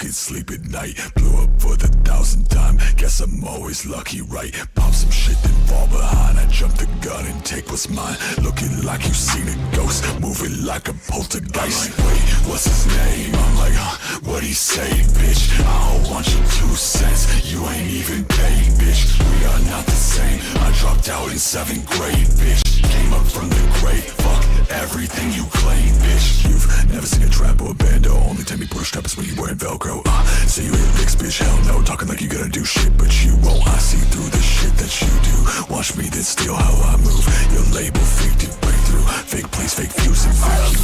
could sleep at night. Blew up for the 1,000th time, guess I'm always lucky, right? Pop some shit, then fall behind. I jump the gun and take what's mine. Looking like you seen a ghost, moving like a poltergeist. I'm like, wait, what's his name? I'm like, what'd he say, bitch? I don't want your 2 cents, you ain't even paid, bitch. We are not the same, I dropped out in 7th grade, bitch. Came up from the grave, fuck everything you claim, bitch. You've never seen a trap or a bando, only time you put a strap is when you wearing Velcro. Say you hit licks, bitch, hell no. Talking like you gotta do shit, but you won't. I see through the shit that you do. Watch me then steal how I move. Your label fake to break through. Fake place, fake views and fake you.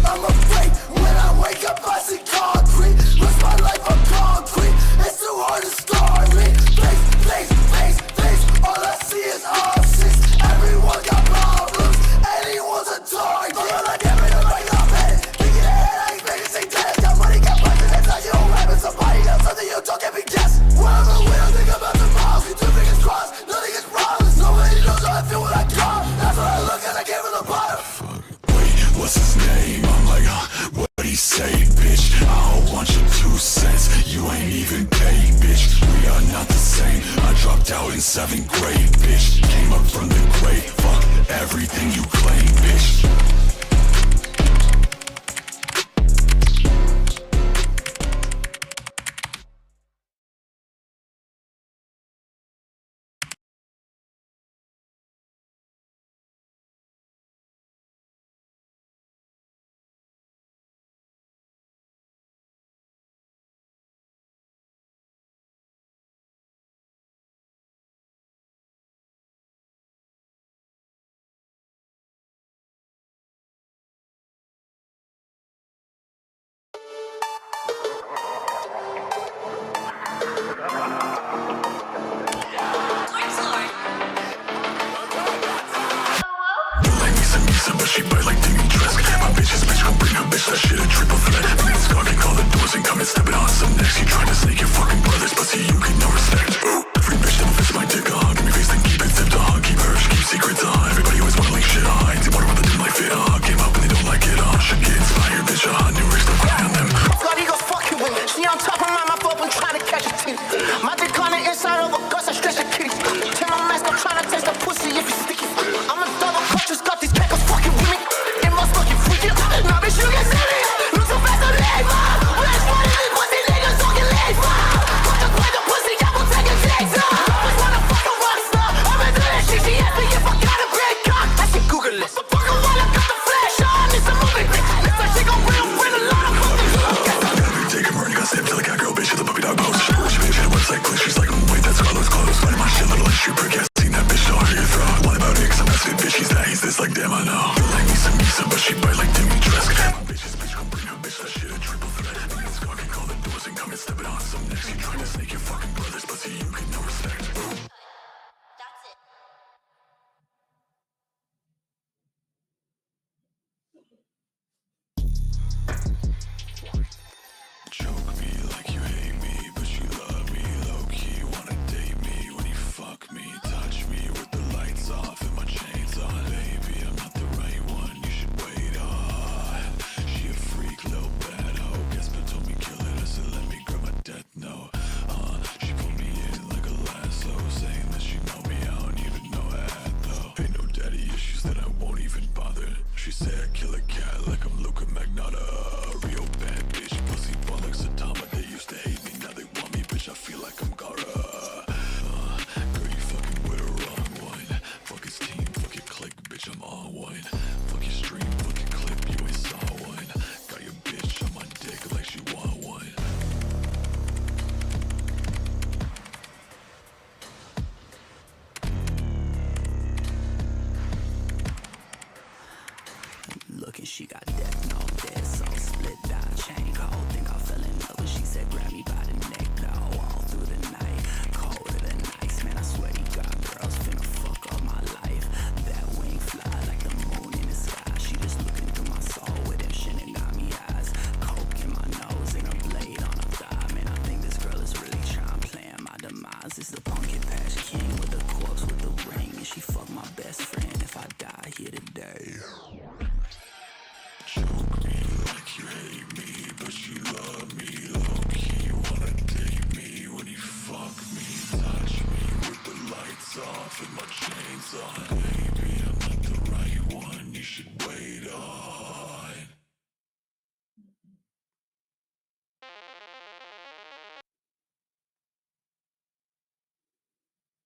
I'm afraid when I wake up I see concrete. Lose my life on concrete, it's too hard to scar me. Face, all I see is options. Everyone got problems, anyone's a target. All I get rid of right up head, thinking ahead, I ain't making say death. Got money, got punches, that's how you don't rap with somebody else. Something you don't get me guess. Whatever, we don't think about tomorrow. You 2 fingers crossed, nothing is promised. Nobody knows how I feel when I got. That's what I look at, I came from the bottom. Wait, what's his name? I'm like, what'd he say, bitch? I don't want your 2 cents, you ain't even paid, bitch. We are not the same, I dropped out in 7th grade, bitch. Came up from the grave, fuck everything you claim, bitch. But she bite like Dimitrescu. My bitch's bitch gon' bring her bitch, that shit a triple threat. Niggas guarding all the doors and coming stepping on some necks. You trying to sneak your fucking brothers, but see you get no respect. Ooh, every bitch that fits my dick on. Give me face then keep it zipped on. Keep her, keep secrets on. Everybody always wanna link shit on. Ain't see water with the dim like fit on. Came up and they don't like it on. Should get inspired, bitch on. New rich, don't cry on them. God, he gon' fucking with me. She on top of my phone, I'm trying to catch a teeth. My dick on the inside of a ghost, I stretch a kitty. Tear my mask, I'm trying to taste the pussy if it's sticky. I'm a double clutch, just got these cackles fucking with me. Nah, bitch, you can see me. Look so fast, I'm late, man. Rich money, these pussy niggas don't get laid, man. Fuck the pussy, I will take a chase, always wanna fuck a rockstar. I've been doing this shit, she asked me if I got a great cock. I should Google it. But fuck a while, I got the flash on. It's a movie, bitch. Looks like she gon' win a lot of fucking love. Got a big dick, I'm already got stabbed till I got girl, bitch. She's a puppy dog post. She bitch at a website, please. She's like, wait, that's Carlos close. Finding my shit, little street brick ass. Seen that bitch, don't hurt your throat. What about it? 'Cause I'm asking, bitch, he's that, he's this, like, damn, I know. You like me some, but she bite like Dimitrescu. My bitch's bitch gon' bring her bitch, that shit a triple threat. Niggas guarding all the doors and coming stepping on some necks. You trying to sneak your fucking brothers, but see you get no respect. Ooh. That's it. Choke me like you hate me, but you love me. Low-key wanna date me when you fuck me. Touch me with the lights off and my chains on. Baby, I'm not the right one, you should wait on. She a freak, little bad hoe. Guess but told me kill it, I said let me grab my death note. She pulled me in like a lasso, saying that she know me, I don't even know I had though. Ain't no daddy issues that I won't even bother. She say I kill a cat like I'm Luca Magnotta. Real bad bitch, pussy ball like Saitama. They used to hate me, now they want me, bitch, I feel like I'm Gara. Girl, you fucking with the wrong one. Fuck his team, fuck your clique, bitch, I'm on one. Fuck your stream, fuck your clip, you ain't saw one. Got your bitch on my dick like she want one. Looking, she got death, no dead, so split down, chain cold. Think I fell in love, but she said grab me by the neck, though. All through the night, colder than ice, man. I swear you got girls finna fuck up my life. That wing fly like the moon in the sky. She just looking through my soul with them Shinigami eyes. Coke in my nose and a blade on her thigh. Man, I think this girl is really trying playing my demise. It's the pumpkin patch king with the corpse with the ring, and she fuck my best friend if I die here today. Choke me like you hate me, but you love me. Low-key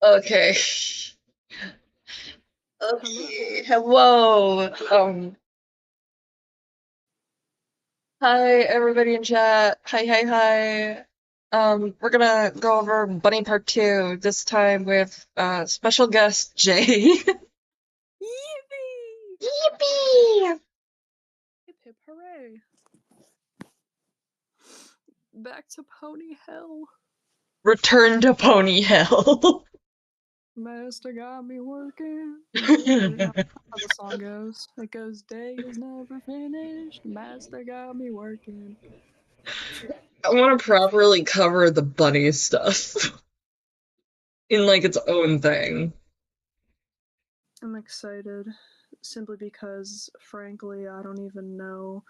Okay. Okay. Hello. Hi everybody in chat. Hi. We're gonna go over Bunny Part 2, this time with special guest Jay. Yippee! Yippee! Hip hip hooray! Back to pony hell. Return to Pony Hell. Master got me working. You know how the song goes. It goes, day is never finished. Master got me working. I want to properly cover the bunny stuff in like its own thing. I'm excited. Simply because, frankly, I don't even know.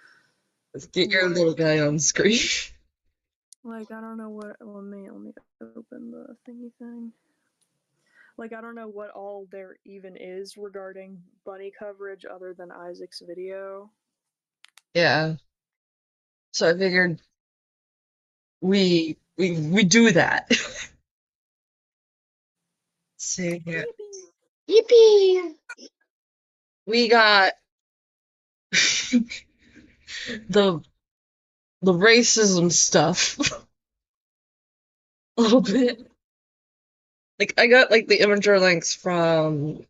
Let's get your little guy on screen. Like, I don't know what. Let me open the thingy thing. Like, I don't know what all there even is regarding bunny coverage other than Isaac's video. Yeah. So I figured we do that. Let's see here. Yippee! We got the racism stuff a little bit. Like I got like the imager links from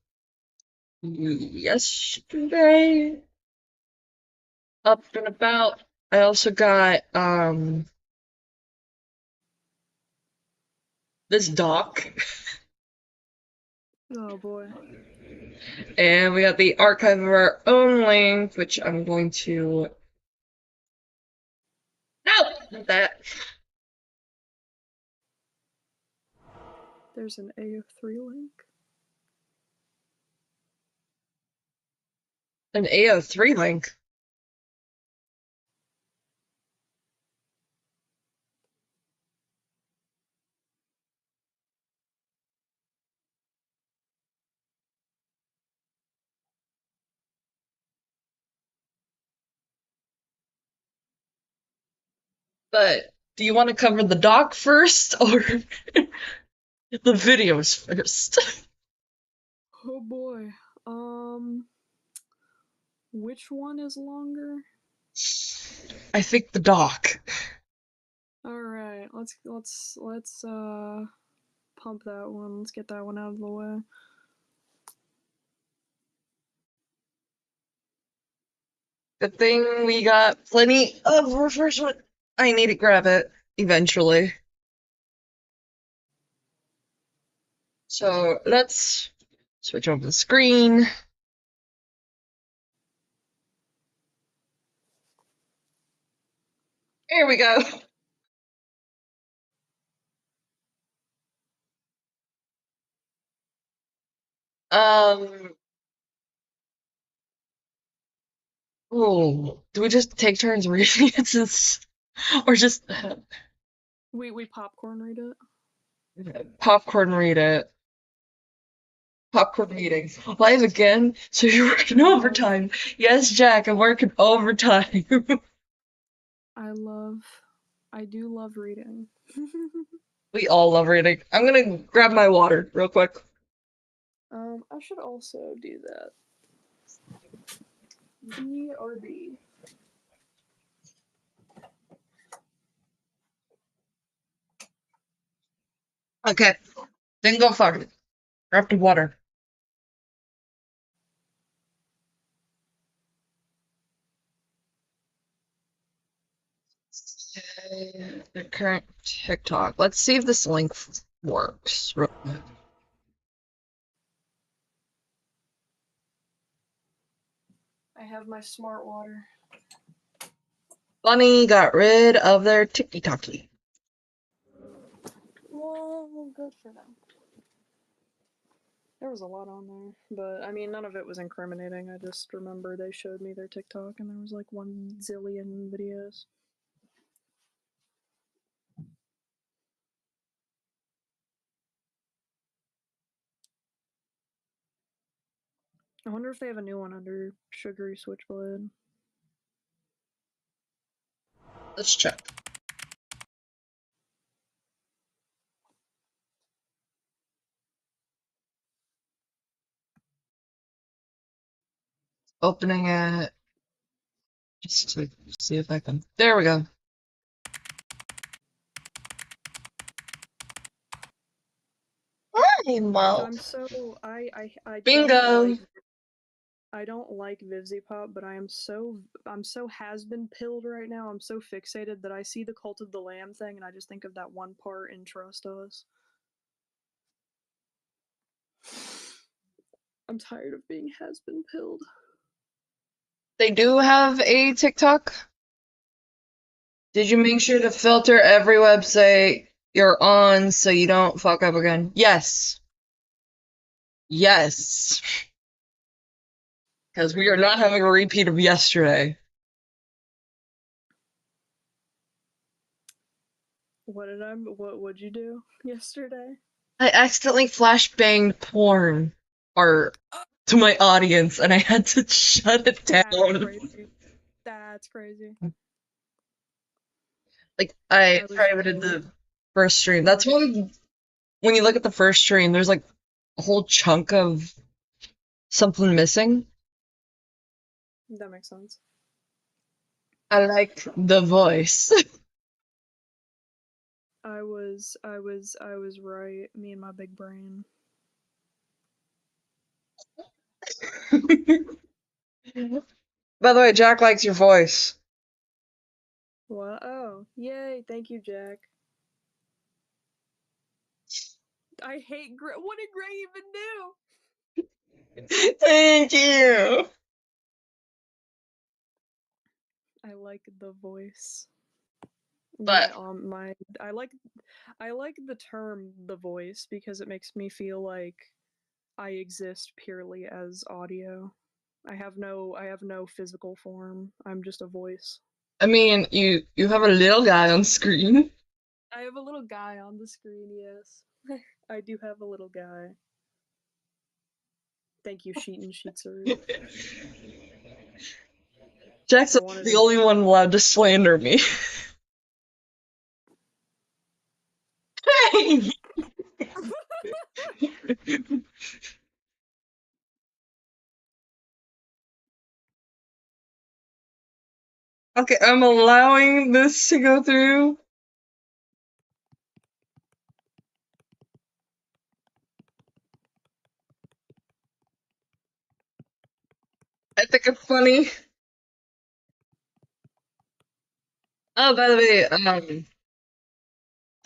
yesterday. Up and about. I also got this doc. Oh boy. And we got the archive of our own link, which I'm going to. No! Not that. There's an AO3 link. An AO3 link. But do you want to cover the doc first or the videos first? Oh boy. Which one is longer? I think the doc. Alright, let's pump that one. Let's get that one out of the way. Good thing we got plenty of refreshment. I need to grab it eventually. So let's switch over the screen. Here we go. Oh, do we just take turns reading it since, or just We popcorn read it. popcorn read it? Popcorn reading. Live again? So you're working overtime? Yes, Jack, I'm working overtime. I do love reading. We all love reading. I'm gonna grab my water real quick. I should also do that. BRB. Okay, then go fuck it. Grab the water. Okay, the current TikTok. Let's see if this link works. I have my smart water. Bunny got rid of their TikTok. Well, good for them. There was a lot on there, but I mean, none of it was incriminating. I just remember they showed me their TikTok and there was like 1 zillion videos. I wonder if they have a new one under Sugary Switchblade. Let's check. opening it just to see if I can. There we go. Hey, Mo. I'm so I Bingo. don't like Vivzy Pop, but I'm so has been pilled right now. I'm so fixated that I see the Cult of the Lamb thing and I just think of that one part in Trust Us. I'm tired of being has been pilled. They do have a TikTok. Did you make sure to filter every website you're on so you don't fuck up again? Yes. Yes. Because we are not having a repeat of yesterday. What would you do yesterday? I accidentally flashbanged porn art to my audience and I had to shut it That's down. crazy. That's crazy. Like, I I was privated the first stream. That's why when you look at the first stream, there's like a whole chunk of something missing. That makes sense. I like the voice. I was right. Me and my big brain. By the way, Jack likes your voice. What? Oh, yay! Thank you, Jack. I hate Gray. What did Gray even do? Thank you. I like the voice. But I like the term the voice because it makes me feel like I exist purely as audio. I have no physical form. I'm just a voice. I mean, you have a little guy on screen. I have a little guy on the screen, yes. I do have a little guy. Thank you, Sheetan Sheetzer. Jack's the only one allowed to slander me. Hey! Okay, I'm allowing this to go through. I think it's funny. Oh, by the way, if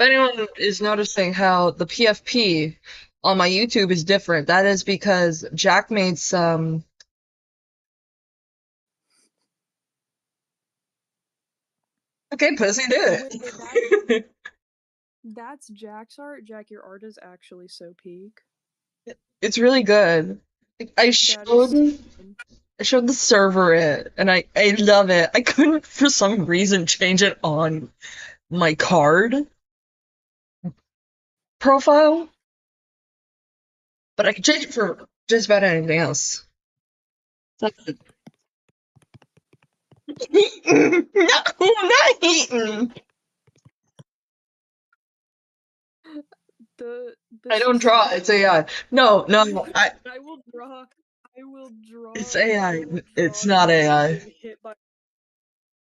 anyone is noticing how the PFP on my YouTube is different, that is because Jack made some. Okay, pussy, do it. Wait, that's Jack's art? Jack, your art is actually so peak. It's really good. I showed the server it, and I love it. I couldn't for some reason change it on my card profile, but I can change it for just about anything else. No, not eating. I don't draw. It's AI. No, I will draw. It's AI. It's not AI.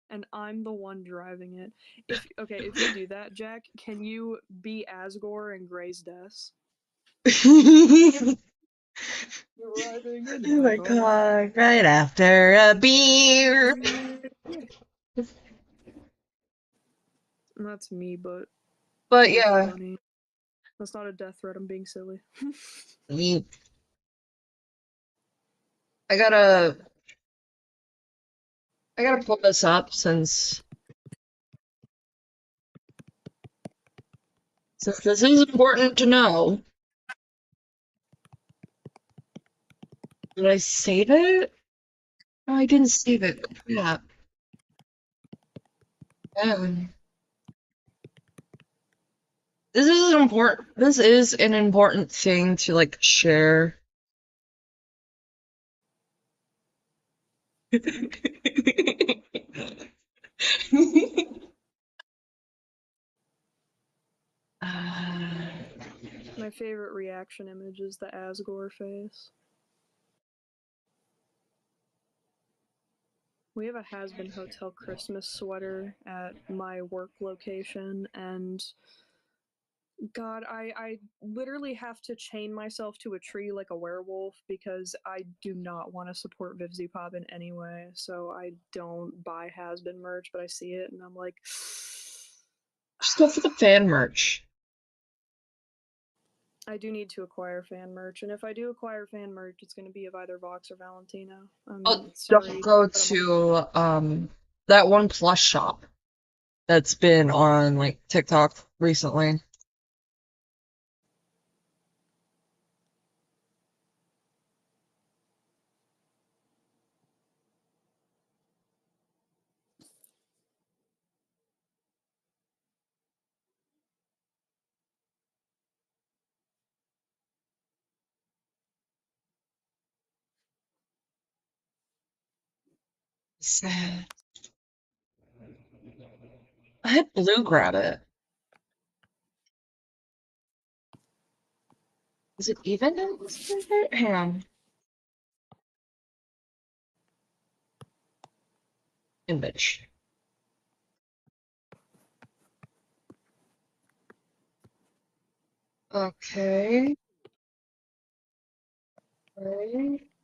And I'm the one driving it. If you do that, Jack, can you be Asgore and Gray's death? You're riding in my car right after a beer. That's me, but Yeah. funny. That's not a death threat. I'm being silly. I gotta pull this up since this is important to know. Did I save it? No, I didn't save it. Yeah. This is an important thing to like share. My favorite reaction image is the Asgore face. We have a Has-Been Hotel Christmas sweater at my work location, and God, I literally have to chain myself to a tree like a werewolf because I do not want to support Vivzy Pop in any way. So I don't buy Has-Been merch, but I see it and I'm like, Just go for the fan merch. I do need to acquire fan merch, and if I do acquire fan merch, it's going to be of either Vox or Valentino. I'm Oh, sorry. don't go but I'm to that one plush shop that's been on like TikTok recently. Sad. I had Blue grab it. Is it even? Hang on. Image. Okay.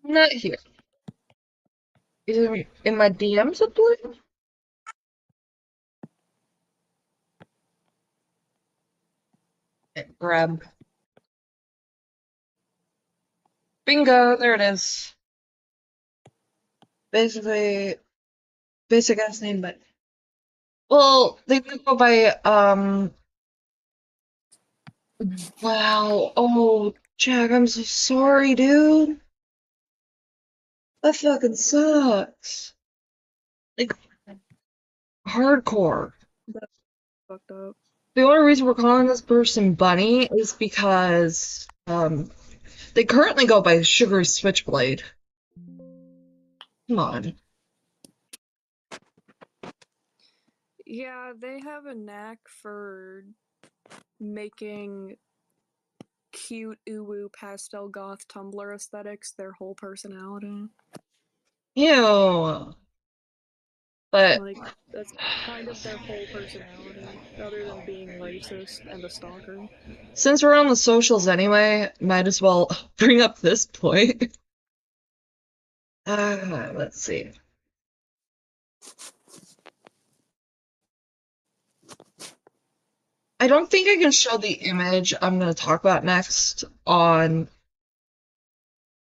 Not here. Is it in my DMs of Blue? Grab. Bingo, there it is. Basically, basic ass name, but well, they do go by wow. Oh, Jack, I'm so sorry, dude. That fucking sucks. Like hardcore. that's fucked up. The only reason we're calling this person Bunny is because they currently go by Sugary Switchblade. Come on. Yeah, they have a knack for making cute uwu pastel goth Tumblr aesthetics their whole personality. Ew. But Like, that's kind of their whole personality, other than being racist and a stalker. since we're on the socials anyway, might as well bring up this point. Let's see. I don't think I can show the image I'm going to talk about next on,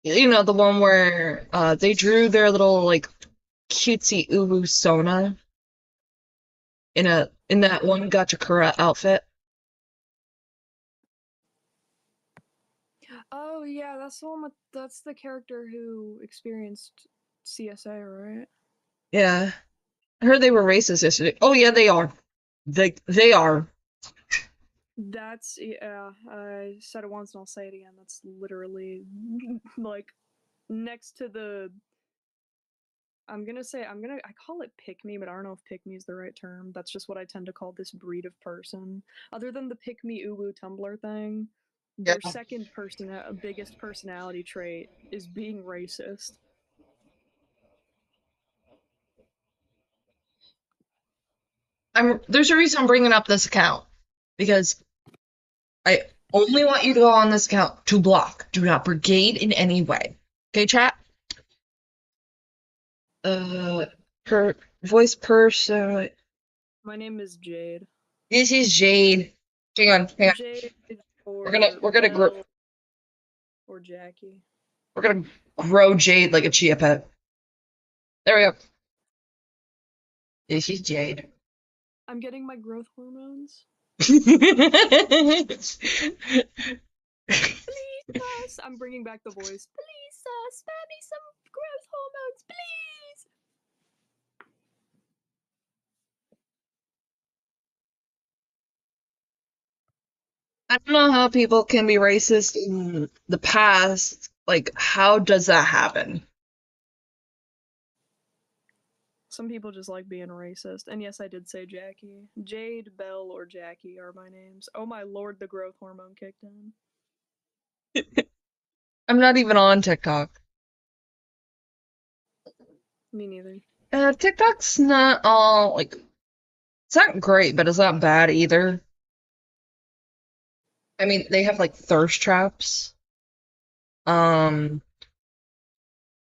the one where they drew their little like cutesy uwu Sona in that one Gachakura outfit. Oh yeah, that's the one with that's the character who experienced CSA, right? Yeah. I heard they were racist yesterday. Oh yeah, they are. They are. That's yeah. I said it once and I'll say it again. That's literally like next to the. I call it pick me, but I don't know if pick me is the right term. That's just what I tend to call this breed of person. Other than the pick me uwu Tumblr thing, Yeah. their second biggest personality trait is being racist. There's a reason I'm bringing up this account because I only want you to go on this account to block. Do not brigade in any way. Okay, chat? Per voice person. My name is Jade. This is Jade. Hang on, hang on. Jade We're or gonna Belle or Jackie. we're gonna grow Jade like a chia pet. There we go. This is Jade. I'm getting my growth hormones. Please, I'm bringing back the voice. Please, spare me some growth hormones, please. I don't know how people can be racist in the past. Like, how does that happen? Some people just like being racist. And yes, I did say Jackie. Jade, Belle, or Jackie are my names. Oh my lord, the growth hormone kicked in. I'm not even on TikTok. Me neither. TikTok's not all like it's not great, but it's not bad either. I mean, they have like thirst traps. Um,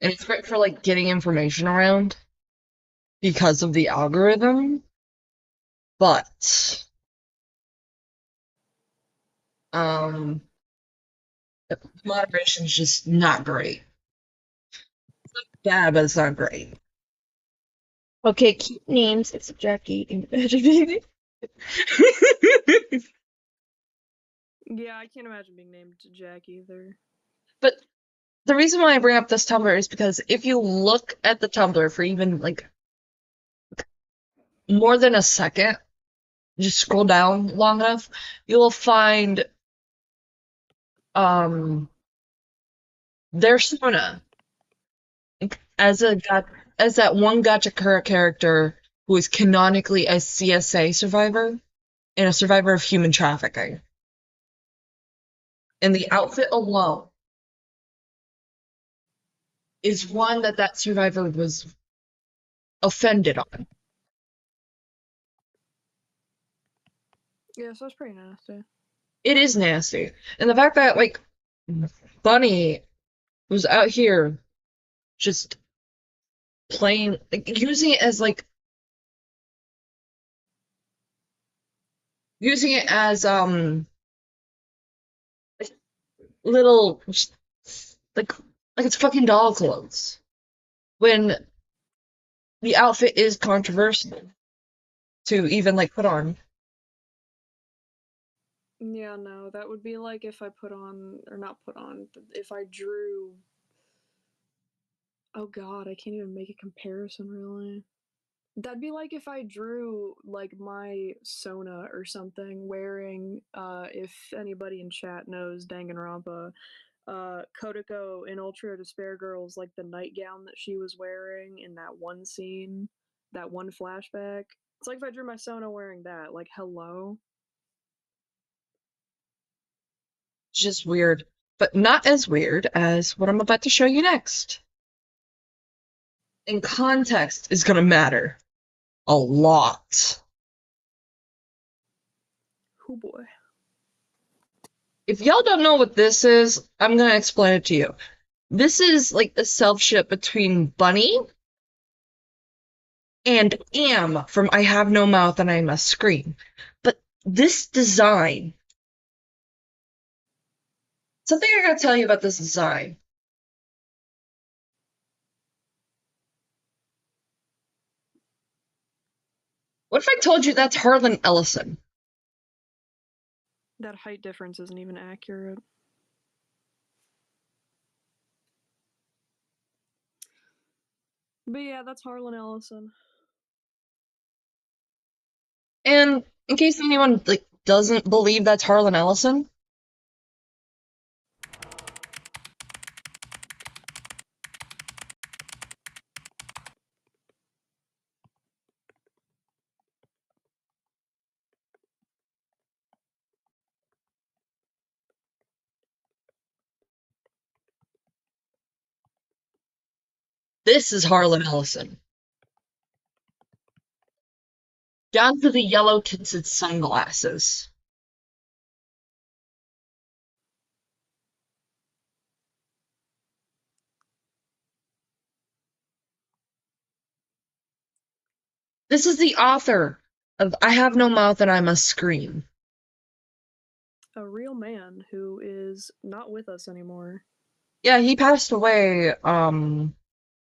and it's great for like getting information around because of the algorithm. But um, moderation's just not great. Bad, but it's not great. Okay, cute names except Jackie and Magic Baby. Yeah, I can't imagine being named Jack either. But the reason why I bring up this Tumblr is because if you look at the Tumblr for even like more than a second, just scroll down long enough, you will find their Sona as as that one Gachakura character who is canonically a CSA survivor and a survivor of human trafficking. And the outfit alone is one that survivor was offended on. Yeah, so it's pretty nasty. It is nasty. And the fact that, like, Bunny was out here just playing, like, using it as, little, like, like it's fucking doll clothes. When the outfit is controversial to even, like, put on. Yeah, no, that would be like if I put on, or not put on, if I drew. Oh god, I can't even make a comparison really. That'd be like if I drew like my Sona or something wearing, if anybody in chat knows Danganronpa, Kodako in Ultra Despair Girls, like the nightgown that she was wearing in that one scene, that one flashback. It's like if I drew my Sona wearing that, like, hello? It's just weird. But not as weird as what I'm about to show you next. And context is gonna matter a lot. Oh boy. If y'all don't know what this is, I'm gonna explain it to you. This is like the self-ship between Bunny and Am from I Have No Mouth and I Must Scream. But this design, something I gotta tell you about this design. What if I told you that's Harlan Ellison? That height difference isn't even accurate. But yeah, that's Harlan Ellison. And in case anyone like doesn't believe that's Harlan Ellison, this is Harlan Ellison. Down to the yellow tinted sunglasses. This is the author of I Have No Mouth and I Must Scream. A real man who is not with us anymore. Yeah, he passed away,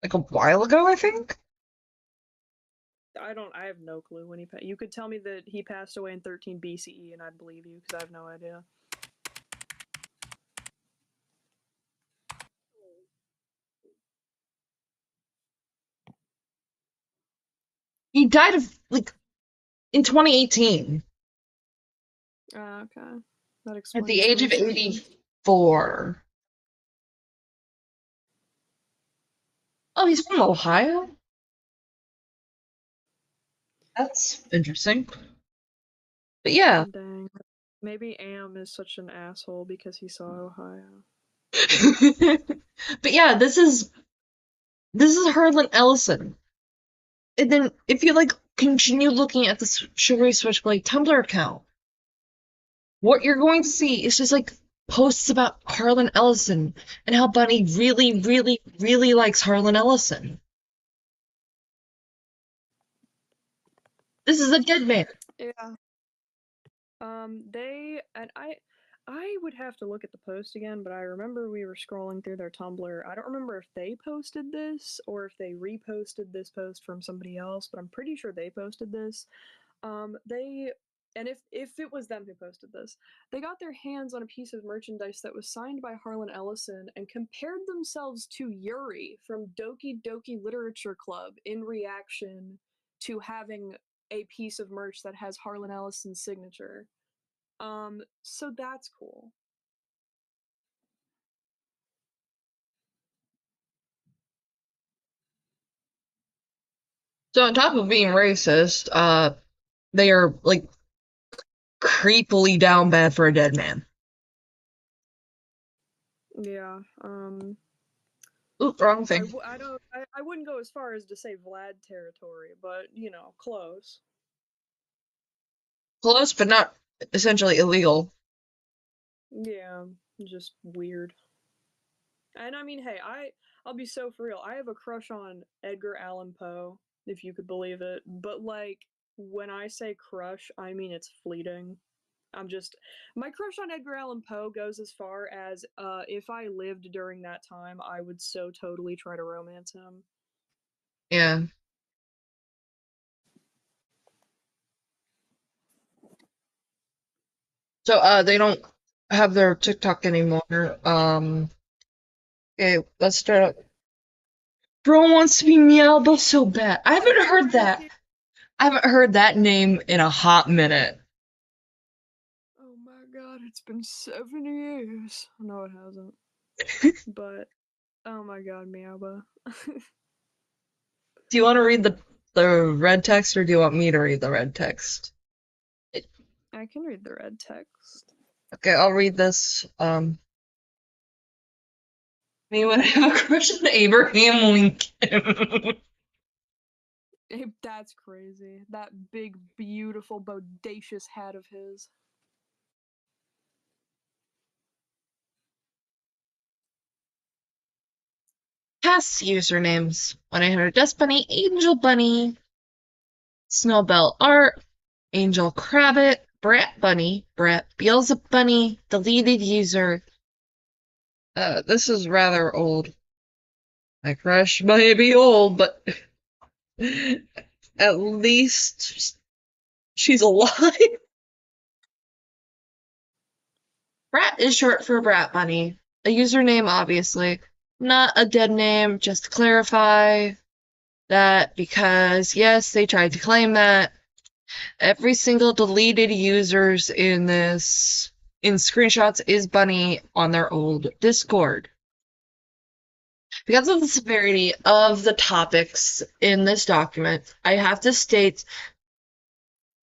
like a while ago, I think? I have no clue when he passed. You could tell me that he passed away in 13 BCE and I'd believe you, because I have no idea. He died of, like, in 2018. Okay. That explains At the age of most. 84. Oh, he's from Ohio? That's interesting. But yeah. Dang. Maybe Am is such an asshole because he saw Ohio. But yeah, this is Harlan Ellison. And then if you like continue looking at the Sugary Switchblade Tumblr account, what you're going to see is just like posts about Harlan Ellison and how Bunny really, really, really likes Harlan Ellison. This is a dead man. Yeah. They and I would have to look at the post again, but I remember we were scrolling through their Tumblr. I don't remember if they posted this or if they reposted this post from somebody else, but I'm pretty sure they posted this. They and if it was them who posted this, they got their hands on a piece of merchandise that was signed by Harlan Ellison and compared themselves to Yuri from Doki Doki Literature Club in reaction to having a piece of merch that has Harlan Ellison's signature. So that's cool. So on top of being racist, they are like creepily down bad for a dead man. Yeah. Ooh, wrong thing. I wouldn't go as far as to say Vlad territory, but you know, close. Close, but not essentially illegal. Yeah, just weird. And I mean, hey, I'll be so for real. I have a crush on Edgar Allan Poe, if you could believe it. But like when I say crush, I mean it's fleeting. My crush on Edgar Allan Poe goes as far as if I lived during that time, I would so totally try to romance him. Yeah. So they don't have their TikTok anymore. Okay, let's start. Bro wants to be Meowbo so bad. I haven't heard that. I haven't heard that name in a hot minute. Oh my god, it's been 7 years. No, it hasn't. But oh my god, Meowba. Do you want to read the red text, or do you want me to read the red text? I can read the red text. Okay, I'll read this. Anyone have a crush on Abraham Lincoln? That's crazy. That big, beautiful, bodacious hat of his. Past usernames: 1-800-Dustbunny, Angel Bunny, Snowbell Art, Angel Crabbit, Brat Bunny, Brat Beelzebub Bunny, deleted user. This is rather old. My crush may be old, but at least she's alive. Brat is short for Brat Bunny. A username, obviously. Not a dead name, just to clarify that, because yes, they tried to claim that. Every single deleted users in screenshots is Bunny on their old Discord. Because of the severity of the topics in this document, I have to state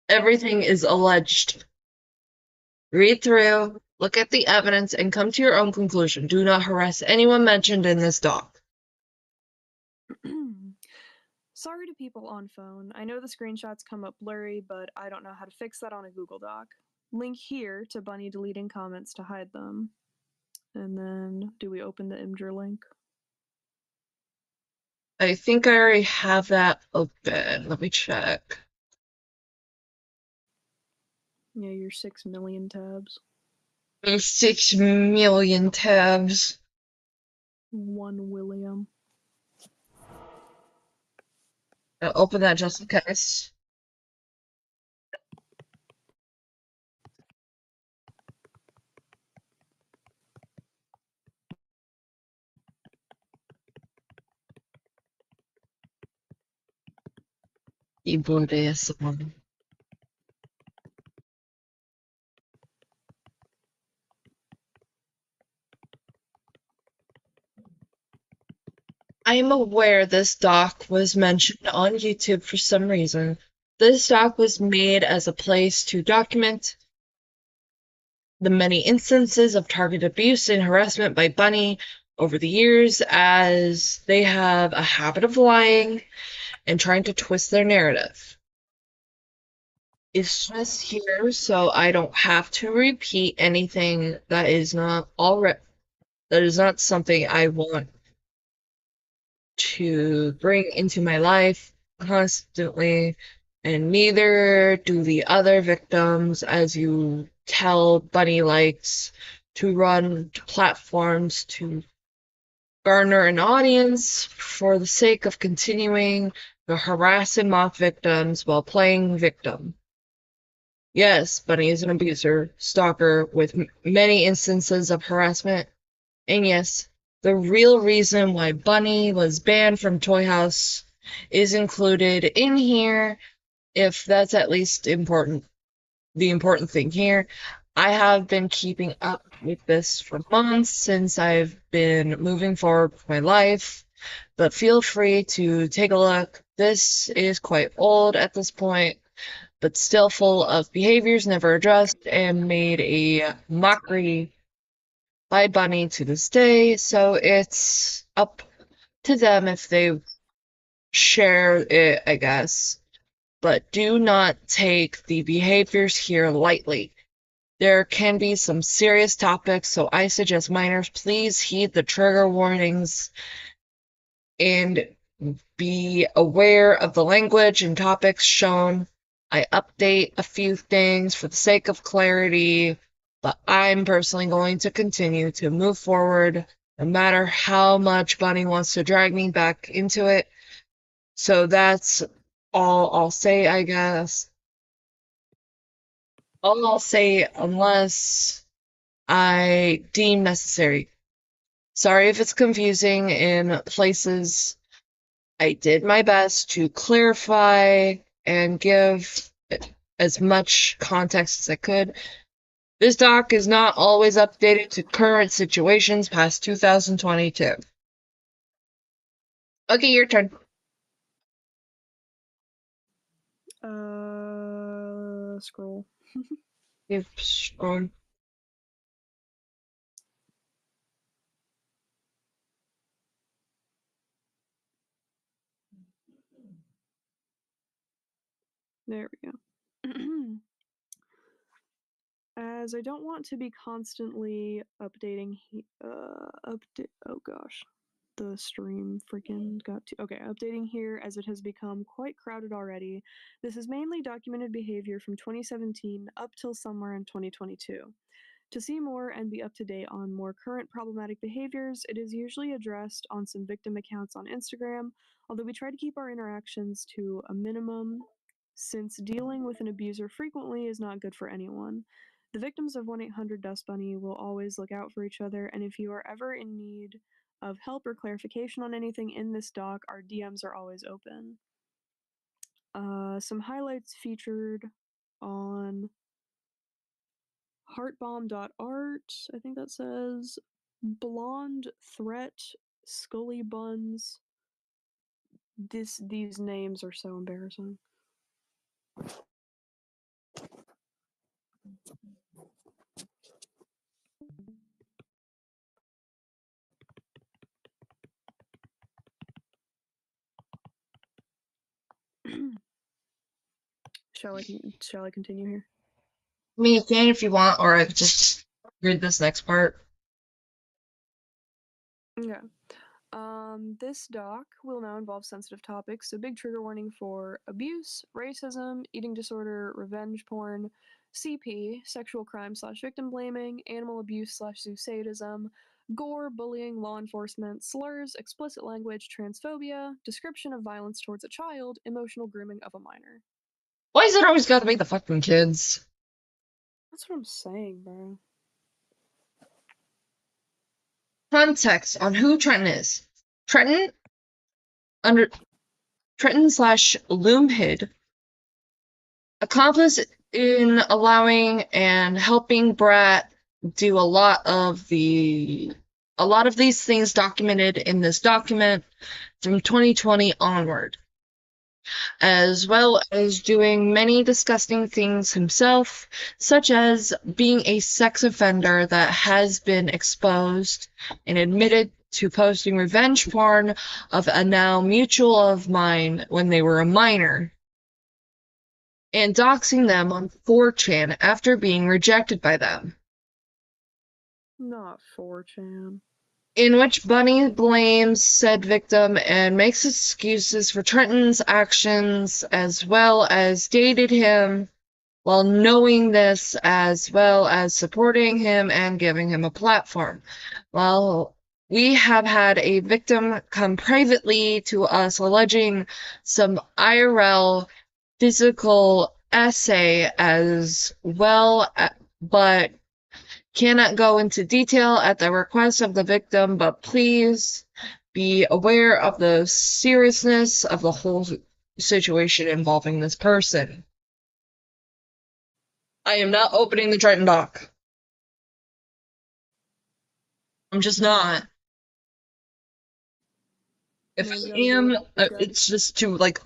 everything is alleged. Read through, look at the evidence, and come to your own conclusion. Do not harass anyone mentioned in this doc. Sorry to people on phone. I know the screenshots come up blurry, but I don't know how to fix that on a Google Doc. Link here to Bunny deleting comments to hide them. And then, do we open the Imgur link? I think I already have that open. Let me check. Yeah, your 6 million tabs. 6 million tabs. 1 William. I'll open that just in case. Keyboard ASMR. I am aware this doc was mentioned on YouTube for some reason. This doc was made as a place to document the many instances of targeted abuse and harassment by Bunny over the years, as they have a habit of lying and trying to twist their narrative. It's just here so I don't have to repeat anything that is not something I want to bring into my life constantly, and neither do the other victims, as you tell Bunny likes to run platforms to garner an audience for the sake of continuing to harass and mock victims while playing victim. Yes, Bunny is an abuser, stalker with many instances of harassment, and yes, the real reason why Bunny was banned from Toy House is included in here, if that's at least important. The important thing here, I have been keeping up with this for months since I've been moving forward with my life, but feel free to take a look. This is quite old at this point, but still full of behaviors never addressed and made a mockery by Bunny to this day, so it's up to them if they share it, I guess. But do not take the behaviors here lightly. There can be some serious topics, so I suggest minors please heed the trigger warnings and be aware of the language and topics shown. I update a few things for the sake of clarity, but I'm personally going to continue to move forward no matter how much Bunny wants to drag me back into it. So that's all I'll say, I guess. All I'll say unless I deem necessary. Sorry if it's confusing in places. I did my best to clarify and give as much context as I could. This doc is not always updated to current situations past 2022. Okay, your turn. Scroll. You've scrolled. There we go. As I don't want to be constantly updating, oh gosh, the stream freaking got to, okay, updating here as it has become quite crowded already. This is mainly documented behavior from 2017 up till somewhere in 2022. To see more and be up to date on more current problematic behaviors, it is usually addressed on some victim accounts on Instagram, although we try to keep our interactions to a minimum since dealing with an abuser frequently is not good for anyone. The victims of 1-800-Dustbunny will always look out for each other, and if you are ever in need of help or clarification on anything in this doc, our DMs are always open. Some highlights featured on heartbomb.art, I think that says blonde threat, scully buns. These names are so embarrassing. Shall I continue here? I mean, you can if you want, or I could just read this next part. Yeah. This doc will now involve sensitive topics, so big trigger warning for abuse, racism, eating disorder, revenge porn, CP, sexual crime / victim blaming, animal abuse / zoo sadism, gore, bullying, law enforcement, slurs, explicit language, transphobia, description of violence towards a child, emotional grooming of a minor. Why is it always gotta be the fucking kids? That's what I'm saying, bro. Context on who Trenton is. Trenton / Loomhid, accomplice in allowing and helping Brat do a lot of these things documented in this document from 2020 onward, as well as doing many disgusting things himself, such as being a sex offender that has been exposed and admitted to posting revenge porn of a now mutual of mine when they were a minor, and doxing them on 4chan after being rejected by them. Not 4chan. In which Bunny blames said victim and makes excuses for Trenton's actions, as well as dated him while knowing this, as well as supporting him and giving him a platform. While we have had a victim come privately to us alleging some IRL physical essay as well, but cannot go into detail at the request of the victim, but please be aware of the seriousness of the whole situation involving this person. I am not opening the Triton doc. I'm just not. If I am, it's just to, like,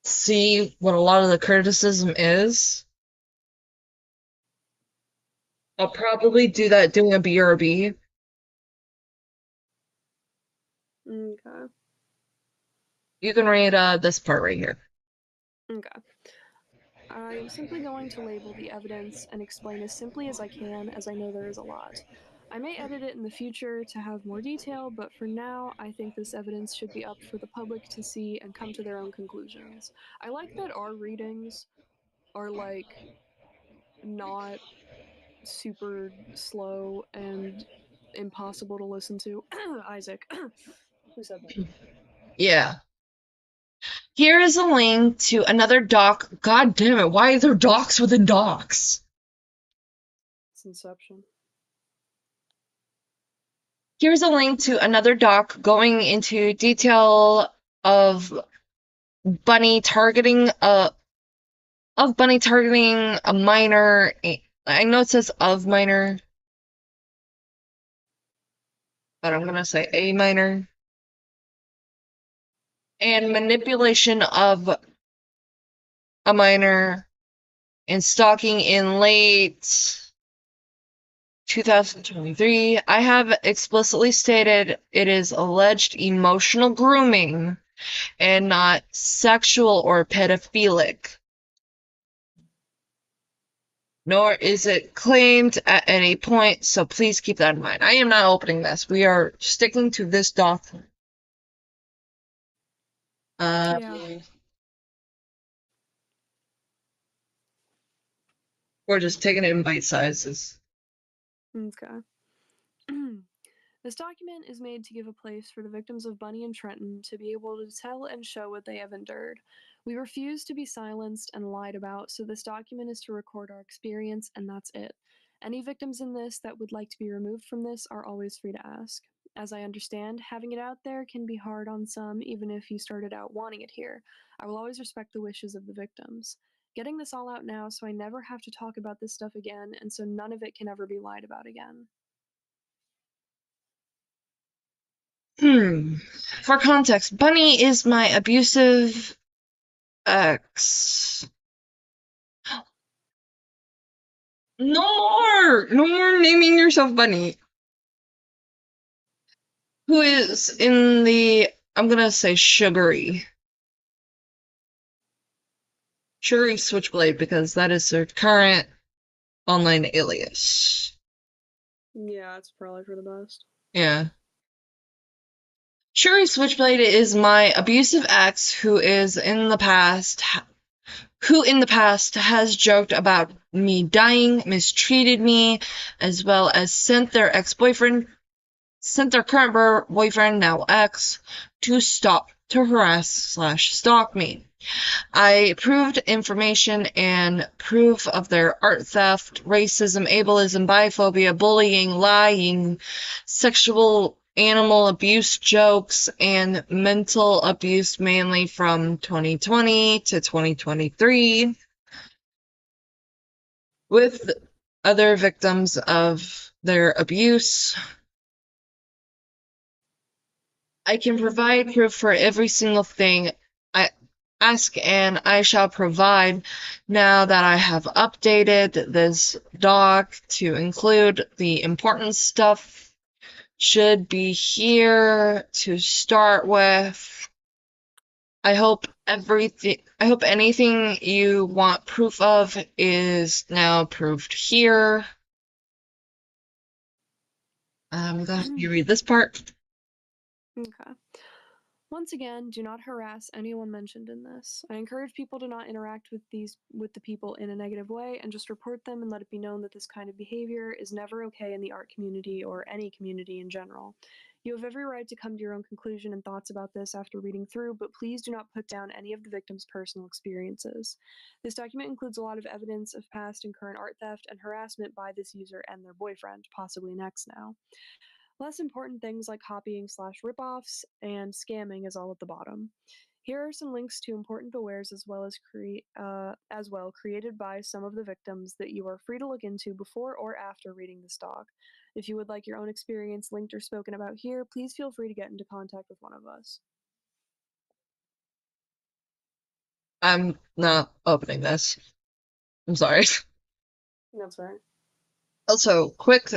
see what a lot of the criticism is. I'll probably do that doing a BRB. Okay. You can read this part right here. Okay. I am simply going to label the evidence and explain as simply as I can, as I know there is a lot. I may edit it in the future to have more detail, but for now, I think this evidence should be up for the public to see and come to their own conclusions. I like that our readings are, like, not super slow and impossible to listen to. Isaac. Who said that? Yeah. Here is a link to another doc. God damn it, why are there docs within docs? It's Inception. Here's a link to another doc going into detail of Bunny targeting a minor. I know it says of minor, but I'm gonna say a minor. And manipulation of a minor and stalking in late 2023. I have explicitly stated it is alleged emotional grooming and not sexual or pedophilic. Nor is it claimed at any point, so please keep that in mind. I am not opening this. We are sticking to this document. Yeah. We're just taking it in bite sizes. Okay. This document is made to give a place for the victims of Bunny and Trenton to be able to tell and show what they have endured. We refuse to be silenced and lied about, so this document is to record our experience, and that's it. Any victims in this that would like to be removed from this are always free to ask. As I understand, having it out there can be hard on some, even if you started out wanting it here. I will always respect the wishes of the victims. Getting this all out now so I never have to talk about this stuff again, and so none of it can ever be lied about again. For context, Bunny is my abusive ex. No more naming yourself Bunny. Who is in the, I'm gonna say sugary Switchblade, because that is their current online alias. Yeah, it's probably for the best. Yeah. Shuri Switchblade is my abusive ex who in the past has joked about me dying, mistreated me, as well as sent their current boyfriend, now ex, to harass/stalk me. I proved information and proof of their art theft, racism, ableism, biphobia, bullying, lying, sexual animal abuse jokes, and mental abuse, mainly from 2020 to 2023, with other victims of their abuse. I can provide proof for every single thing. ask and I shall provide. Now that I have updated this doc to include the important stuff, should be here to start with. I hope anything you want proof of is now proved here. I'm gonna have you read this part. Okay. Once again, do not harass anyone mentioned in this. I encourage people to not interact with the people in a negative way and just report them and let it be known that this kind of behavior is never okay in the art community or any community in general. You have every right to come to your own conclusion and thoughts about this after reading through, but please do not put down any of the victim's personal experiences. This document includes a lot of evidence of past and current art theft and harassment by this user and their boyfriend, possibly next now. Less important things like copying/ripoffs and scamming is all at the bottom. Here are some links to important bewares as well created by some of the victims that you are free to look into before or after reading this doc. If you would like your own experience linked or spoken about here, please feel free to get into contact with one of us. I'm not opening this. I'm sorry. That's right. Also, quick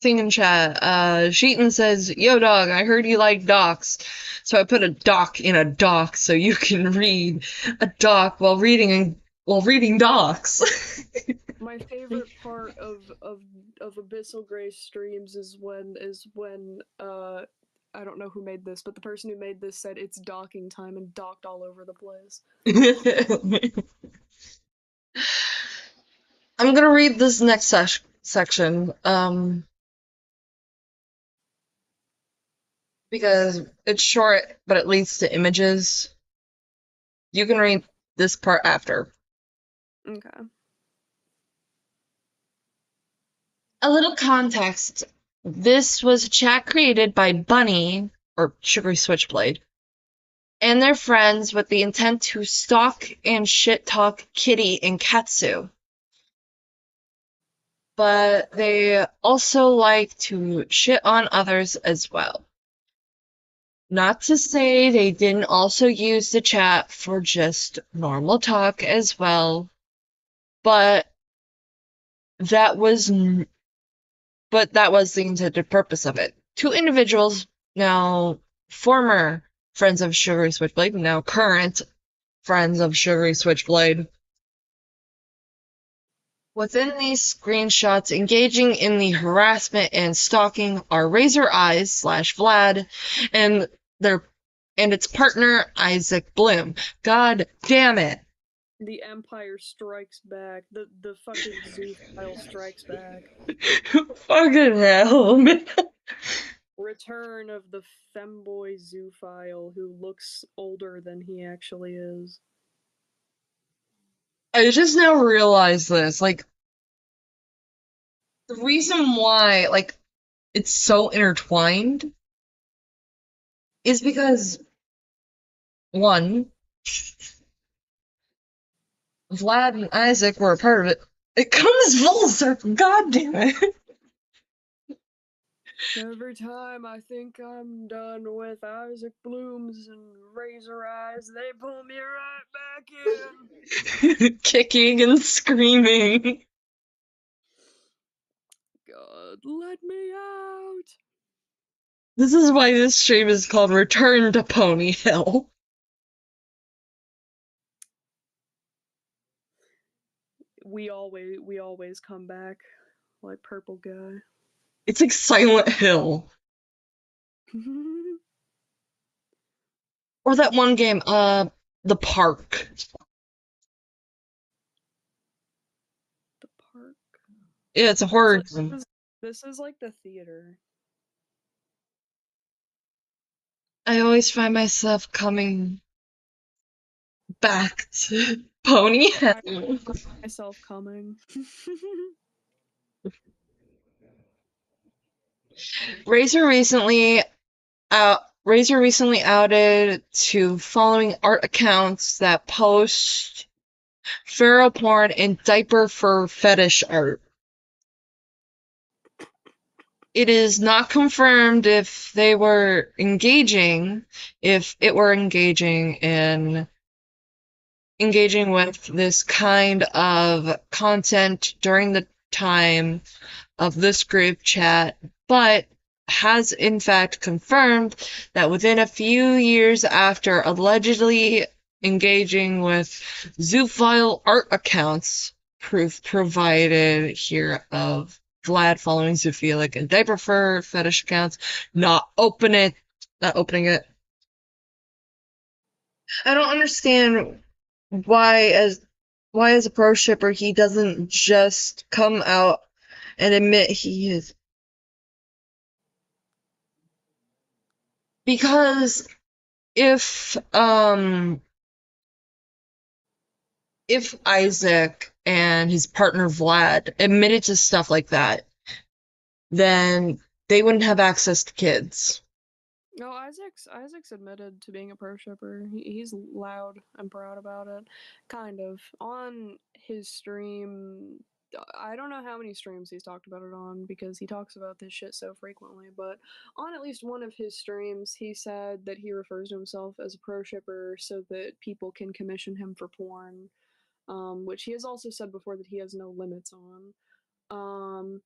thing in chat. Sheeton says, "Yo, dog, I heard you like docs, so I put a doc in a doc so you can read a doc while reading docs." My favorite part of Abyssal Grace streams is when I don't know who made this, but the person who made this said it's docking time and docked all over the place. I'm gonna read this next section, because it's short, but it leads to images. You can read this part after. Okay. A little context. This was a chat created by Bunny, or Sugary Switchblade, and their friends with the intent to stalk and shit-talk Kitty and Katsu. But they also like to shit on others as well. Not to say they didn't also use the chat for just normal talk as well, but that was the intended purpose of it. Two individuals, now former friends of Sugary Switchblade, now current friends of Sugary Switchblade, within these screenshots, engaging in the harassment and stalking are Razor Eyes / Vlad and its partner Isaac Bloom. God damn it! The Empire strikes back. The fucking Zoophile strikes back. Fucking hell, man. Return of the femboy Zoophile who looks older than he actually is. I just now realized this. Like, the reason why, like, it's so intertwined is because, one, Vlad and Isaac were a part of it. It comes full circle. God damn it. Every time I think I'm done with Isaac Blooms and Razor Eyes, they pull me right back in. Kicking and screaming. God, let me out. This is why this stream is called Return to Pony Hill. We always come back like Purple Guy. It's like Silent Hill. Or that one game, The Park. The Park. Yeah, it's a horror game. This is like the theater. I always find myself coming back to Pony Hill. I find myself coming. Razor recently outed to following art accounts that post feral porn and diaper fur fetish art. It is not confirmed if it were engaging in engaging with this kind of content during the time of this group chat, but has in fact confirmed that within a few years after allegedly engaging with zoophile art accounts, proof provided here of Vlad following zoophilic and diaper fur fetish accounts, not opening it. I don't understand why as a pro shipper he doesn't just come out and admit he is. Because if Isaac and his partner Vlad admitted to stuff like that, then they wouldn't have access to kids. No, Isaac's admitted to being a pro shipper. He's loud and proud about it. Kind of. On his stream, I don't know how many streams he's talked about it on because he talks about this shit so frequently, but on at least one of his streams, he said that he refers to himself as a pro shipper so that people can commission him for porn, which he has also said before that he has no limits on.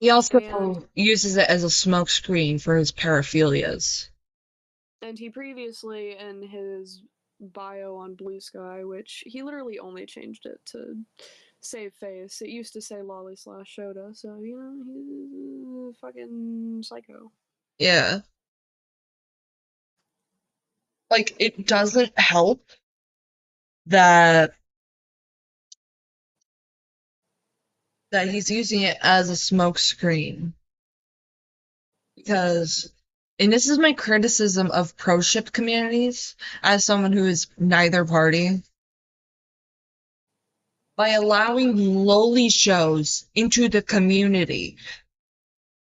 He also And uses it as a smokescreen for his paraphilias. And he previously, in his bio on Blue Sky, which he literally only changed it to save face. It used to say Lolly / Shota, so you know he's a fucking psycho. Yeah. Like, it doesn't help that he's using it as a smokescreen. Because, and this is my criticism of pro-ship communities, as someone who is neither party, by allowing lowly shows into the community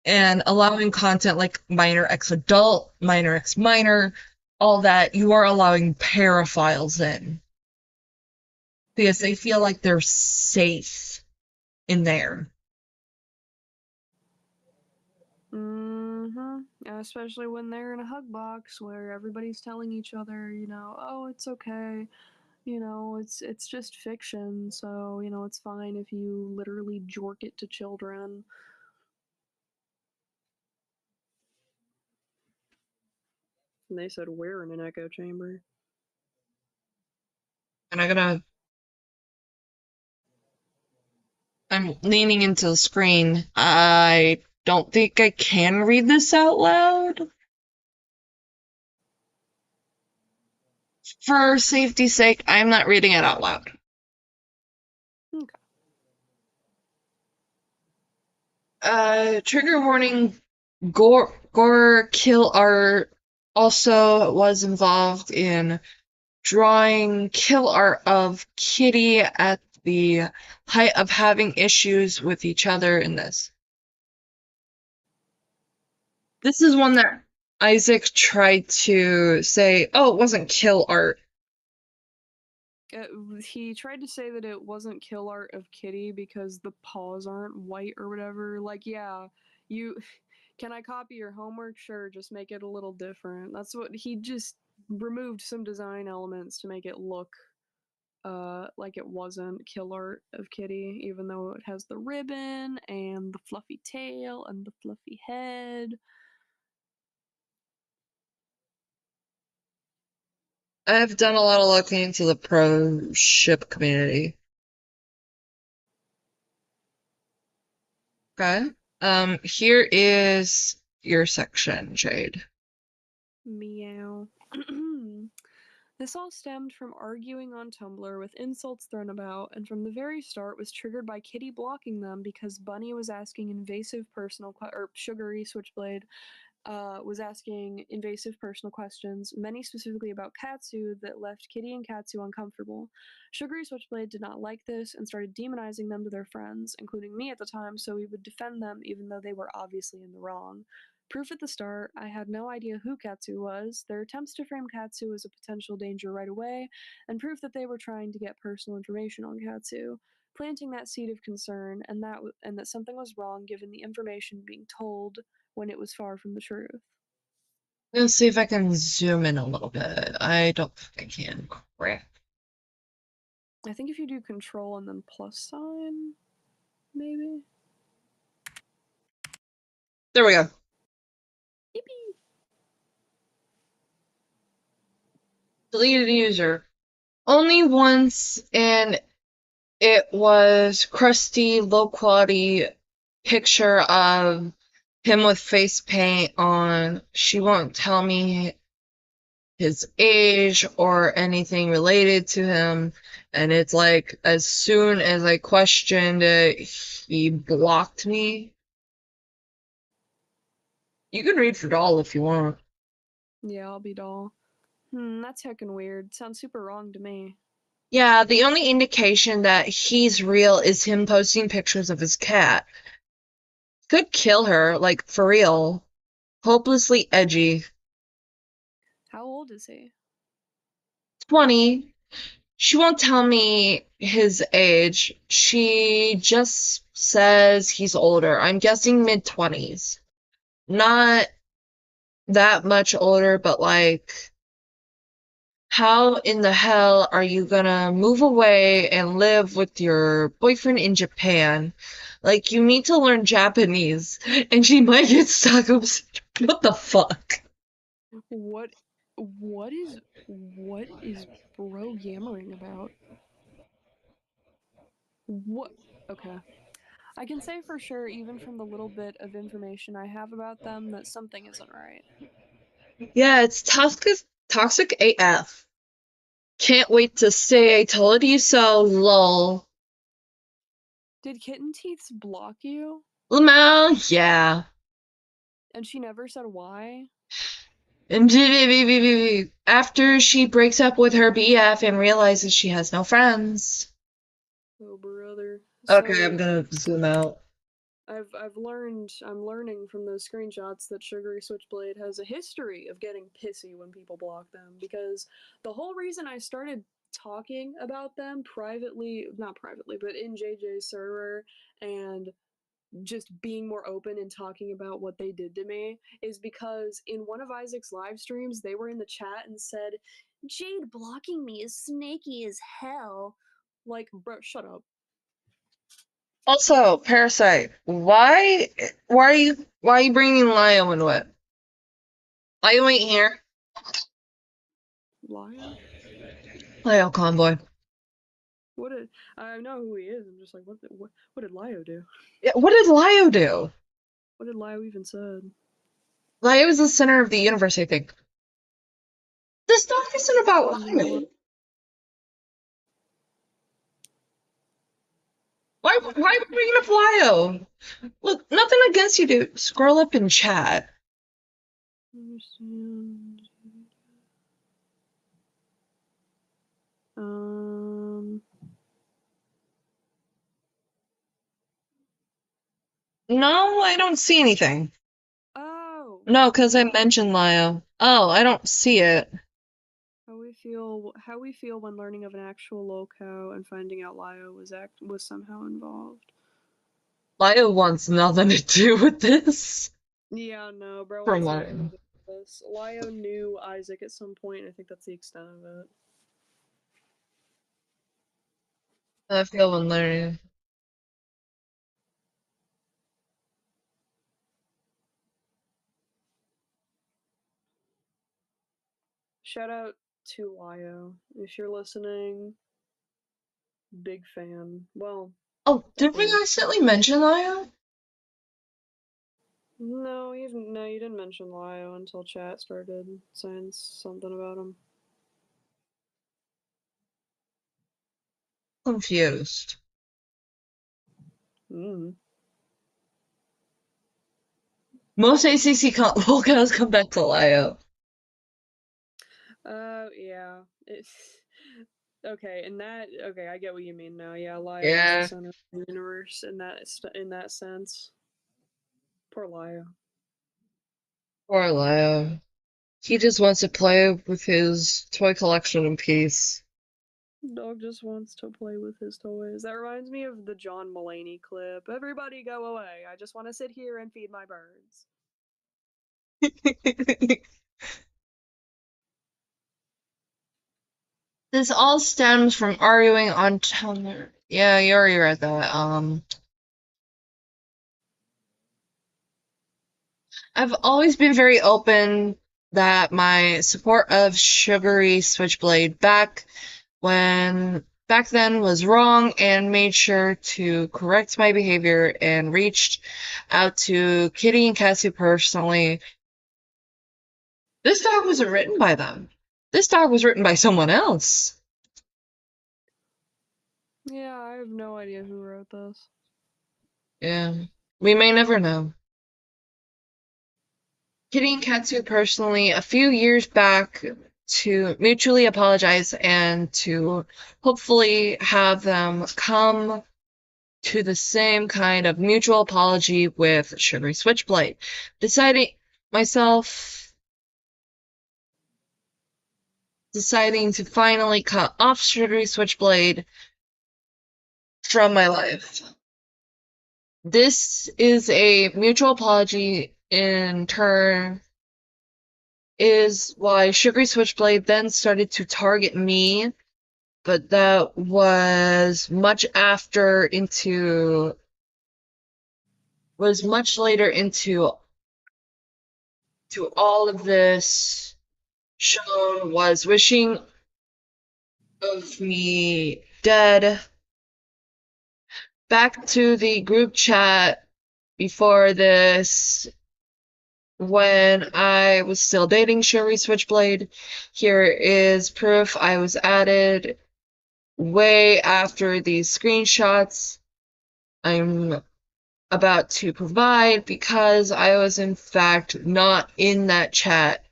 and allowing content like minor x adult, minor x minor, all that, you are allowing paraphiles in. Because they feel like they're safe in there. Especially when they're in a hug box where everybody's telling each other, you know, oh, it's okay. You know, it's just fiction, so, you know, it's fine if you literally jork it to children. And they said we're in an echo chamber. And I'm leaning into the screen. I don't think I can read this out loud. For safety's sake, I'm not reading it out loud. Okay. Trigger warning, gore kill art also was involved in drawing kill art of Kitty at the height of having issues with each other in this. This is one that Isaac tried to say, oh, it wasn't kill art. He tried to say that it wasn't kill art of Kitty because the paws aren't white or whatever. Like, yeah, you can I copy your homework? Sure, just make it a little different. That's what he just removed some design elements to make it look like it wasn't kill art of Kitty, even though it has the ribbon and the fluffy tail and the fluffy head. I've done a lot of looking into the pro ship community. Okay. Here is your section, Jade. Meow. This all stemmed from arguing on Tumblr with insults thrown about, and from the very start was triggered by Kitty blocking them because Bunny was asking invasive personal or Sugary Switchblade was asking invasive personal questions, many specifically about Katsu, that left Kitty and Katsu uncomfortable. Sugary Switchblade did not like this and started demonizing them to their friends, including me at the time, so we would defend them even though they were obviously in the wrong. Proof at the start, I had no idea who Katsu was, their attempts to frame Katsu as a potential danger right away, and proof that they were trying to get personal information on Katsu, planting that seed of concern and that something was wrong given the information being told when it was far from the truth. Let's see if I can zoom in a little bit. I don't think I can. Crap. I think if you do control and then plus sign, maybe. There we go. Yippee! Deleted user. Only once, and it was crusty, low quality picture of him with face paint on. She won't tell me his age or anything related to him, and it's like as soon as I questioned it, he blocked me. You can read for doll if you want. Yeah, I'll be doll. That's heckin' weird. Sounds super wrong to me. Yeah, the only indication that he's real is him posting pictures of his cat. Could kill her, like for real. Hopelessly edgy. How old is he? 20. She won't tell me his age. She just says he's older. I'm guessing mid-20s. Not that much older, but like, how in the hell are you gonna move away and live with your boyfriend in Japan? Like, you need to learn Japanese, and she might get stuck. What the fuck? What is bro yammering about? What? Okay. I can say for sure, even from the little bit of information I have about them, that something isn't right. Yeah, it's toxic AF. Can't wait to say I told you so, lol. Did Kitten Teeths block you? Lamau, yeah. And she never said why? And after she breaks up with her BF and realizes she has no friends. Oh brother. Okay, So I'm gonna zoom out. I'm learning from those screenshots that Sugary Switchblade has a history of getting pissy when people block them, because the whole reason I started talking about them privately, not privately, but in JJ's server, and just being more open and talking about what they did to me, is because in one of Isaac's live streams, they were in the chat and said, Jade blocking me is snaky as hell. Like, bro, shut up. Also, Parasite, why are you bringing Lio into it? Lio ain't here. Lio? Lio Convoy. What did I know who he is? I'm just like, what did Lio do? Yeah, what did Lio do? What did Lio even said? Lio is the center of the universe, I think. This doc isn't about Lio. Why are we bringing up Lio? Look, nothing against you, dude. Scroll up in chat. Understand. Um. No, I don't see anything. Oh. No, because I mentioned Lio. Oh, I don't see it. How we feel when learning of an actual lolcow and finding out Lio was somehow involved. Lio wants nothing to do with this. Yeah, no, bro From wants what nothing to do with this. Lio knew Isaac at some point, and I think that's the extent of it. I feel when learning. Shout out to Lio. If you're listening, big fan. Well, Oh, did we definitely. accidentally mention Lio? No, you didn't mention Lio until chat started saying something about him. Confused. Mm. Most ACC volcanoes come back to Lio. Yeah. Okay, okay, I get what you mean now. Yeah, Lio is the Yeah, center of the universe in that sense. Poor Lio. poor Lio. He just wants to play with his toy collection in peace. Dog just wants to play with his toys. That reminds me of the John Mulaney clip. Everybody go away. I just want to sit here and feed my birds. This all stems from arguing on Tumblr. Yeah, you already read that. I've always been very open that my support of Sugary Switchblade back then was wrong, and made sure to correct my behavior and reached out to Kitty and Cassie personally. This dog wasn't written by them. This dog was written by someone else. Yeah, I have no idea who wrote this. Yeah, we may never know. Kitty and Katsu personally, a few years back, to mutually apologize and to hopefully have them come to the same kind of mutual apology with Sugary Switchblade. Deciding to finally cut off Sugary Switchblade from my life. This is a mutual apology in turn is why Sugary Switchblade then started to target me, but that was much later into all of this. Sean was wishing of me dead. Back to the group chat before this, when I was still dating Sherry Switchblade. Here is proof I was added way after these screenshots I'm about to provide, because I was in fact not in that chat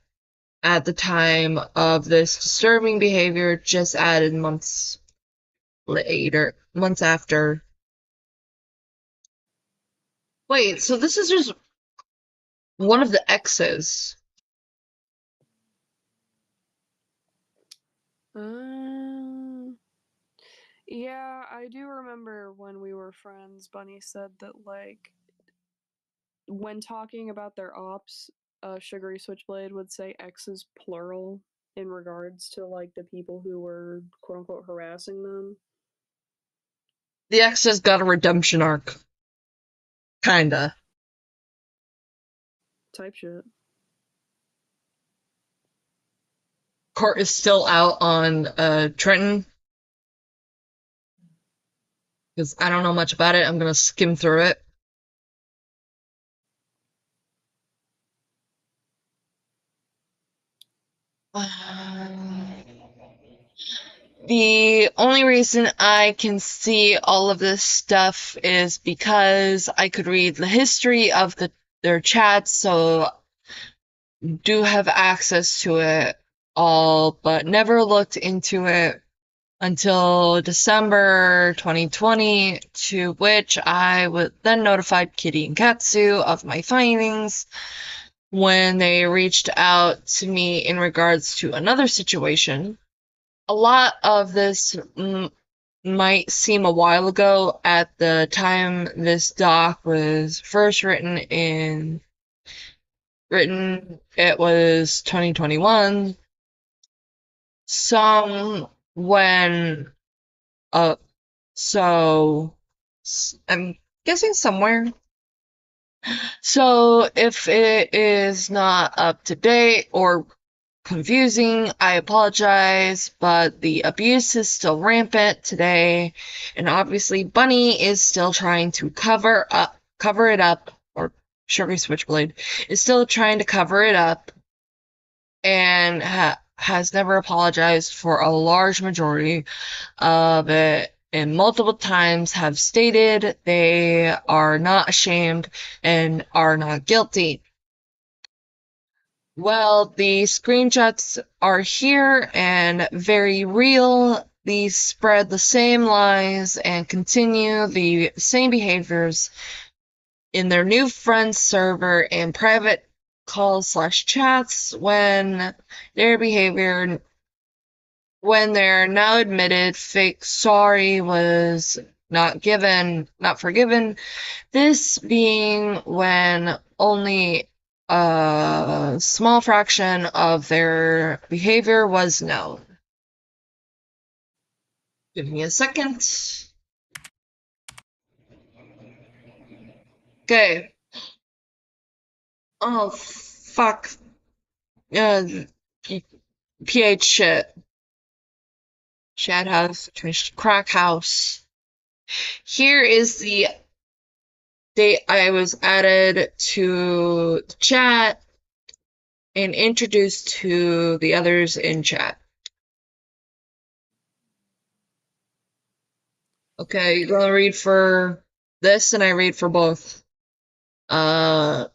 at the time of this disturbing behavior, just added months after. Wait, so this is just one of the exes. Yeah, I do remember when we were friends, Bunny said that, like, when talking about their ops, Sugary Switchblade would say X's plural in regards to, like, the people who were quote unquote harassing them. The ex has got a redemption arc. Kinda. Type shit. Court is still out on Trenton. Because I don't know much about it. I'm gonna skim through it. The only reason I can see all of this stuff is because I could read the history of their chats, so do have access to it all, but never looked into it until December 2020, to which I then notified Kitty and Katsu of my findings when they reached out to me in regards to another situation. A lot of this might seem a while ago at the time this doc was first written. It was 2021. So I'm guessing somewhere. So if it is not up to date or confusing, I apologize, but the abuse is still rampant today, and obviously Bunny is still trying to cover it up, or Sugar Switchblade is still trying to cover it up, and has never apologized for a large majority of it, and multiple times have stated they are not ashamed and are not guilty. Well, the screenshots are here and very real. These spread the same lies and continue the same behaviors in their new friends server and private calls/chats when they're now admitted fake sorry was not forgiven. This being when only a small fraction of their behavior was known. Give me a second. Okay. Oh, fuck. PH shit. Chat house, crack house. Here is the date I was added to the chat and introduced to the others in chat. Okay, you're gonna read for this and I read for both. Okay,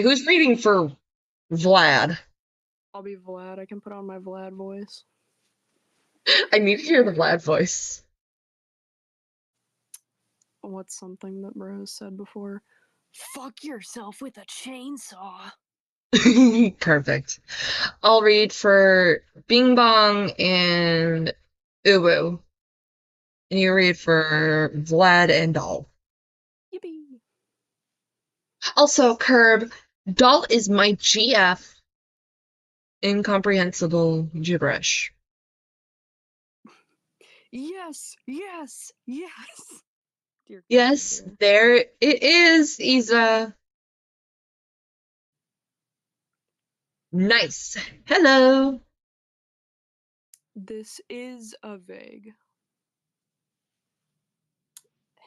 who's reading for Vlad? I'll be Vlad. I can put on my Vlad voice. I need to hear the Vlad voice. What's something that Rose said before? Fuck yourself with a chainsaw. Perfect. I'll read for Bing Bong and Uwu. And you read for Vlad and Doll. Yippee. Also, Curb, Doll is my GF. Incomprehensible gibberish. Yes, yes, yes. Dear Yes, dear. there it is, Isa. Nice. Hello. This is a vague.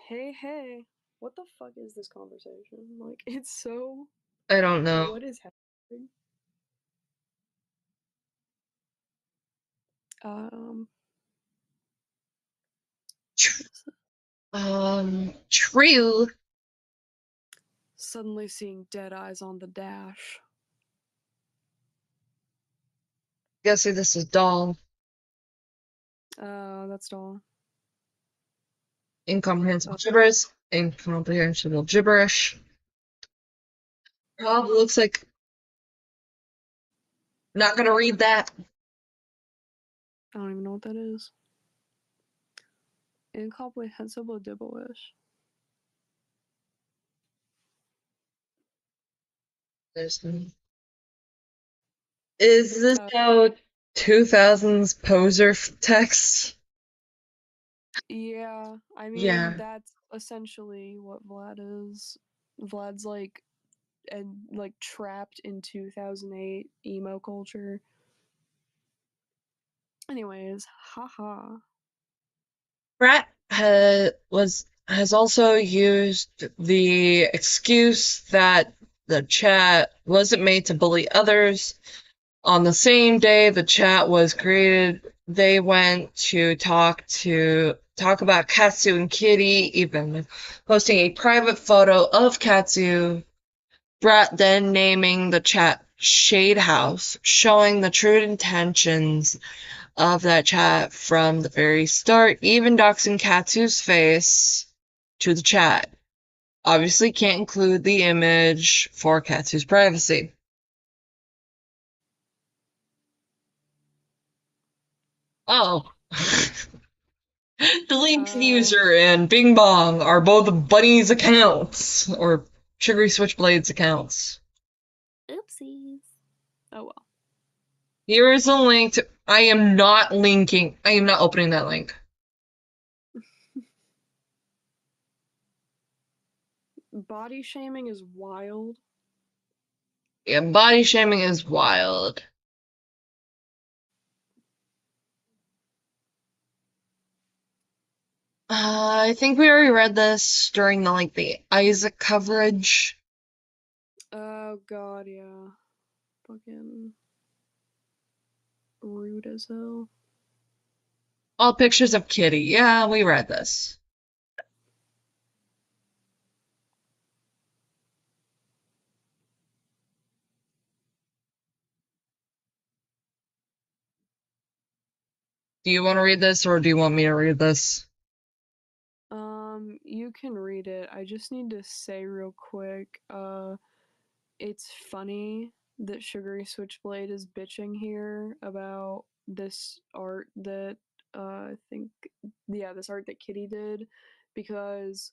Hey, hey. What the fuck is this conversation? Like, it's so. I don't know. What is happening? True. Suddenly seeing dead eyes on the dash. Guessing this is Doll. That's all. Incomprehensible gibberish. Incomprehensible gibberish. Probably looks like. Not gonna read that. I don't even know what that is. Incomprehensible gibberish. Is this how 2000s poser text? Yeah, I mean, Yeah. that's essentially what Vlad is. Vlad's like, and like trapped in 2008 emo culture. Anyways, haha. Brett has also used the excuse that the chat wasn't made to bully others. On the same day the chat was created, they went to talk about Katsu and Kitty, even posting a private photo of Katsu. Brett then naming the chat Shade House, showing the true intentions of that chat from the very start, even doxing Katsu's face to the chat. Obviously can't include the image for Katsu's privacy. Oh. The linked user and Bing Bong are both Bunny's accounts, or Sugary Switchblade's accounts. Oopsies. Oh well. Here is a link to. I am not opening that link. Body shaming is wild. Yeah, body shaming is wild. I think we already read this during the Isaac coverage. Oh god, yeah. Fucking rude as hell. All pictures of Kitty. Yeah, we read this. Do you want to read this or do you want me to read this? You can read it. I just need to say real quick, it's funny that Sugary Switchblade is bitching here about this art that this art that Kitty did, because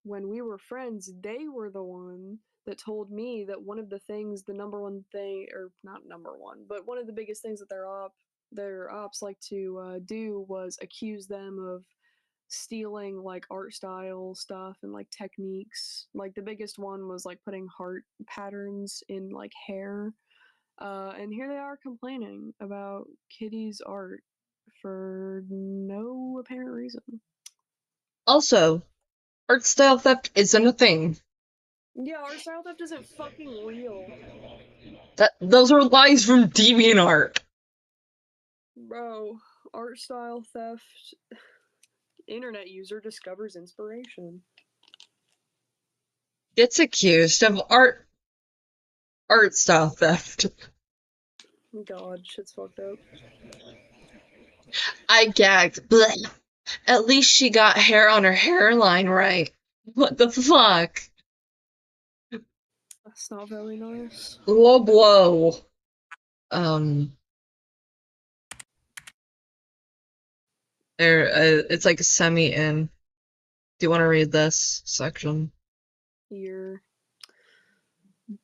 when we were friends, they were the one that told me that one of the things, the number one thing, or not number one, but one of the biggest things that they're up their ops like to do was accuse them of stealing like art style stuff and like techniques. Like the biggest one was like putting heart patterns in like hair. And here they are complaining about Kitty's art for no apparent reason. Also, art style theft isn't a thing. Yeah, art style theft isn't fucking real. Those are lies from DeviantArt. Bro, art style theft. Internet user discovers inspiration. Gets accused of art style theft. God, shit's fucked up. I gagged. Blech. At least she got hair on her hairline right. What the fuck? That's not very nice. Low blow. There, it's like a semi-in. Do you want to read this section? Here.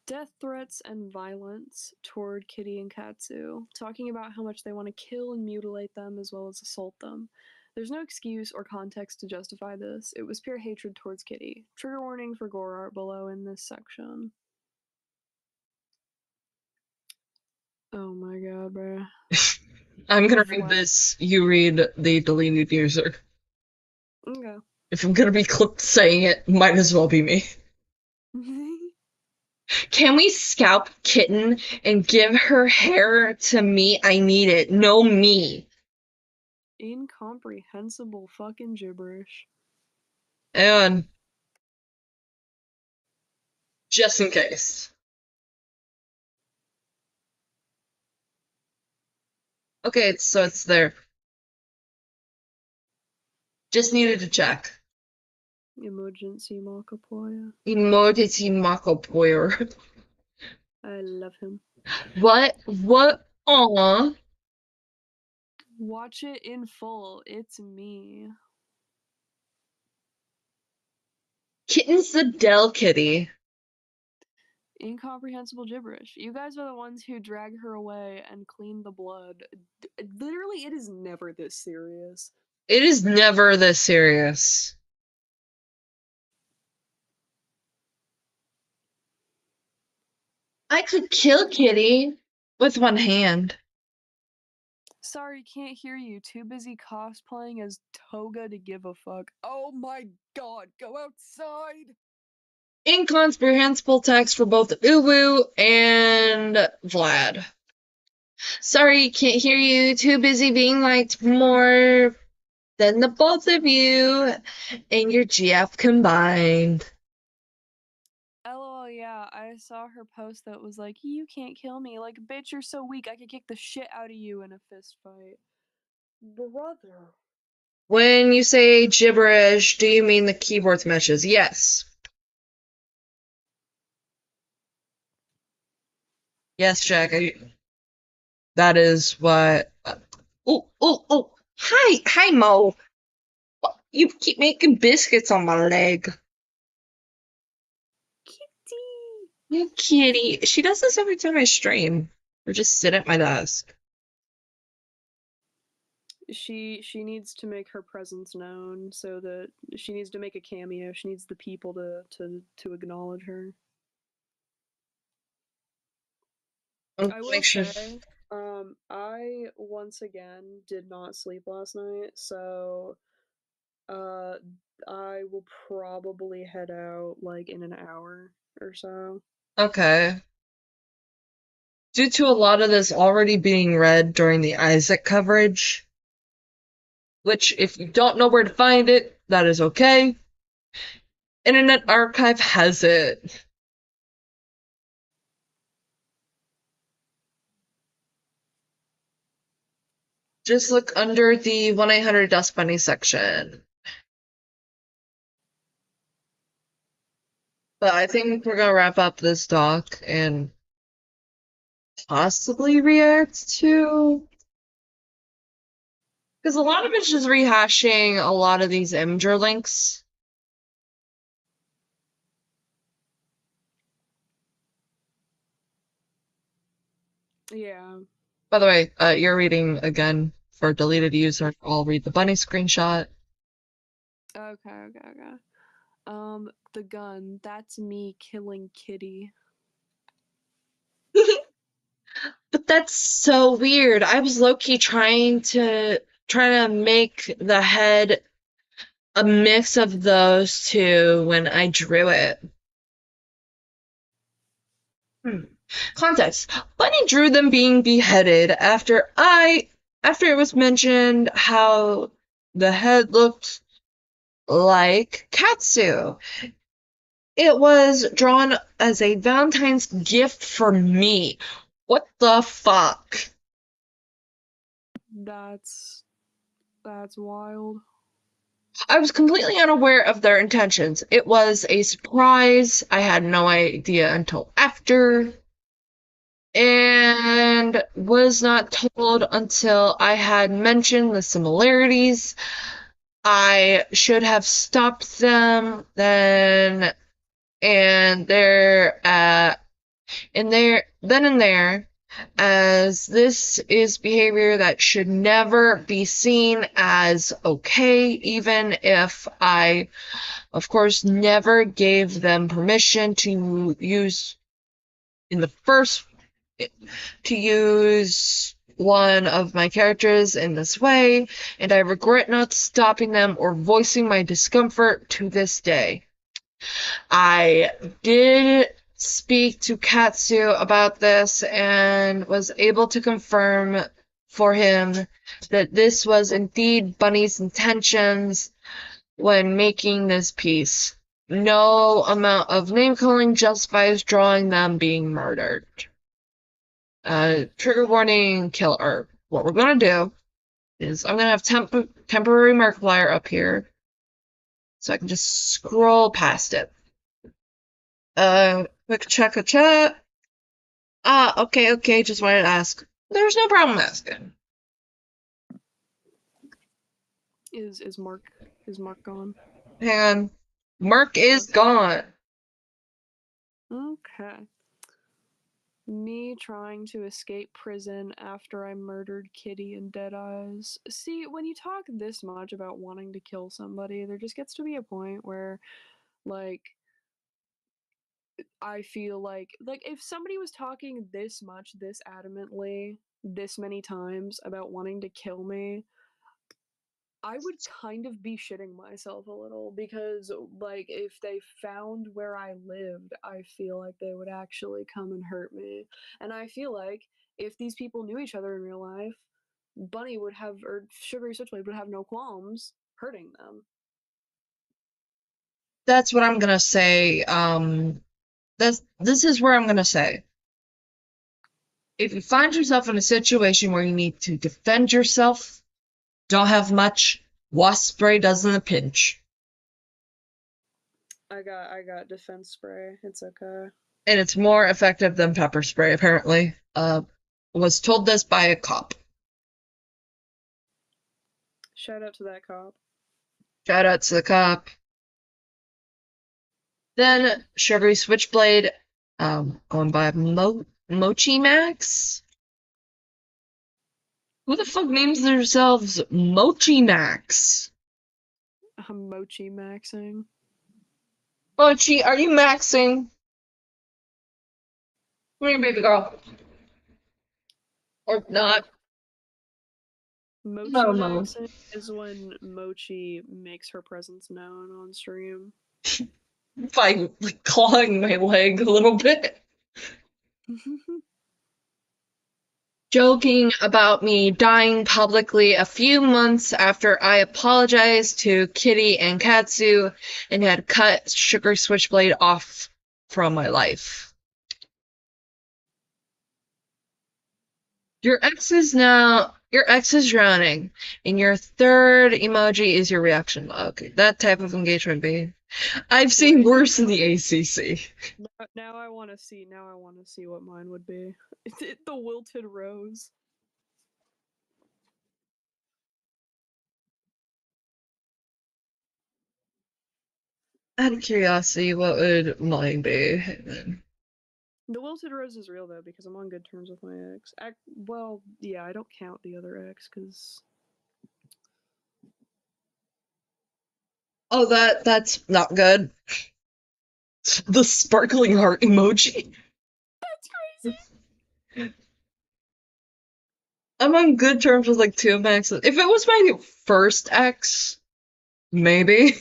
Death threats and violence toward Kitty and Katsu, talking about how much they want to kill and mutilate them as well as assault them. There's no excuse or context to justify this. It was pure hatred towards Kitty. Trigger warning for gore art below in this section. Oh my god, bruh. I'm gonna read this. You read the deleted user. Okay. If I'm gonna be clipped saying it, might as well be me. Can we scalp Kitten and give her hair to me? I need it. No me. Incomprehensible fucking gibberish. And just in case. Okay, so it's there. Just needed to check. Emergency Markiplier. Emergency Markiplier. I love him. What? Aw. Watch it in full. It's me. Kitten's the Dell Kitty. Incomprehensible gibberish. You guys are the ones who drag her away and clean the blood. Literally, it is never this serious. It is never this serious. I could kill Kitty with one hand. Sorry, can't hear you. Too busy cosplaying as Toga to give a fuck. Oh my god, go outside! Incomprehensible text for both Uwu and Vlad. Sorry, can't hear you. Too busy being liked more than the both of you and your GF combined. LOL, yeah, I saw her post that was like, you can't kill me. Like, bitch, you're so weak, I could kick the shit out of you in a fist fight. Brother. When you say gibberish, do you mean the keyboard meshes? Yes. Yes, Jack. That is what. Oh! Hi, Mo. You keep making biscuits on my leg. Kitty! You kitty. She does this every time I stream. Or just sit at my desk. She needs to make her presence known, so that she needs to make a cameo. She needs the people to acknowledge her. I will say, I once again did not sleep last night, so I will probably head out like in an hour or so. Okay. Due to a lot of this already being read during the Isaac coverage, which if you don't know where to find it, that is okay. Internet Archive has it. Just look under the 1-800 Dustbunny section. But I think we're gonna wrap up this doc and possibly react to... Because a lot of it's just rehashing a lot of these Imgur links. Yeah. By the way, you're reading again for deleted user. I'll read the bunny screenshot. Okay. The gun, that's me killing Kitty. But that's so weird. I was low-key trying to make the head a mix of those two when I drew it. Context. Bunny drew them being beheaded after it was mentioned how the head looked like Katsu. It was drawn as a Valentine's gift for me. What the fuck? That's wild. I was completely unaware of their intentions. It was a surprise. I had no idea until after, and was not told until I had mentioned the similarities. I should have stopped them then and there then and there, as this is behavior that should never be seen as okay, even if I, of course, never gave them permission to use in the first to use one of my characters in this way, and I regret not stopping them or voicing my discomfort to this day. I did speak to Katsu about this and was able to confirm for him that this was indeed Bunny's intentions when making this piece. No amount of name calling justifies drawing them being murdered. Trigger warning, killer. What we're gonna do is I'm gonna have temporary Markiplier up here so I can just scroll past it. Quick check a chat. Okay, just wanted to ask. There's no problem asking. Is Mark gone? Hang on. Mark is gone. Okay. Me trying to escape prison after I murdered Kitty and Deadeyes. See, when you talk this much about wanting to kill somebody, there just gets to be a point where, like, I feel like if somebody was talking this much, this adamantly, this many times about wanting to kill me, I would kind of be shitting myself a little because, like, if they found where I lived, I feel like they would actually come and hurt me. And I feel like if these people knew each other in real life, Bunny would have, or Sugary Switchblade would have no qualms hurting them. That's what I'm gonna say. This is where I'm gonna say. If you find yourself in a situation where you need to defend yourself, don't have much, wasp spray does in a pinch. I got defense spray. It's okay. And it's more effective than pepper spray, apparently. Was told this by a cop. Shout out to that cop. Shout out to the cop. Then Sugary Switchblade, going by Mochi Max. Who the fuck names themselves Mochi Max? I'm Mochi maxing. Mochi, are you maxing? Come here, baby girl. Or not. Mochi No. maxing is when Mochi makes her presence known on stream. By like, clawing my leg a little bit. Joking about me dying publicly a few months after I apologized to Kitty and Katsu and had cut Sugar Switchblade off from my life. Your ex is drowning, and your third emoji is your reaction log. That type of engagement, B. I've seen worse in the ACC. Now I want to see. Now I want to see what mine would be. The wilted rose. Out of curiosity, what would mine be? The wilted rose is real though because I'm on good terms with my ex. Well, yeah, I don't count the other ex because Oh, that's not good. The sparkling heart emoji. that's crazy. I'm on good terms with like two of my exes. If it was my first ex, maybe.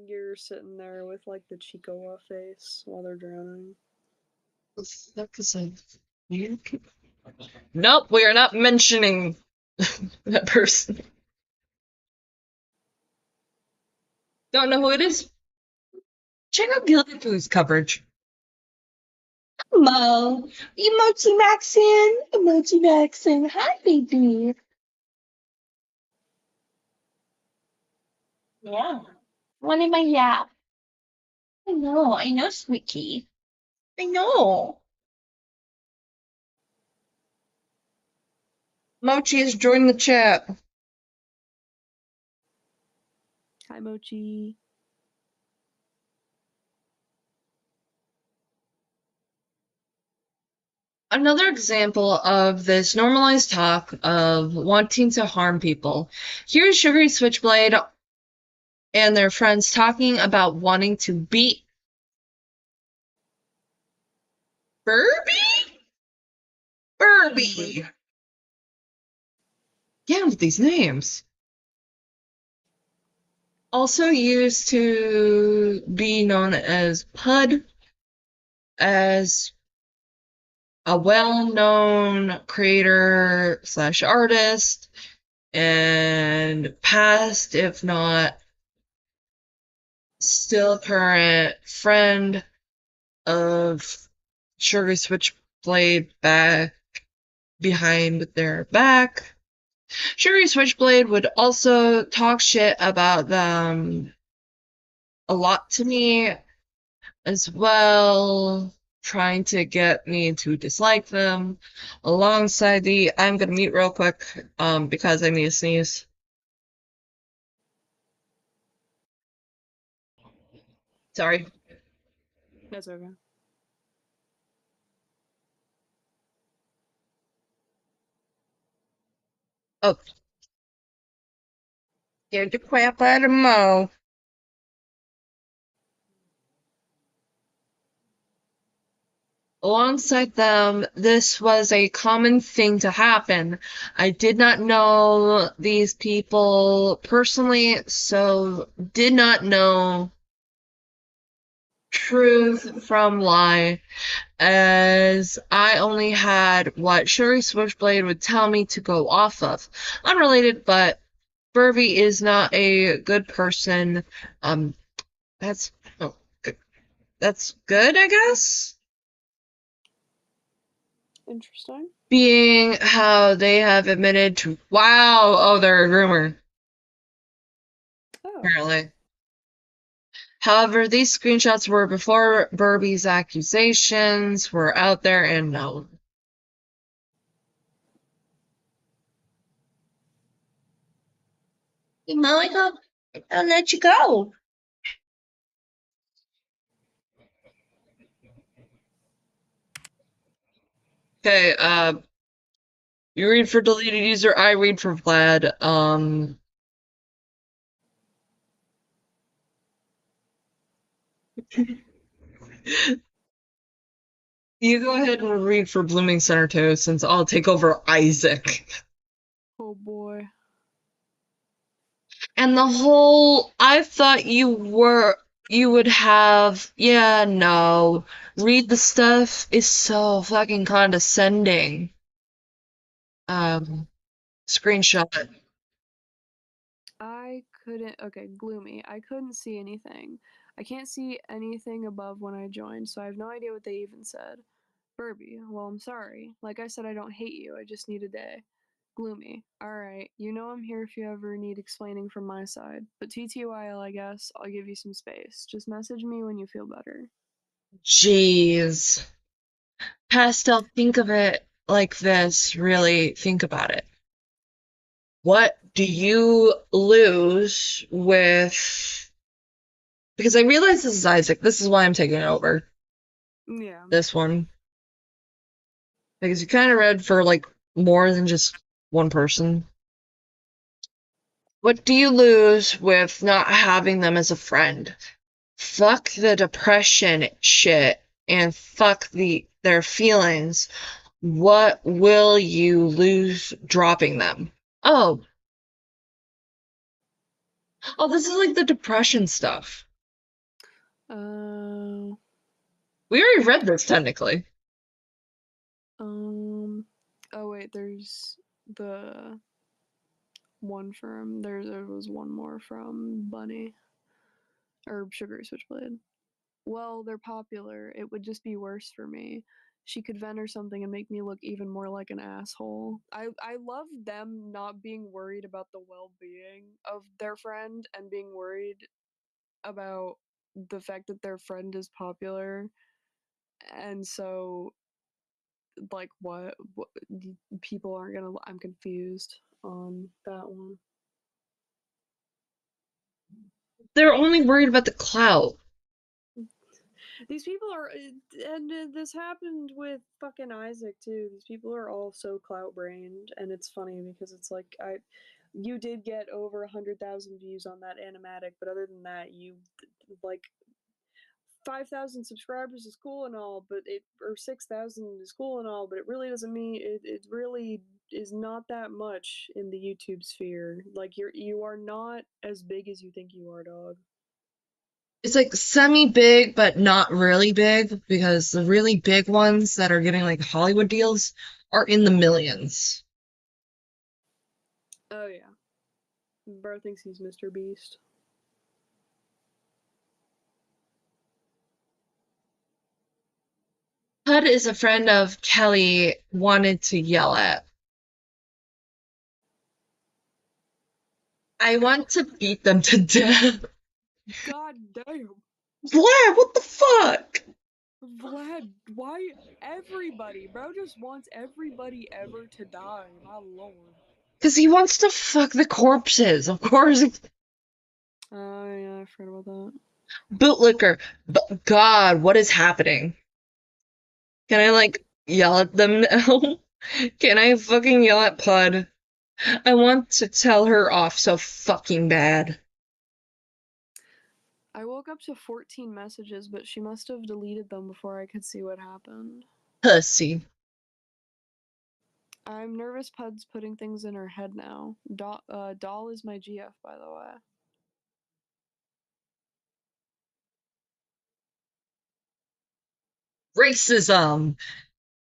You're sitting there with like the Chicoa face while they're drowning. Nope, we are not mentioning that person. Don't know who it is? Check out Guilty Food's coverage. Hello, Emoji Maxin. Emoji Maxin. Hi, baby. Yeah. One in my lap. I know, sweetie. I know. Mochi has joined the chat. Hi, Mochi. Another example of this normalized talk of wanting to harm people. Here's Sugary Switchblade and their friends talking about wanting to beat Burby. Get with these names. Also used to be known as Pud, as a well-known creator slash artist, and past, if not still current, friend of Sugar Switchblade back behind their back. Sugar Switchblade would also talk shit about them a lot to me as well, trying to get me to dislike them, alongside the I'm gonna mute real quick because I need to sneeze. Sorry. That's okay. Oh. Scared the crap out of Mo. Alongside them, this was a common thing to happen. I did not know these people personally, so did not know truth from lie, as I only had what Shuri Switchblade would tell me to go off of. Unrelated, but Burby is not a good person. That's oh, good. That's good, I guess. Interesting. Being how they have admitted to they're a groomer. Oh. Apparently. However, these screenshots were before Burby's accusations were out there and known. Monica, I'll let you go. Okay, you read for deleted user, I read for Vlad. You go ahead and read for Blooming Center too, since I'll take over Isaac. Oh boy. And the whole, I thought you would have, yeah, no, read the stuff is so fucking condescending. Screenshot. I couldn't. Okay, gloomy. I couldn't see anything. I can't see anything above when I joined, so I have no idea what they even said. Burby, well, I'm sorry. Like I said, I don't hate you. I just need a day. Gloomy. Alright, you know I'm here if you ever need explaining from my side. But TTYL, I guess, I'll give you some space. Just message me when you feel better. Jeez. Pastel, think of it like this. Really think about it. What do you lose with Because I realize this is Isaac. This is why I'm taking it over. Yeah. This one. Because you kind of read for, like, more than just one person. What do you lose with not having them as a friend? Fuck the depression shit and fuck their feelings. What will you lose dropping them? Oh, this is like the depression stuff. We already read this technically. Oh wait, there's the one from there was one more from Bunny or Sugary Switchblade. Well, they're popular. It would just be worse for me. She could vent or something and make me look even more like an asshole. I love them not being worried about the well-being of their friend and being worried about the fact that their friend is popular. And so like what people aren't gonna I'm confused on that one. They're only worried about the clout. These people are, and this happened with fucking Isaac too. These people are all so clout brained, and it's funny because it's like you did get over 100,000 views on that animatic, but other than that, you like 5,000 subscribers is cool and all, but or 6,000 is cool and all, but it really doesn't mean it really is not that much in the YouTube sphere. Like you are not as big as you think you are, dog. It's like semi-big, but not really big, because the really big ones that are getting like Hollywood deals are in the millions. Oh yeah, Bro thinks he's Mr. Beast. Hud is a friend of Kelly wanted to yell at. I want to beat them to death. God damn. Vlad, what the fuck? Vlad, why everybody? Bro just wants everybody ever to die, my lord. Because he wants to fuck the corpses, of course. Oh, yeah, I forgot about that. Bootlicker. But God, what is happening? Can I, like, yell at them now? Can I fucking yell at Pud? I want to tell her off so fucking bad. I woke up to 14 messages, but she must have deleted them before I could see what happened. Pussy. I'm nervous Pud's putting things in her head now. Doll is my GF, by the way. Racism.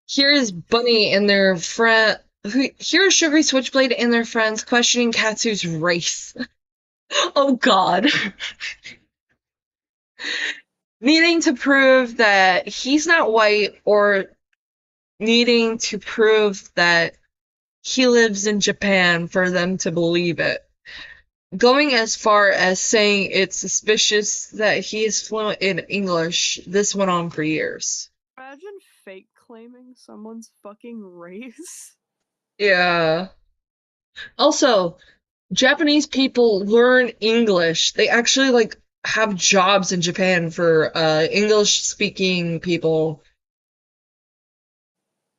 Here's Bunny and their friend. Here's Sugary Switchblade and their friends questioning Katsu's race. Oh God. Needing to prove that he's not white, or needing to prove that he lives in Japan for them to believe it. Going as far as saying it's suspicious that he is fluent in English. This went on for years. Imagine fake claiming someone's fucking race. Yeah. Also, Japanese people learn English. They actually, like, have jobs in Japan for English-speaking people.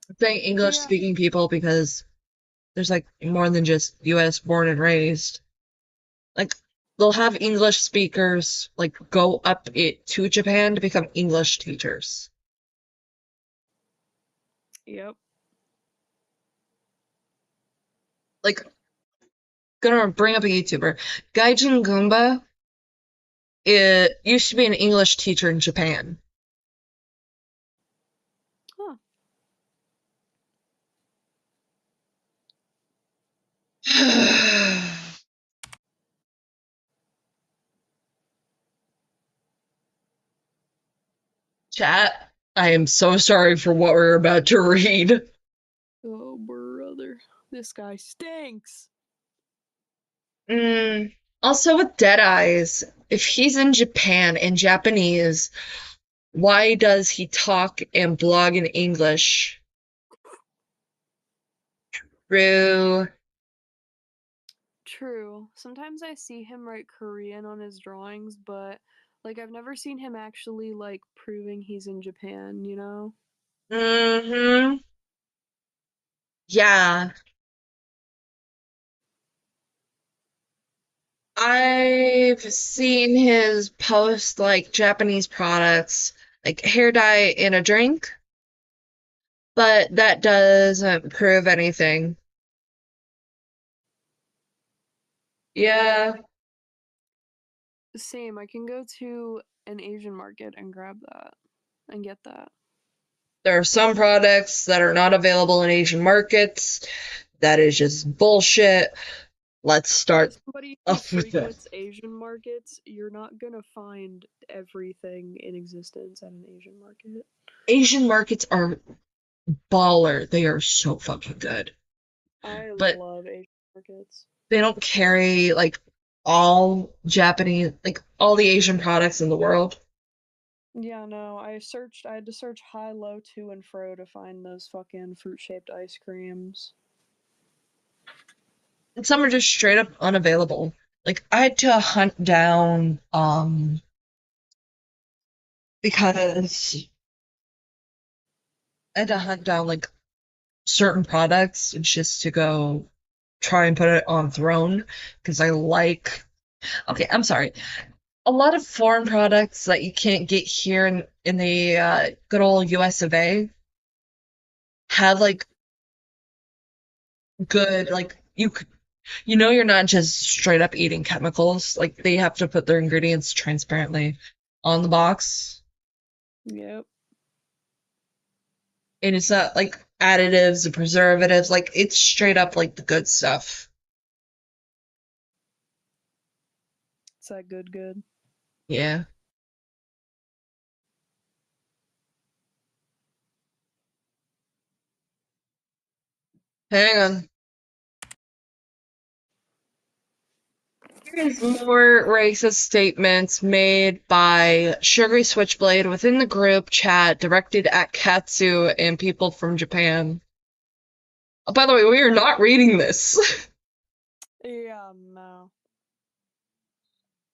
I'm saying English-speaking people because there's, like, more than just US born and raised. Like, they'll have English speakers, like, go up it to Japan to become English teachers. Yep. Like, gonna bring up a YouTuber. Gaijin Goomba, it used to be an English teacher in Japan. Huh. Chat, I am so sorry for what we're about to read. Oh, brother. This guy stinks. Also with Dead Eyes, if he's in Japan and Japanese, why does he talk and blog in English? True. True. Sometimes I see him write Korean on his drawings, but Like I've never seen him actually like proving he's in Japan, you know? Mm-hmm. Yeah. I've seen his post like Japanese products, like hair dye in a drink, but that doesn't prove anything. Yeah, Same, I can go to an Asian market and grab that and get that. there are some products that are not available in Asian markets. That is just bullshit. Let's start As somebody who off with this. frequents Asian markets, you're not gonna find everything in existence at an Asian market. Asian markets are baller. They are so fucking good. I But love Asian markets. they don't carry like all Japanese, like all the Asian products in the world. Yeah, no, I had to search high, low, to and fro to find those fucking fruit shaped ice creams. And some are just straight up unavailable. Like I had to hunt down because I had to hunt down like certain products just to go try and put it on Throne because I like okay, I'm sorry. A lot of foreign products that you can't get here in the good old US of A have like good like you know you're not just straight up eating chemicals. Like they have to put their ingredients transparently on the box. Yep. And it's not like additives and preservatives, like it's straight up like the good stuff. It's that good. Yeah. Hang on. Here's more racist statements made by Sugary Switchblade within the group chat directed at Katsu and people from Japan. Oh, by the way, we are not reading this. Yeah, no.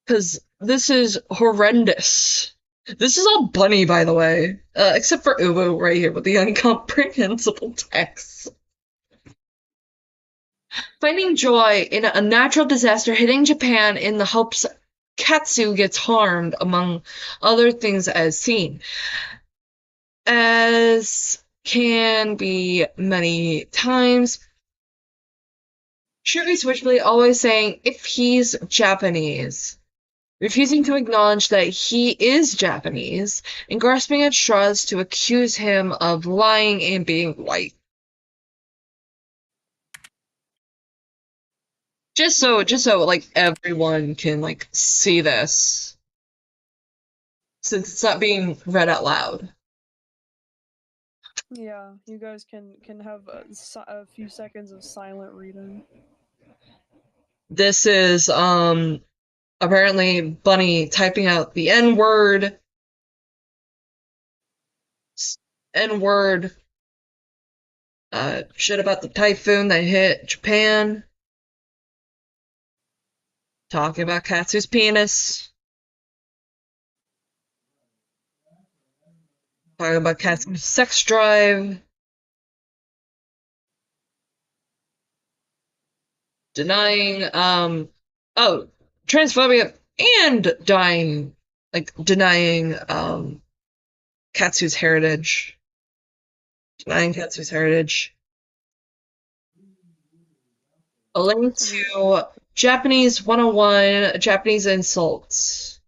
Because this is horrendous. This is all bunny, by the way. Except for Uwu right here with the incomprehensible text. Finding joy in a natural disaster hitting Japan in the hopes Katsu gets harmed, among other things as seen. As can be many times. Sugary Switchblade always saying if he's Japanese, refusing to acknowledge that he is Japanese, and grasping at straws to accuse him of lying and being white. Just so like everyone can like see this, since it's not being read out loud. Yeah, you guys can have a few seconds of silent reading. This is apparently Bunny typing out the N word. N word. Shit about the typhoon that hit Japan. Talking about Katsu's penis. Talking about Katsu's sex drive. Denying, oh, transphobia and denying, Katsu's heritage. Denying Katsu's heritage. A link to Japanese 101, Japanese insults.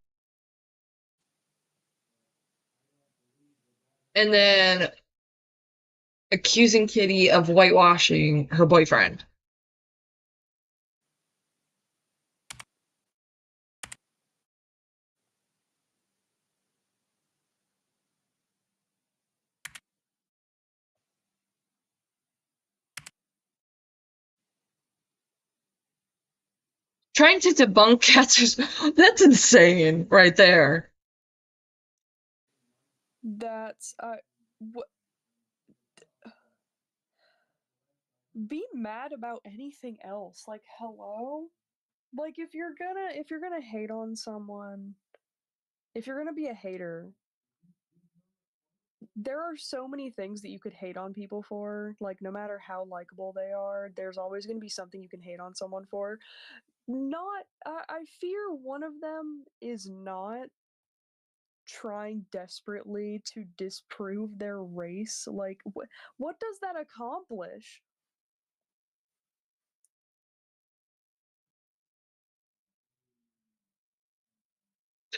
And then accusing Kitty of whitewashing her boyfriend. Trying to debunk Katsu's. That's insane, right there. That's what be mad about anything else. Like hello? Like if you're gonna hate on someone if you're gonna be a hater, there are so many things that you could hate on people for. Like, no matter how likable they are, there's always going to be something you can hate on someone for. Not, I fear one of them is not trying desperately to disprove their race. Like, what does that accomplish?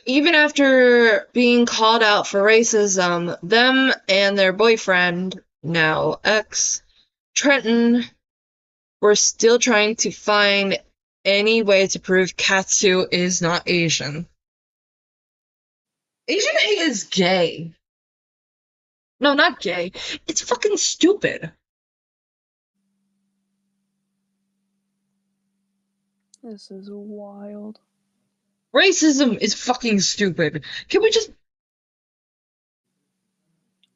Even after being called out for racism, them and their boyfriend, now ex, Trenton, were still trying to find any way to prove Katsu is not Asian. Asian hate is gay. No, not gay. It's fucking stupid. This is wild. Racism is fucking stupid. Can we just...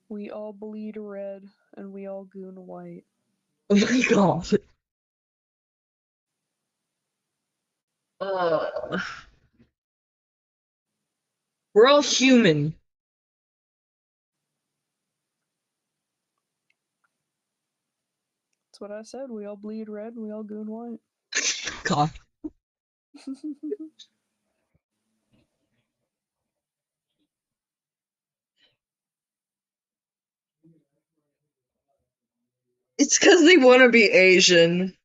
We all bleed red, and we all goon white. Oh my god. We're all human. That's what I said. We all bleed red, and we all goon white. God. It's because they want to be Asian,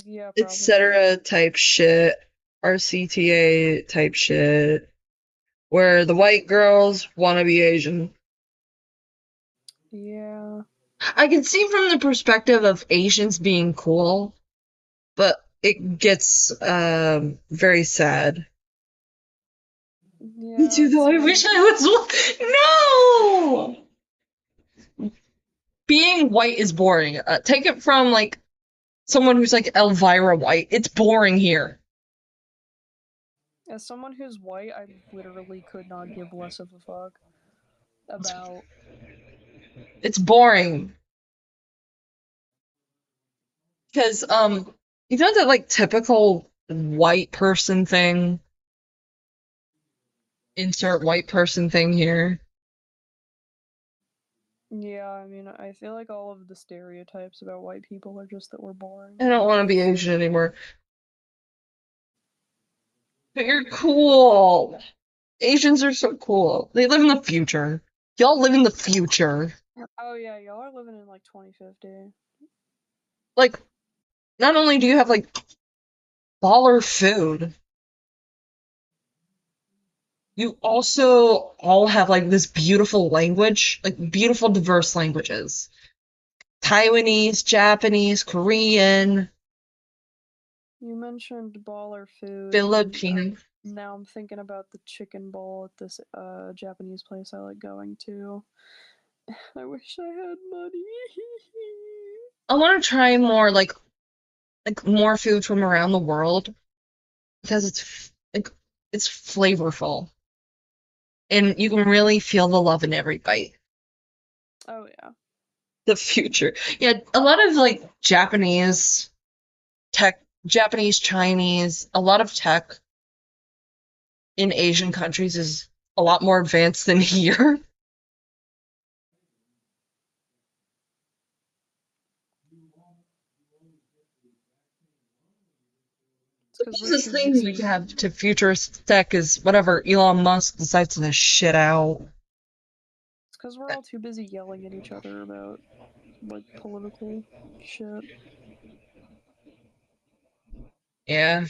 Yeah, probably. etc. type shit. RCTA type shit. Where the white girls want to be Asian. Yeah. I can see from the perspective of Asians being cool, but it gets very sad. Yeah, Me too, though. I wish I was. No! Being white is boring. Take it from, like, someone who's like Elvira White. It's boring here. As someone who's white, I literally could not give less of a fuck about. It's boring. Because, you know that, like, typical white person thing? Insert white person thing here. Yeah, I mean, I feel like all of the stereotypes about white people are just that we're boring. I don't want to be Asian anymore. But you're cool. Asians are so cool. They live in the future. Y'all live in the future. Oh yeah, y'all are living in like 2050. Like, not only do you have, like, baller food, you also all have, like, this beautiful language, like, beautiful, diverse languages. Taiwanese, Japanese, Korean, You mentioned baller food. Filipino. Now I'm thinking about the chicken bowl at this Japanese place I like going to. I wish I had money. I want to try more, like more food from around the world because it's flavorful, and you can really feel the love in every bite. Oh yeah. The future, yeah, a lot of like Japanese tech, Japanese, Chinese, a lot of tech in Asian countries is a lot more advanced than here. The closest thing we can have to futurist tech is whatever Elon Musk decides to shit out. It's because we're all too busy yelling at each other about like political shit. Yeah.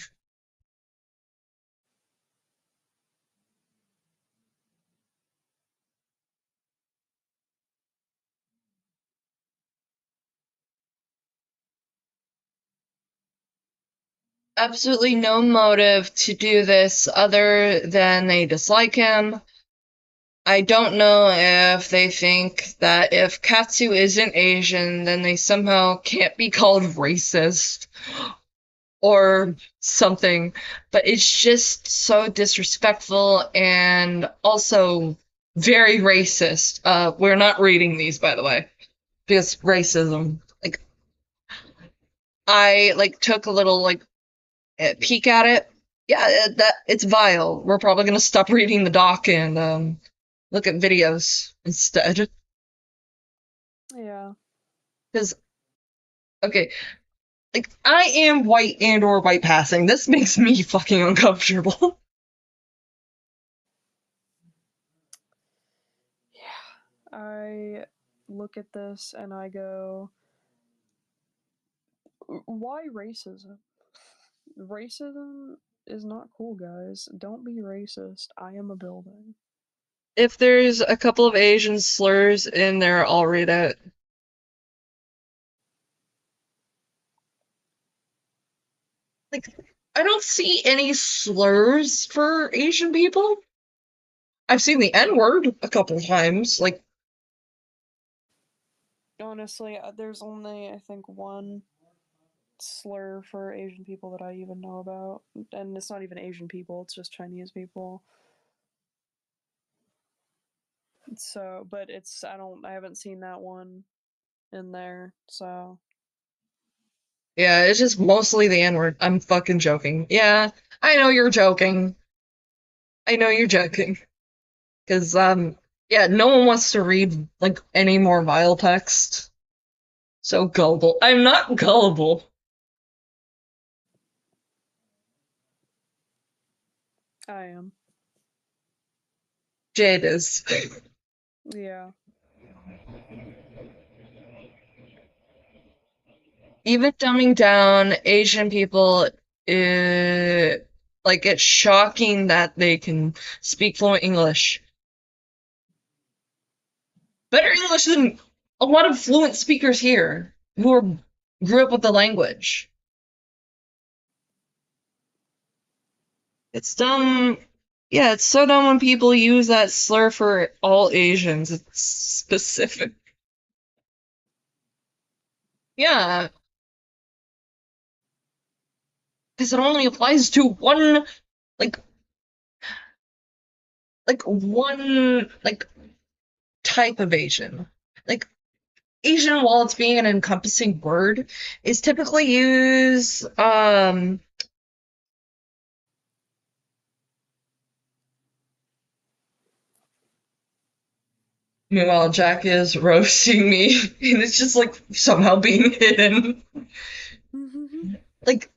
Absolutely no motive to do this other than they dislike him. I don't know if they think that if Katsu isn't Asian, then they somehow can't be called racist or something, but it's just so disrespectful and also very racist. We're not reading these, by the way, because racism. Like, I like took a little like peek at it, Yeah, that it's vile. We're probably gonna stop reading the doc and look at videos instead. Yeah. Because okay, like I am white and or white passing. This makes me fucking uncomfortable. I look at this and I go, why racism? Racism is not cool, guys. Don't be racist. I am a building. If there's a couple of Asian slurs in there, I'll read it. Like, I don't see any slurs for Asian people. I've seen the N-word a couple times. Like, Honestly, there's only, I think, one slur for Asian people that I even know about. And it's not even Asian people, it's just Chinese people. So, but I haven't seen that one in there, so. yeah, it's just mostly the N-word. I'm fucking joking. Yeah, I know you're joking. I know you're joking. Because, yeah, no one wants to read, like, any more vile text. So gullible. I'm not gullible. I am. Jade is. Yeah. Even dumbing down Asian people, like, it's shocking that they can speak fluent English. Better English than a lot of fluent speakers here who grew up with the language. It's dumb. Yeah, it's so dumb when people use that slur for all Asians. It's specific. Yeah, because it only applies to one, like, one type of Asian. Like, Asian, while it's being an encompassing word, is typically used, meanwhile, Jack is roasting me, and it's just, like, somehow being hidden. Like,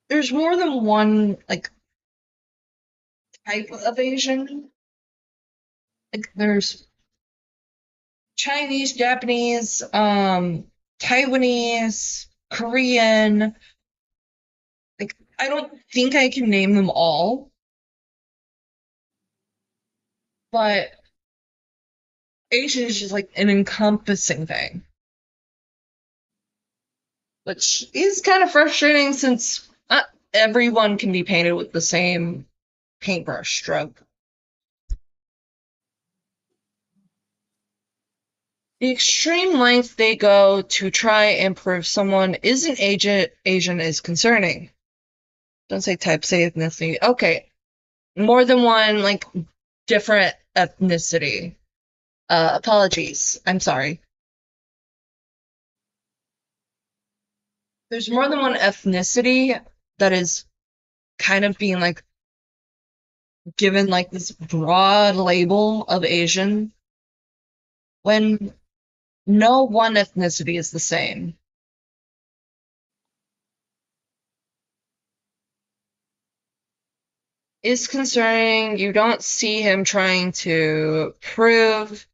there's more than one, like, type of Asian. Like, there's Chinese, Japanese, Taiwanese, Korean. Like, I don't think I can name them all, but Asian is just like an encompassing thing. Which is kind of frustrating since not everyone can be painted with the same paintbrush stroke. The extreme length they go to try and prove someone isn't Asian is concerning. Don't say type, say ethnicity. Okay, more than one, like, different ethnicity. Apologies. I'm sorry. There's more than one ethnicity that is kind of being, like, given, like, this broad label of Asian when no one ethnicity is the same. Is concerning. You don't see him trying to prove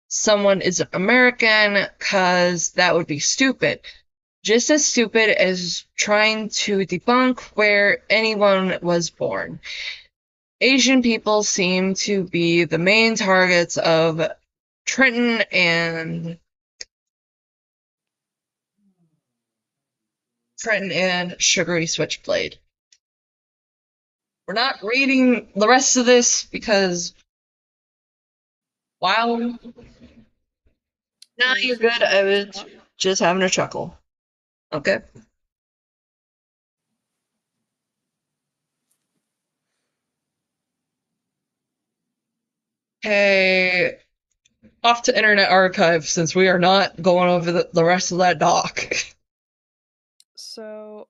someone is American, because that would be stupid. Just as stupid as trying to debunk where anyone was born. Asian people seem to be the main targets of Trenton and Sugary Switchblade. We're not reading the rest of this because, wow. No, you're good. I was just having a chuckle. Okay. Hey, off to Internet Archive since we are not going over the rest of that doc. So,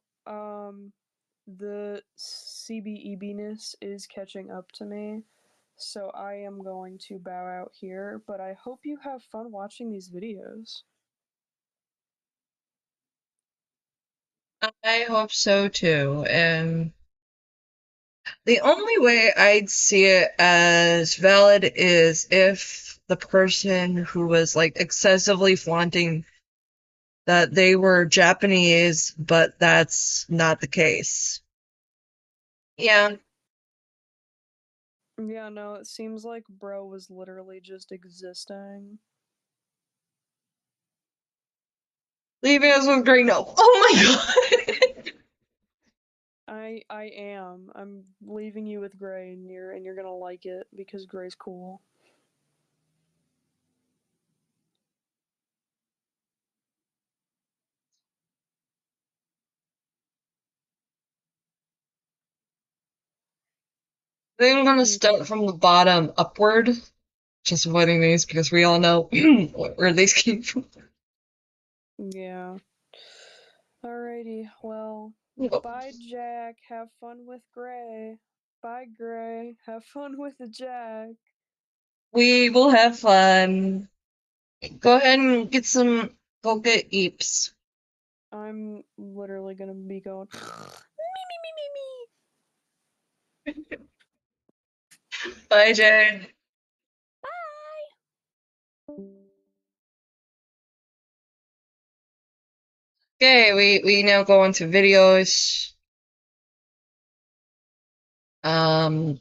the CBEB-ness is catching up to me, so I am going to bow out here, but I hope you have fun watching these videos. I hope so too, and the only way I'd see it as valid is if the person who was like excessively flaunting that they were Japanese, but that's not the case. Yeah. Yeah, no, it seems like bro was literally just existing. Leaving us with Grey no. Oh my god! I am. I'm leaving you with Gray, and you're gonna like it because Gray's cool. I think I'm gonna start from the bottom upward. Just avoiding these because we all know where these came from. Yeah. Alrighty, well, bye Jack, have fun with Gray. Bye Gray, have fun with Jack. We will have fun. Go ahead and go get Eeps. I'm literally gonna be going me. Bye, Jane. Okay, we now go into videos. It's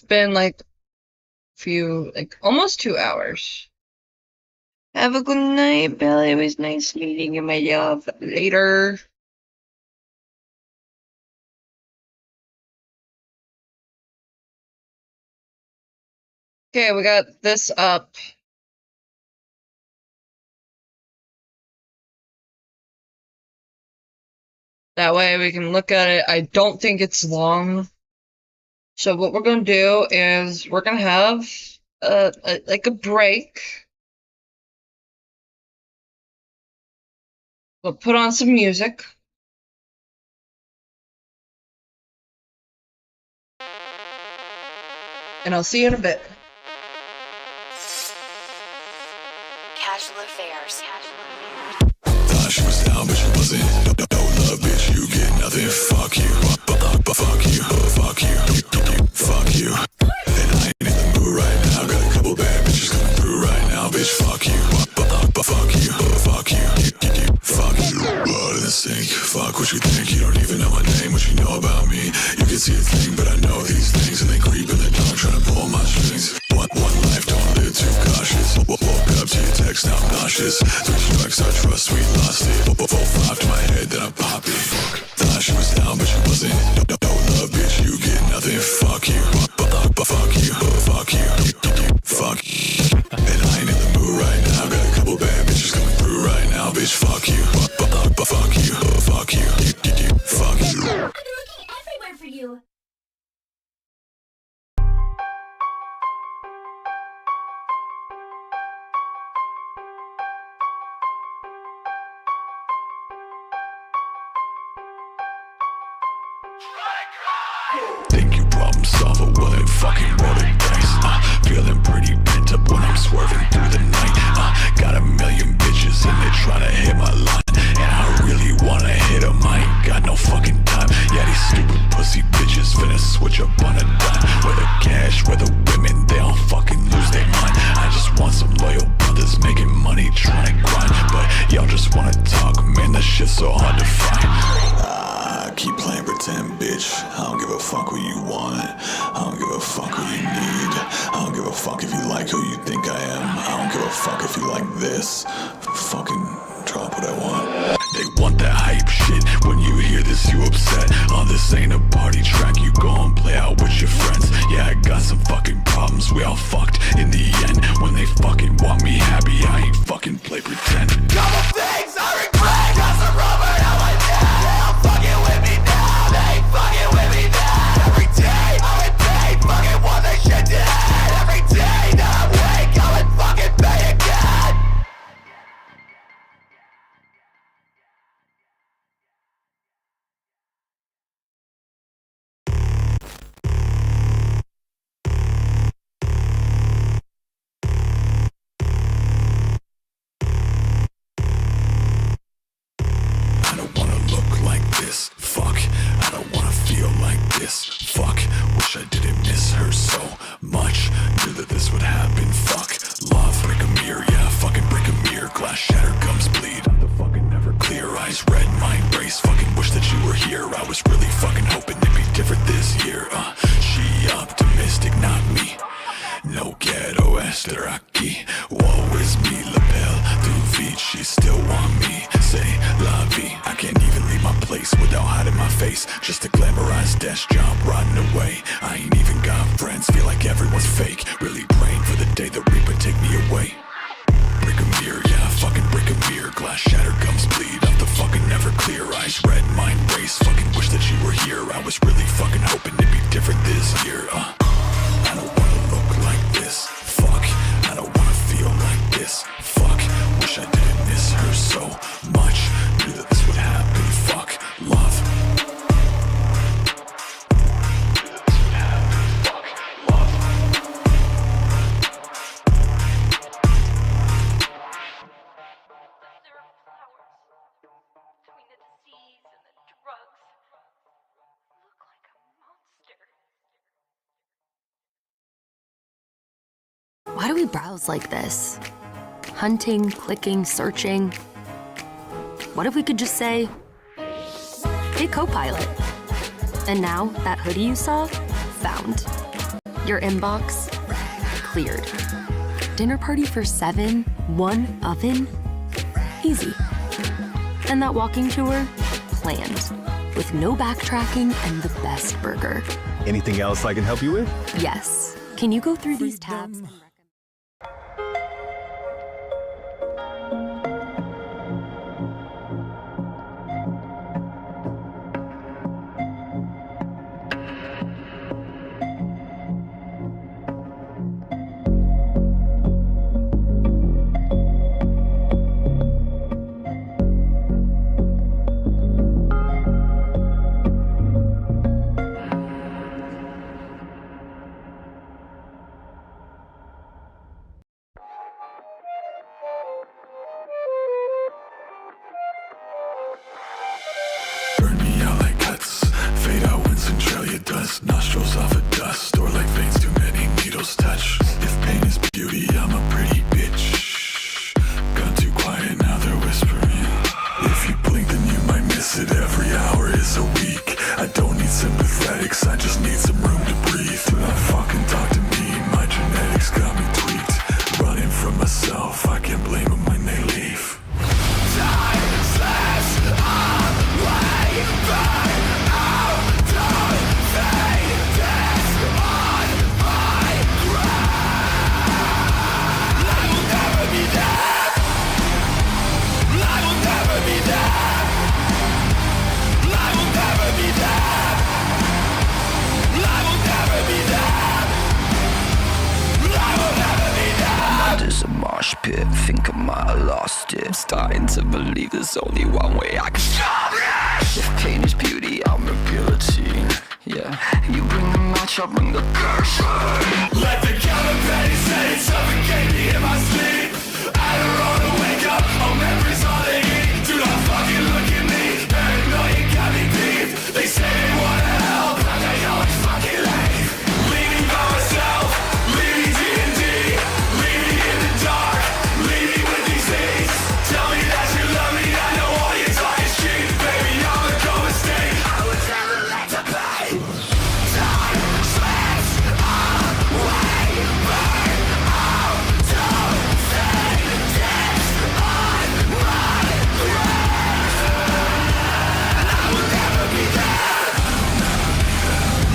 been like almost 2 hours. Have a good night, Bill. It was nice meeting you, my love. Later. Okay, we got this up. That way we can look at it. I don't think it's long. So what we're gonna do is we're gonna have like a break. We'll put on some music. And I'll see you in a bit. Casual affairs. Thought she was down, but she wasn't. No love, bitch, you get nothing. Fuck you. Fuck you. Fuck you. Fuck you. And I ain't in the mood right now. Got a couple bad bitches coming through right now, bitch. Fuck you. Fuck you. Fuck you. Fuck you. Blood in the sink. Fuck what you think. You don't even know my name. What you know about me? You can see a thing, but I know these things, and they creep in the dark, trying to pull my strings. One life, don't live too cautious. Woke up to your text, now I'm nauseous. 3 strikes, I trust, we lost it. 4-5 to my head, then I pop it. Thought she was down, but she wasn't. No love, bitch, you get nothing. Fuck you. Fuck you. Fuck you. Fuck you. And I ain't in the mood right now. Got a couple bad bitches coming through right now, bitch. Fuck you. Fuck you. Fuck you. Fuck you. I've been looking everywhere for you. Think you problem solver, well then fucking roll the dice. Feeling pretty pent up when I'm swerving through the night. Got a million bitches and they tryna hit my line, and I really wanna hit 'em. I ain't got no fucking time. Yeah, these stupid pussy bitches finna switch up on a dime. Whether cash, whether women, they all fucking lose their mind. I just want some loyal brothers making money, tryna grind. But y'all just wanna talk, man, that shit's so hard to find. Keep playing pretend, bitch. I don't give a fuck what you want. I don't give a fuck what you need. I don't give a fuck if you like who you think I am. I don't give a fuck if you like this. Fucking drop what I want. They want that hype shit. When you hear this, you upset. This ain't a party track. You go and play out with your friends. Yeah, I got some fucking problems. We all fucked in the end. When they fucking want me happy, I ain't fucking play pretend. Couple things I regret. Got some rubber, now I dead. They all fucking with me now. They ain't fucking with me now. Every day I'm in pain. Fucking want they shit dead. Every day that I'm awake, I'm in fucking pain again. desk job rotting away. I ain't even got friends, feel like everyone's fake. Really praying for the day the Reaper take me away. Brick a mirror, yeah, fucking brick a mirror. Glass shattered, gums bleed off the fucking never clear. Eyes red, mind race, fucking wish that you were here. I was really fucking hoping it'd be different this year. I don't wanna look like this, fuck. I don't wanna feel like this, fuck. Wish I didn't miss her so much. Knew that this would happen, fuck, love. Why do we browse like this? Hunting, clicking, searching. What if we could just say, hey, Copilot. And now that hoodie you saw, found. Your inbox, cleared. Dinner party for 7, 1 oven, easy. And that walking tour, planned. With no backtracking and the best burger. Anything else I can help you with? Yes. Can you go through these tabs and recommend? Burn me out like cuts, fade out when Centralia does. Nostrils off of dust, or like veins too many needles touch. If pain is beauty, I'm a pretty bitch. Gone too quiet, now they're whispering. If you blink then you might miss it, every hour is a week. I don't need sympathetics, I just need some room to breathe. Do not fucking talk to me, my genetics got me tweaked. Running from myself, I can't blame them when they leave. There's a marsh pit, think I might have lost it. I'm starting to believe there's only one way I can stop this. If pain is beauty, I'm a guillotine. Yeah, you bring the match, I'll bring the curse. Let the counterfeit say suffocate me in my sleep. I don't wanna wake up, all memories all they eat. Do not fucking look at me, paranoia got me deep. They say they wanna help, but they always fucking leave. Leaving by myself, leaving D&D. Leaving in the dark, leaving with these things. Tell me that you love me, I know all your talk is cheap. Baby, I'm a cold mistake, I was never let to pay. Time slips away, burn out to fingertips on my wrist. And I will never be there.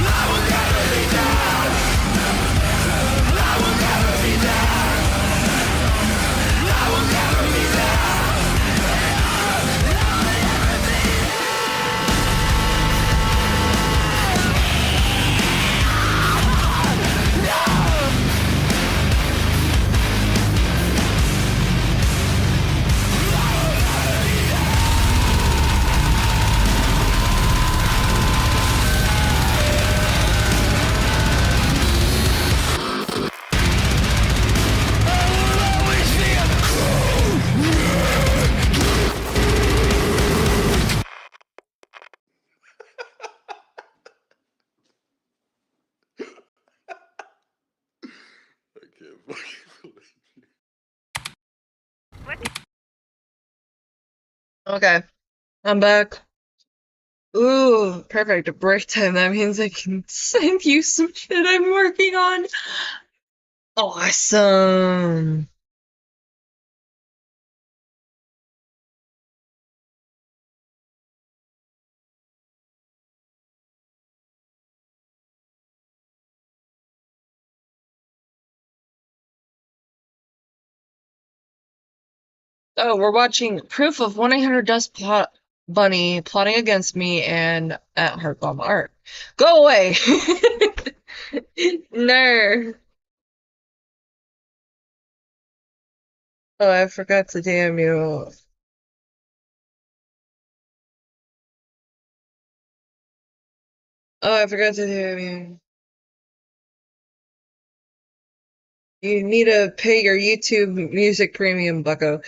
I will never be there. I will never be there. I will never be there. Okay, I'm back. Ooh, perfect. Break time. That means I can send you some shit I'm working on. Awesome. Oh, we're watching proof of 1-800 Dustbunny plotting against me and at Heartbomb Art. Go away! No. Oh, I forgot to damn you. Oh, I forgot to damn you. You need to pay your YouTube Music Premium, bucko.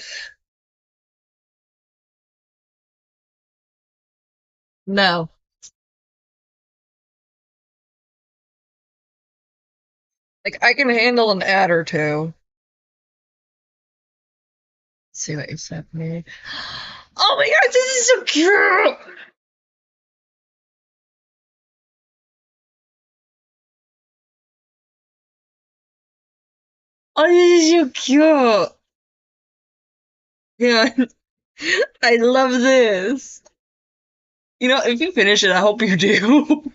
No. Like, I can handle an ad or two. Let's see what you sent me. Oh my god, this is so cute! Oh, this is so cute! Yeah, I love this. You know, if you finish it, I hope you do.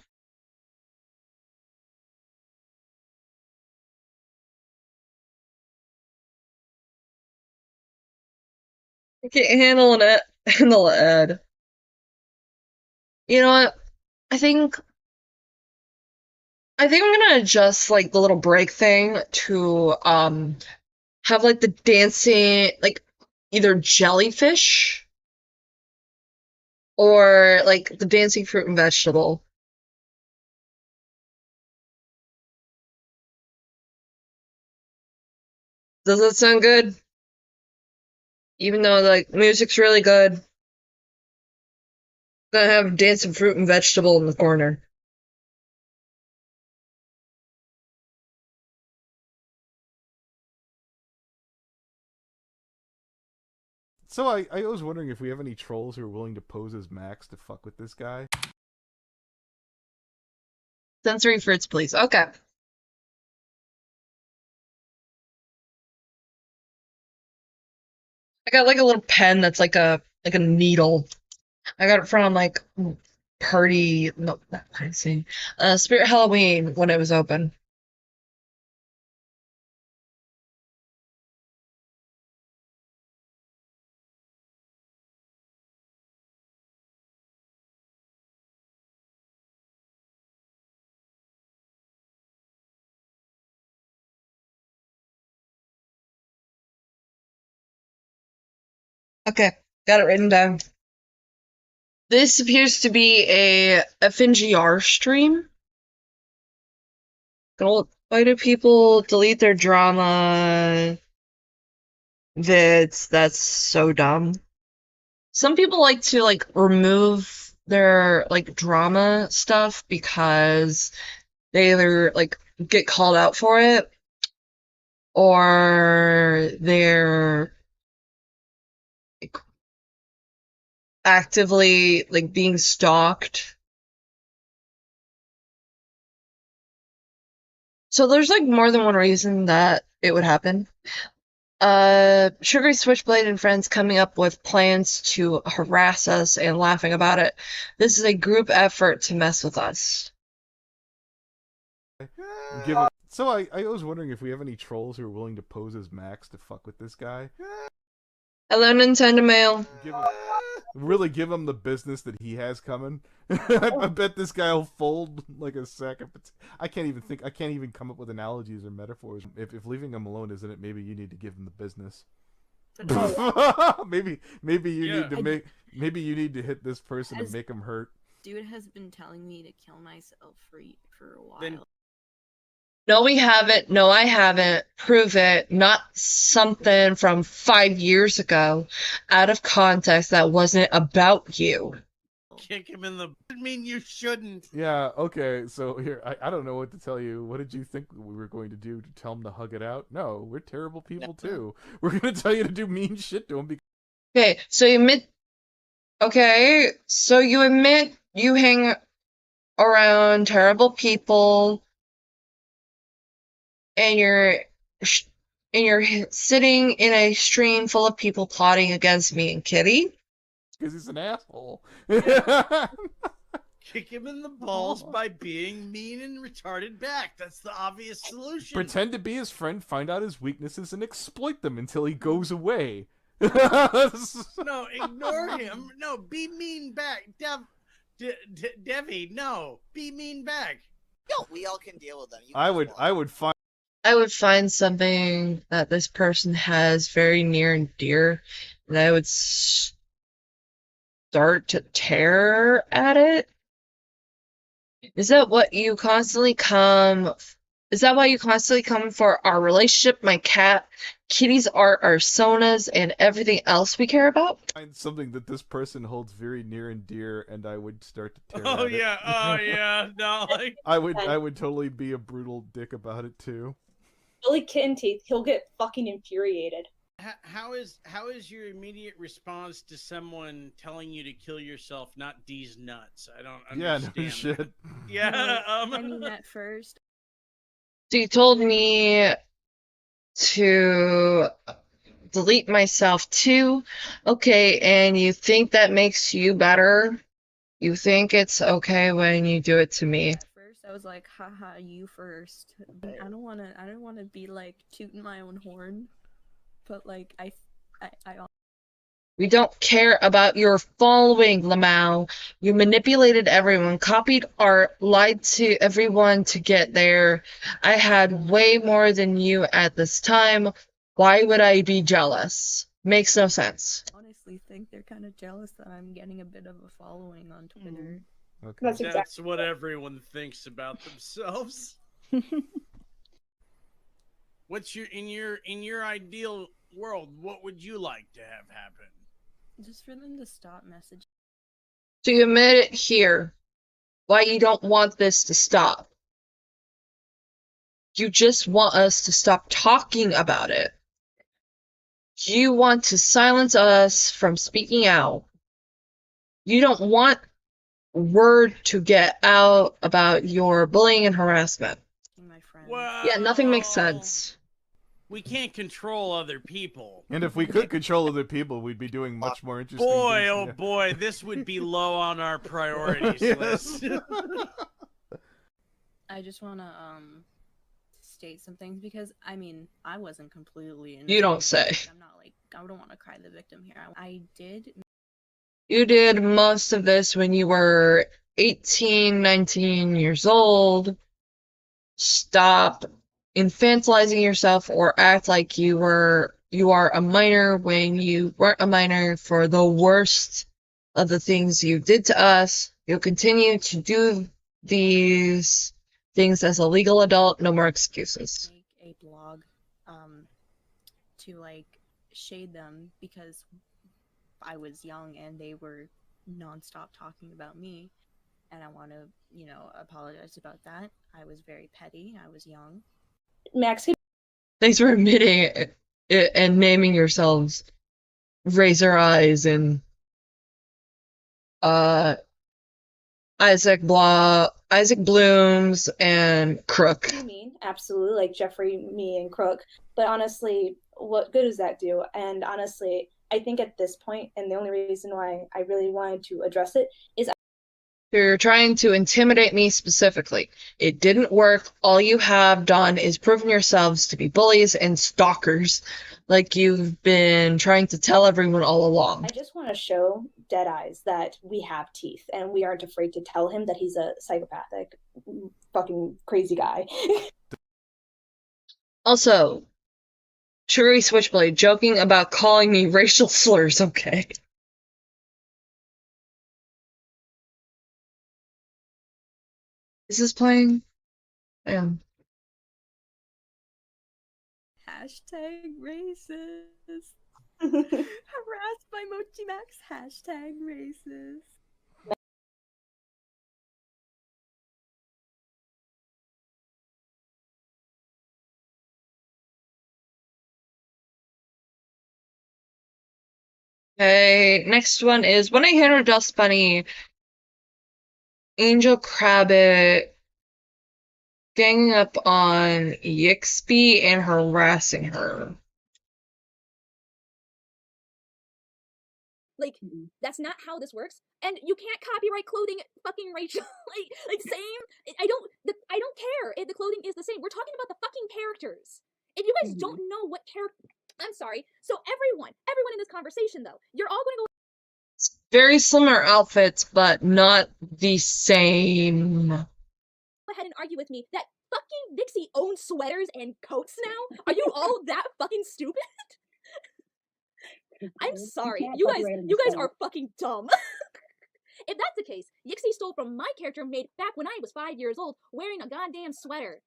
I can't handle an ad. You know what? I think I'm gonna adjust like the little break thing to have like the dancing like either jellyfish or like the dancing fruit and vegetable. Does that sound good? Even though like music's really good, gonna have dancing fruit and vegetable in the corner. So I was wondering if we have any trolls who are willing to pose as Max to fuck with this guy. Sensory fruits, please. Okay. I got like a little pen that's like a needle. I got it from like party no not party Spirit Halloween when it was open. Okay, got it written down. This appears to be a FNGR stream. Why do people delete their drama vids? That's so dumb. Some people like to like remove their like drama stuff because they either like get called out for it or they're like, actively like being stalked. So there's like more than one reason that it would happen. Sugary Switchblade and friends coming up with plans to harass us and laughing about it. This is a group effort to mess with us. So I was wondering if we have any trolls who are willing to pose as Max to fuck with this guy. Hello, Nintendo Mail. Really give him the business that he has coming. I bet this guy will fold like a sack of potatoes. I can't even come up with analogies or metaphors. If leaving him alone isn't it, maybe you need to give him the business. maybe you need to hit this person to make him hurt. Dude has been telling me to kill myself for a while. No, we haven't. No, I haven't. Prove it. Not something from 5 years ago, out of context that wasn't about you. Kick him in the... I mean, you shouldn't. Yeah, okay, so here, I don't know what to tell you. What did you think we were going to do? To tell him to hug it out? No, we're terrible people too. We're going to tell you to do mean shit to him because... Okay, so you admit... Okay, so you admit you hang around terrible people... and you're sitting in a stream full of people plotting against me and Kitty. Because he's an asshole. Kick him in the balls by being mean and retarded back. That's the obvious solution. Pretend to be his friend, find out his weaknesses, and exploit them until he goes away. No, ignore him. No, be mean back. Devi, no, be mean back. Yo, we all can deal with them. I would find something that this person has very near and dear, and I would start to tear at it. Is that why you constantly come for our relationship, my cat, kitties, art, our sonas, and everything else we care about? Find something that this person holds very near and dear, and I would start to tear Oh at it. yeah, no, like I would totally be a brutal dick about it too. Billy Kitten Teeth, he'll get fucking infuriated. How is your immediate response to someone telling you to kill yourself? Not these nuts. I don't understand. Yeah, no shit. Yeah, I mean, at first, So you told me to delete myself too. Okay, and you think that makes you better? You think it's okay when you do it to me? at first I was like, haha, you first. I don't wanna be like tooting my own horn, but like I We don't care about your following, Lamau. You manipulated everyone, copied art, lied to everyone to get there. I had way more than you at this time. Why would I be jealous? Makes no sense. honestly think they're kind of jealous that I'm getting a bit of a following on Twitter. Okay. That's what everyone thinks about themselves. What's in your ideal world? What would you like to have happen? Just for them to stop messaging. So you admit it here. Why you don't want this to stop. You just want us to stop talking about it. You want to silence us from speaking out. You don't want word to get out about your bullying and harassment. Well, Yeah, nothing makes sense. We can't control other people. And if we could control other people, we'd be doing much more interesting Boy, things. oh Yeah. boy, this would be low on our priorities Yes. list. I just want to state some things because I mean I wasn't completely innocent. You don't say. I'm not like I don't want to cry the victim here. I did. You did most of this when you were 18, 19 years old. Stop infantilizing yourself or act like you are a minor when you weren't a minor for the worst of the things you did to us. You'll continue to do these things as a legal adult. No more excuses. Make a blog to like shade them because I was young and they were nonstop talking about me, and I want to, you know, apologize about that. I was very petty. I was young. Max, Thanks for admitting it and naming yourselves Razor Eyes and Isaac Blooms and Crook. what do you mean? Absolutely, like Jeffrey, me, and Crook. But honestly, what good does that do? And honestly, I think at this point, and the only reason why I really wanted to address it is You're trying to intimidate me specifically. It didn't work. All you have done is proven yourselves to be bullies and stalkers, like you've been trying to tell everyone all along. I just want to show Dead Eyes that we have teeth, and we aren't afraid to tell him that he's a psychopathic, fucking crazy guy. Also, Shuri Switchblade joking about calling me racial slurs, okay? Is this playing? Damn. Hashtag racist. Harassed by Mochi Max. Hashtag racist. Okay, next one is when I handle Dustbunny, Angel Crabbit ganging up on Yixby and harassing her. Like, that's not how this works. And you can't copyright clothing fucking Rachel. like same. I don't care if the clothing is the same. We're talking about the fucking characters. If you guys don't know what character, I'm sorry. So everyone in this conversation, though, you're all going to go Very similar outfits, but not the same. ahead and argue with me that fucking Vixie owns sweaters and coats now? Are you all that fucking stupid? I'm sorry. You guys are fucking dumb. If that's the case, Yixie stole from my character made back when I was 5 years old wearing a goddamn sweater.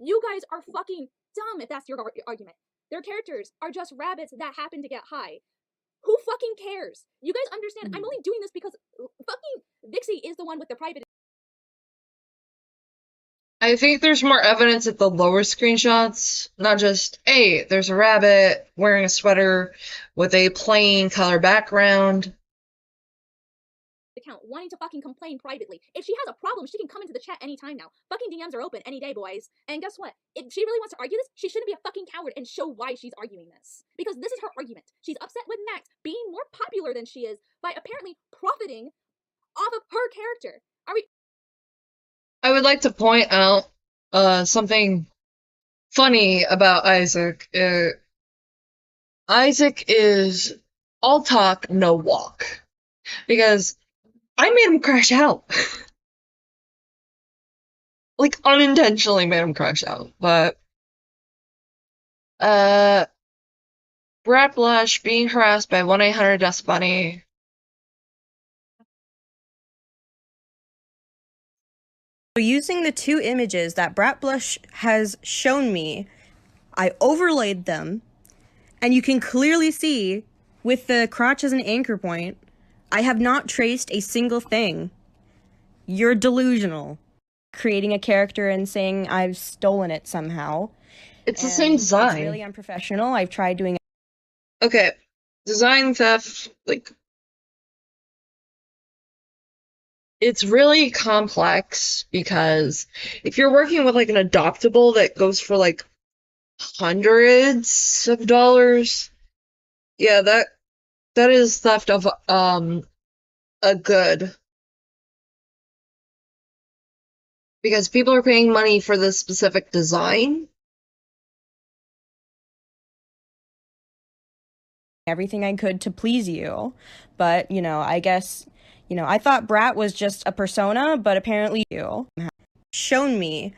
You guys are fucking dumb if that's your argument. Their characters are just rabbits that happen to get high. Who fucking cares? You guys understand? I'm only doing this because fucking Vixie is the one with the private. I think there's more evidence at the lower screenshots, not just, hey, there's a rabbit wearing a sweater with a plain color background. Account wanting to fucking complain privately. If she has a problem, she can come into the chat anytime now. Fucking DMs are open any day, boys. And guess what? If she really wants to argue this, she shouldn't be a fucking coward and show why she's arguing this. Because this is her argument. She's upset with Max being more popular than she is by apparently profiting off of her character. Are we? I would like to point out something funny about Isaac. Isaac is all talk, no walk. Because I made him crash out. Like, unintentionally made him crash out. But, Brat Blush being harassed by 1-800-Dustbunny. So using the two images that Brat Blush has shown me, I overlaid them, and you can clearly see, with the crotch as an anchor point, I have not traced a single thing. You're delusional. Creating a character and saying I've stolen it somehow. It's the same design. It's really unprofessional. I've tried doing it. Okay, design theft, like, it's really complex because if you're working with like an adoptable that goes for like hundreds of dollars, yeah, that is theft of a good. Because people are paying money for this specific design. Everything I could to please you, but you know, I guess, you know, I thought Brat was just a persona, but apparently you shown me.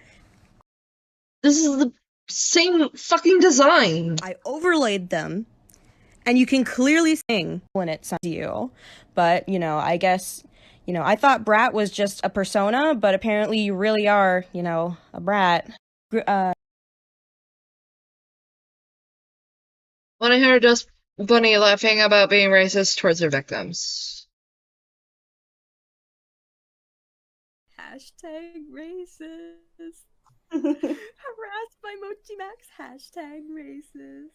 This is the same fucking design. I overlaid them, and you can clearly sing when it's you, but you know, I guess, you know, I thought Brat was just a persona, but apparently you really are, you know, a brat. 1-800-Dustbunny laughing about being racist towards their victims. Hashtag racist. Harassed by Mochi Max. Hashtag racist.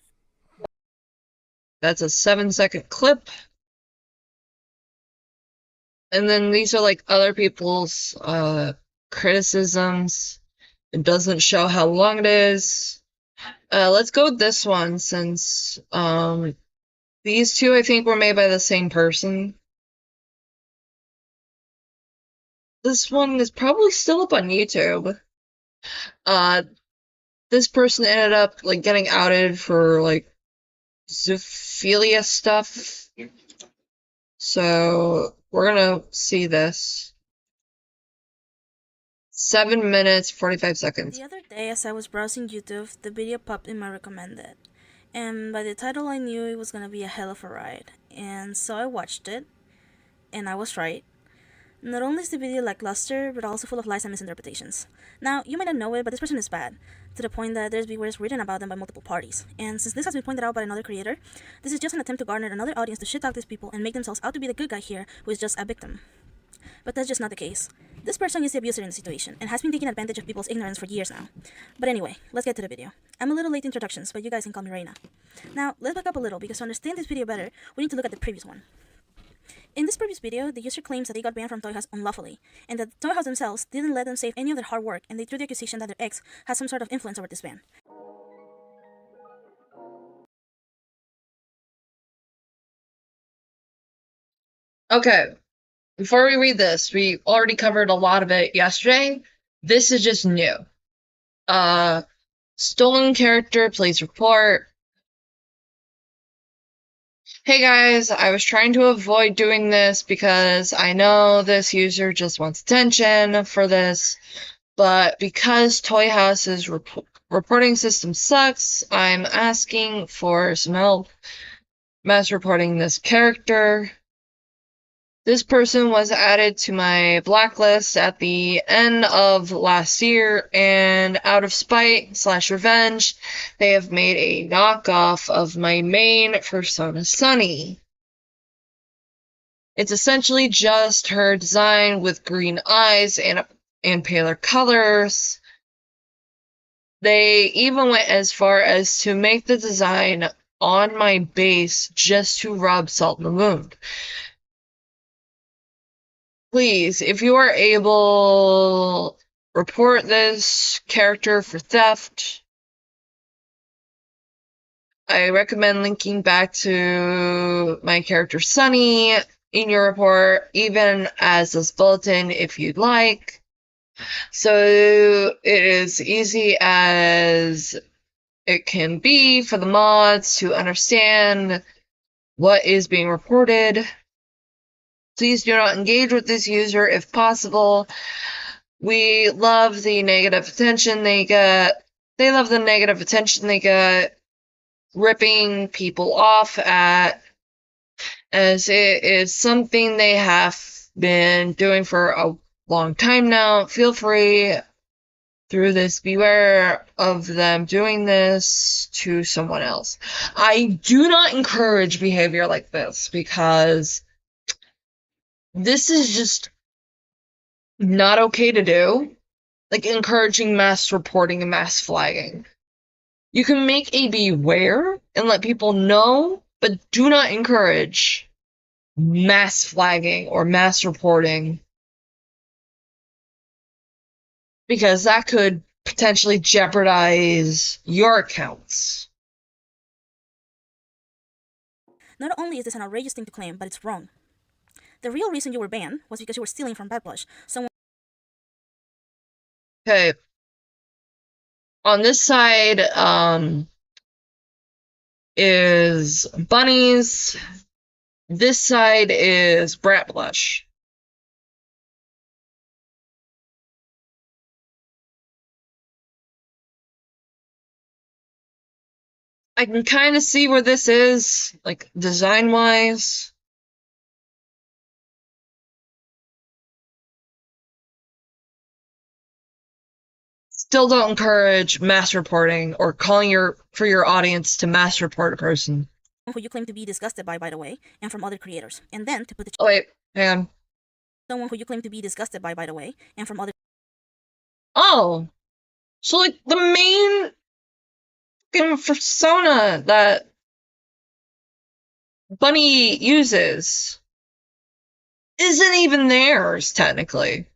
That's a 7-second clip. And then these are like other people's criticisms. It doesn't show how long it is. Let's go with this one since these two I think were made by the same person. This one is probably still up on YouTube. This person ended up like getting outed for like zoophilia stuff. So we're gonna see this. 7 minutes, 45 seconds. The other day, as I was browsing YouTube, the video popped in my recommended. And by the title, I knew it was gonna be a hell of a ride. And so I watched it, and I was right. Not only is the video lackluster, but also full of lies and misinterpretations. Now, you might not know it, but this person is bad, to the point that there's viewers written about them by multiple parties. And since this has been pointed out by another creator, this is just an attempt to garner another audience to shit talk these people and make themselves out to be the good guy here, who is just a victim. But that's just not the case. This person is the abuser in the situation, and has been taking advantage of people's ignorance for years now. But anyway, let's get to the video. I'm a little late to introductions, but you guys can call me Reina. Now, let's back up a little, because to understand this video better, we need to look at the previous one. In this previous video, the user claims that they got banned from Toy House unlawfully, and that Toy House themselves didn't let them save any of their hard work, and they threw the accusation that their ex has some sort of influence over this ban. Okay, before we read this, we already covered a lot of it yesterday. This is just new. Stolen character, please report. Hey guys, I was trying to avoid doing this because I know this user just wants attention for this, but because Toy House's reporting system sucks, I'm asking for some help mass reporting this character. This person was added to my blacklist at the end of last year, and out of spite / revenge, they have made a knockoff of my main persona, Sunny. It's essentially just her design with green eyes and paler colors. They even went as far as to make the design on my base just to rub salt in the wound. Please, if you are able, report this character for theft. I recommend linking back to my character Sunny in your report, even as this bulletin if you'd like. So it is easy as it can be for the mods to understand what is being reported. Please do not engage with this user if possible. We love the negative attention they get. They love the negative attention they get, ripping people off at, as it is something they have been doing for a long time now. Feel free through this, beware of them doing this to someone else. I do not encourage behavior like this because this is just not okay to do. Like encouraging mass reporting and mass flagging. You can make a beware and let people know, but do not encourage mass flagging or mass reporting, because that could potentially jeopardize your accounts. Not only is this an outrageous thing to claim, but it's wrong. The real reason you were banned was because you were stealing from Bad Blush. Okay. On this side, is Bunnies. This side is Brat Blush. I can kind of see where this is, like, design-wise. Still don't encourage mass reporting or calling for your audience to mass report a person. Who you claim to be disgusted by the way, and from other creators. And then to put the... Oh, wait, hang on. Someone who you claim to be disgusted by the way, and from other... Oh! So, like, the main persona that Bunny uses isn't even theirs, technically.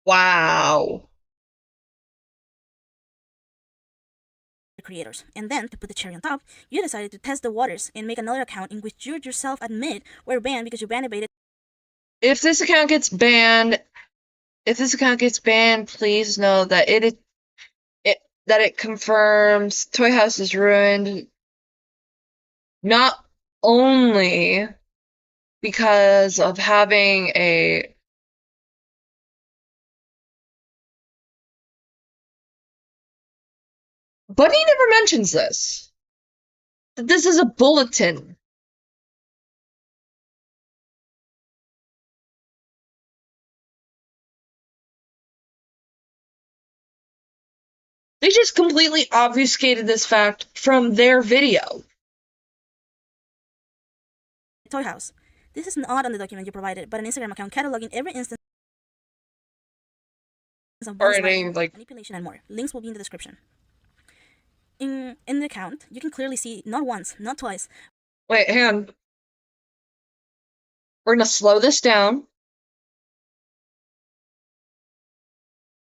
Wow. Creators. And then, to put the cherry on top, you decided to test the waters and make another account in which you yourself admit were banned because you banned. If this account gets banned, please know that it confirms Toy House is ruined. Not only because of having a Bunny never mentions this. That this is a bulletin. They just completely obfuscated this fact from their video. Toy House. This is not on the document you provided, but an Instagram account cataloging every instance of manipulation and more. Links will be in the description. In the account, you can clearly see not once, not twice. Wait, hang on. We're gonna slow this down.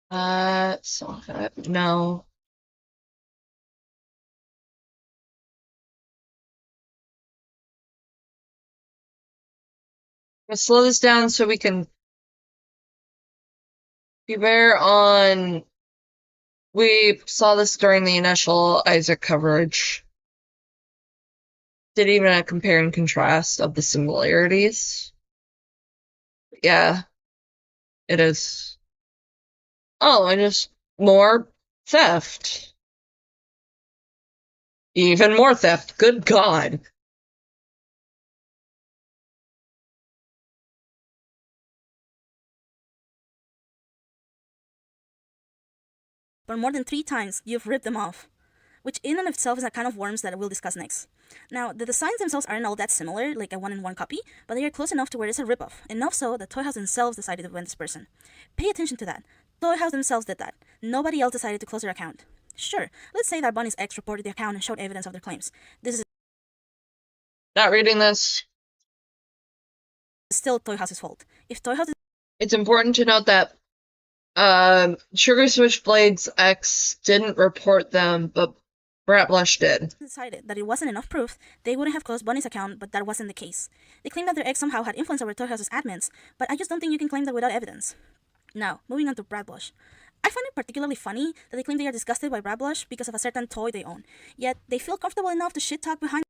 No. Let's slow this down so we can beware on We saw this during the initial Isaac coverage. Did even a compare and contrast of the similarities. Yeah, it is. Oh, and just more theft. Even more theft. Good God. But more than 3 times, you've ripped them off, which in and of itself is a kind of worms that we'll discuss next. Now, the designs themselves aren't all that similar, like a one-in-one copy, but they are close enough to where it's a ripoff, enough so that Toy House themselves decided to ban this person. Pay attention to that. Toy House themselves did that. Nobody else decided to close their account. Sure, let's say that Bunny's ex reported the account and showed evidence of their claims. This is Not reading this. still Toy House's fault. If Toy House It's important to note that Sugar Switchblade's ex didn't report them, but Brat Blush did. decided that it wasn't enough proof, they wouldn't have closed Bunny's account, but that wasn't the case. They claimed that their ex somehow had influence over Toy House's admins, but I just don't think you can claim that without evidence. Now, moving on to Brat Blush. I find it particularly funny that they claim they are disgusted by Brat Blush because of a certain toy they own, yet they feel comfortable enough to shit talk behind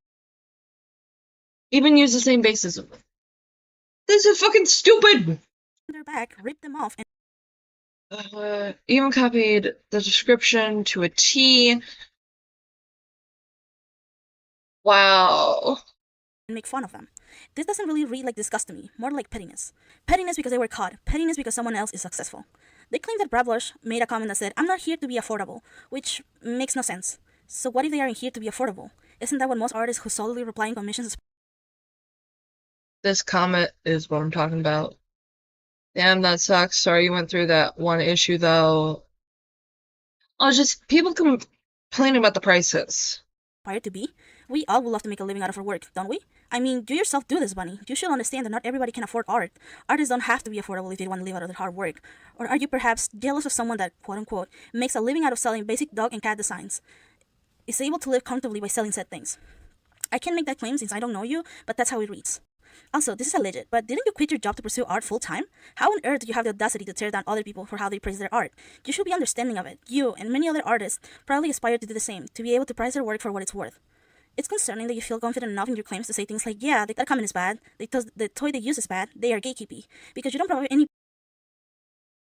Even use the same basis. This is fucking stupid! their back, rip them off, and Even copied the description to a T. Wow. make fun of them. This doesn't really read like disgust to me, more like pettiness. Pettiness because they were caught, pettiness because someone else is successful. They claim that Brat Blush made a comment that said, "I'm not here to be affordable," which makes no sense. So what if they aren't here to be affordable? Isn't that what most artists who solely rely on commissions This comment is what I'm talking about. Damn, that sucks. Sorry you went through that one issue, though. Oh, just people complaining about the prices. aspire to be? We all would love to make a living out of our work, don't we? I mean, you yourself do this, Bunny. You should understand that not everybody can afford art. Artists don't have to be affordable if they want to live out of their hard work. Or are you perhaps jealous of someone that, quote-unquote, makes a living out of selling basic dog and cat designs? Is able to live comfortably by selling said things? I can't make that claim since I don't know you, but that's how it reads. Also, this is alleged, but didn't you quit your job to pursue art full-time? How on earth do you have the audacity to tear down other people for how they praise their art? You should be understanding of it. You and many other artists probably aspire to do the same, to be able to price their work for what it's worth. It's concerning that you feel confident enough in your claims to say things like, yeah, that comment is bad, the toy they use is bad, they are gatekeepy, because you don't provide any.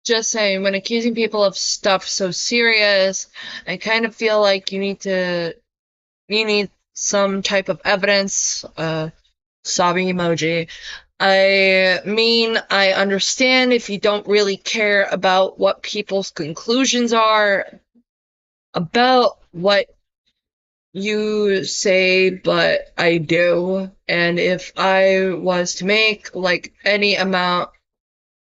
Just saying, when accusing people of stuff so serious, I kind of feel like you need some type of evidence, sobbing emoji. I mean, I understand if you don't really care about what people's conclusions are about what you say, but I do. And if I was to make like any amount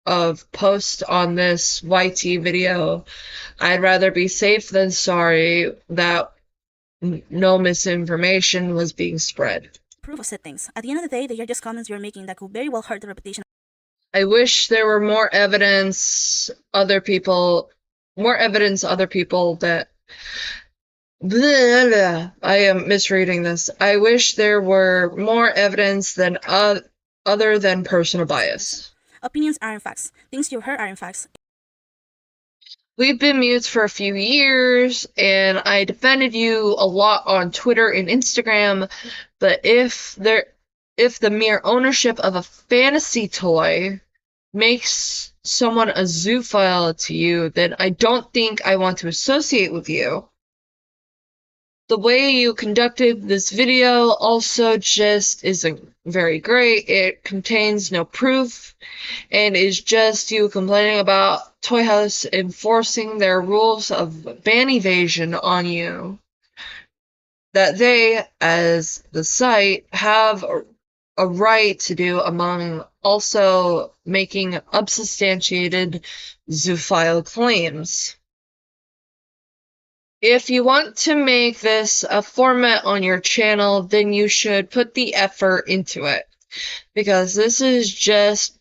of post on this YT video, I'd rather be safe than sorry that no misinformation was being spread. Proof of said things. At the end of the day, they are just comments you're making that could very well hurt the reputation. I wish there were more evidence other people that I am misreading this. I wish there were more evidence than other than personal bias. Opinions aren't facts. Things you heard aren't facts. We've been mutes for a few years, and I defended you a lot on Twitter and Instagram, but if the mere ownership of a fantasy toy makes someone a zoophile to you, then I don't think I want to associate with you. The way you conducted this video also just isn't very great. It contains no proof and is just you complaining about Toy House enforcing their rules of ban evasion on you. That they, as the site, have a right to do, among also making unsubstantiated zoophile claims. If you want to make this a format on your channel, then you should put the effort into it. Because this just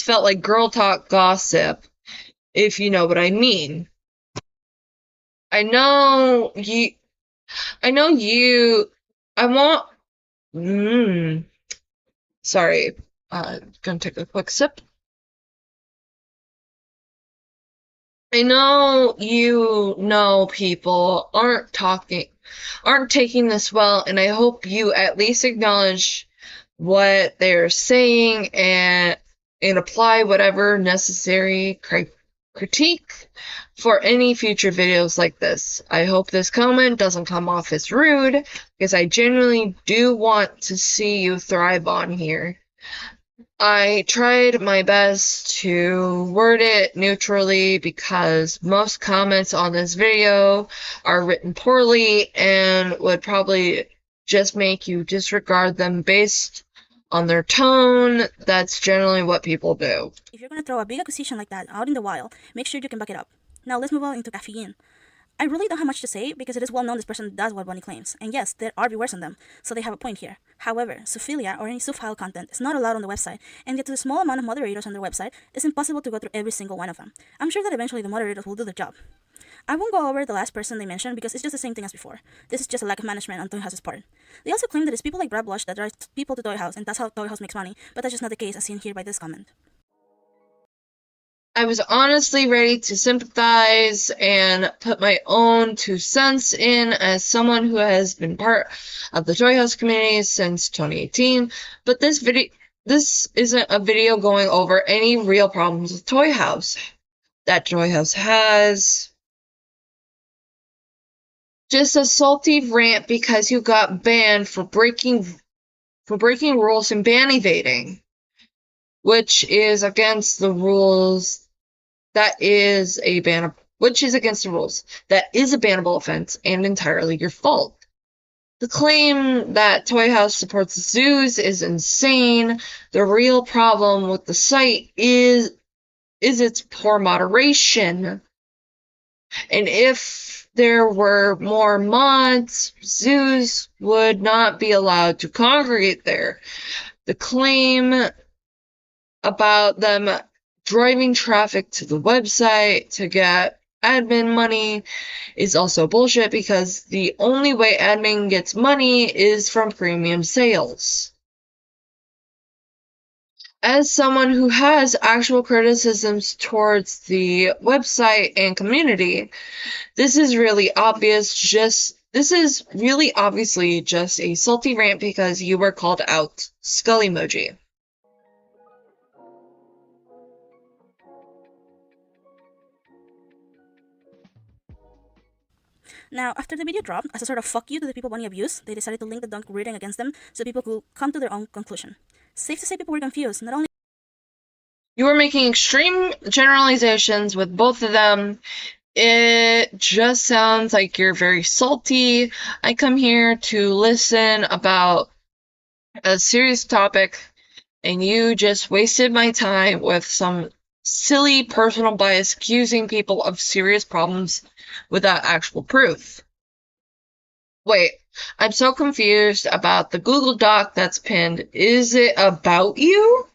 felt like girl talk gossip, if you know what I mean. I want sorry, gonna take a quick sip. I know people aren't taking this well, and I hope you at least acknowledge what they're saying and apply whatever necessary critique for any future videos like this. I hope this comment doesn't come off as rude, because I genuinely do want to see you thrive on here. I tried my best to word it neutrally because most comments on this video are written poorly and would probably just make you disregard them based on their tone. That's generally what people do. If you're gonna throw a big accusation like that out in the wild, make sure you can back it up. Now let's move on into caffeine. I really don't have much to say because it is well known this person does what Bunny claims, and yes, there are viewers on them, so they have a point here. However, zoophilia or any zoophile content is not allowed on the website, and yet to the small amount of moderators on their website, it's impossible to go through every single one of them. I'm sure that eventually the moderators will do their job. I won't go over the last person they mentioned because it's just the same thing as before. This is just a lack of management on Toy House's part. They also claim that it's people like Brad Blush that drive people to Toy House, and that's how Toy House makes money, but that's just not the case as seen here by this comment. I was honestly ready to sympathize and put my own 2 cents in as someone who has been part of the Toy House community since 2018, but this isn't a video going over any real problems with Toy House that Toy House has. Just a salty rant because you got banned for breaking rules and ban evading, which is against the rules. That is against the rules. That is a bannable offense and entirely your fault. The claim that Toy House supports zoos is insane. The real problem with the site is its poor moderation. And if there were more mods, zoos would not be allowed to congregate there. The claim about them driving traffic to the website to get admin money is also bullshit because the only way admin gets money is from premium sales. As someone who has actual criticisms towards the website and community, this is really obviously just a salty rant because you were called out. Skull emoji. Now, after the video dropped, as a sort of fuck you to the people Bunny abused, they decided to link the dunk reading against them so people could come to their own conclusion. Safe to say people were confused, not only you were making extreme generalizations with both of them. It just sounds like you're very salty. I come here to listen about a serious topic, and you just wasted my time with some silly personal bias accusing people of serious problems without actual proof. Wait, I'm so confused about the Google Doc that's pinned. Is it about you?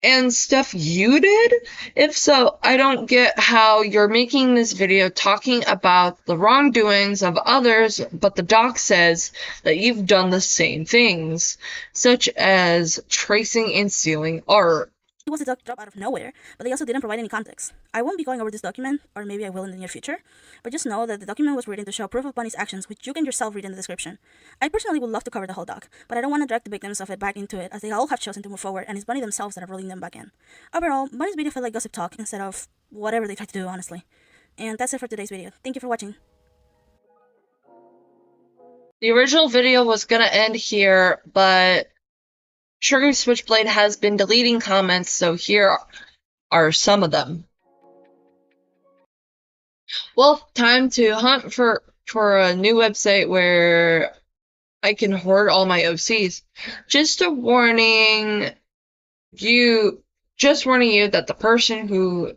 And stuff you did? If so, I don't get how you're making this video talking about the wrongdoings of others, but the doc says that you've done the same things, such as tracing and stealing art. it was a doc drop out of nowhere, but they also didn't provide any context. I won't be going over this document, or maybe I will in the near future, but just know that the document was written to show proof of Bunny's actions, which you can yourself read in the description. I personally would love to cover the whole doc, but I don't want to drag the victims of it back into it, as they all have chosen to move forward, and it's Bunny themselves that are rolling them back in. Overall, Bunny's video felt like gossip talk instead of whatever they tried to do, honestly. And that's it for today's video. Thank you for watching. The original video was gonna end here, but Sugar Switchblade has been deleting comments, so here are some of them. Well, time to hunt for a new website where I can hoard all my OCs. Just warning you that the person whose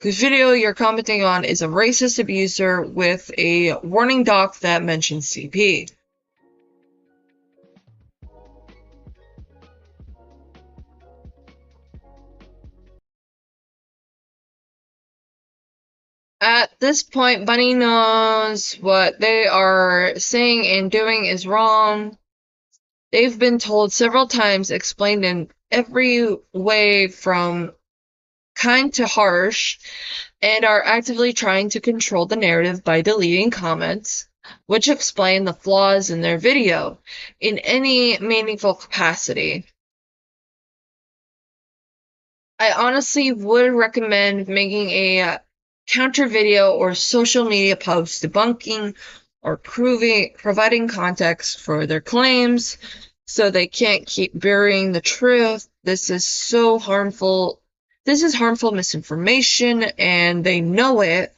video you're commenting on is a racist abuser with a warning doc that mentions CP. At this point, Bunny knows what they are saying and doing is wrong. They've been told several times, explained in every way from kind to harsh, and are actively trying to control the narrative by deleting comments which explain the flaws in their video in any meaningful capacity. I honestly would recommend making a counter video or social media post debunking or providing context for their claims so they can't keep burying the truth. This is so harmful. This is harmful misinformation, and they know it,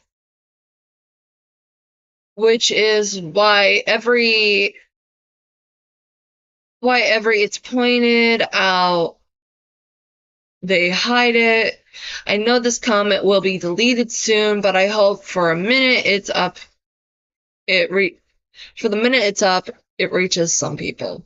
which is why it's pointed out, they hide it. I know this comment will be deleted soon, but I hope for the minute it's up, it reaches some people.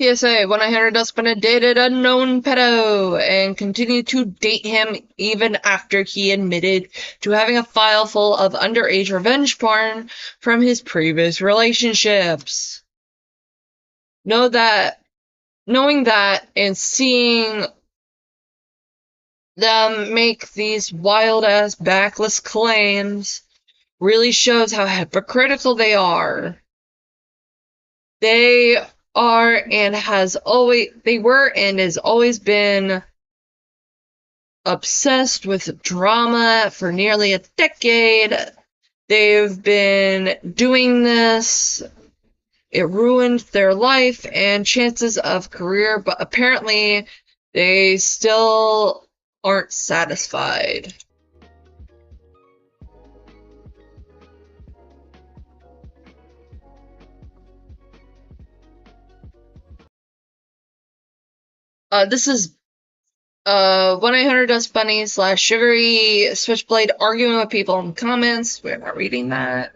PSA, when I heard Dustbunny dated a known pedo and continued to date him even after he admitted to having a file full of underage revenge porn from his previous relationships. Knowing that and seeing them make these wild-ass backless claims really shows how hypocritical they are. They were and has always been obsessed with drama for nearly a decade. They've been doing this. It ruined their life and chances of career, but apparently they still aren't satisfied. This is 1-800-DustBunny / Sugary Switchblade arguing with people in the comments. We're not reading that.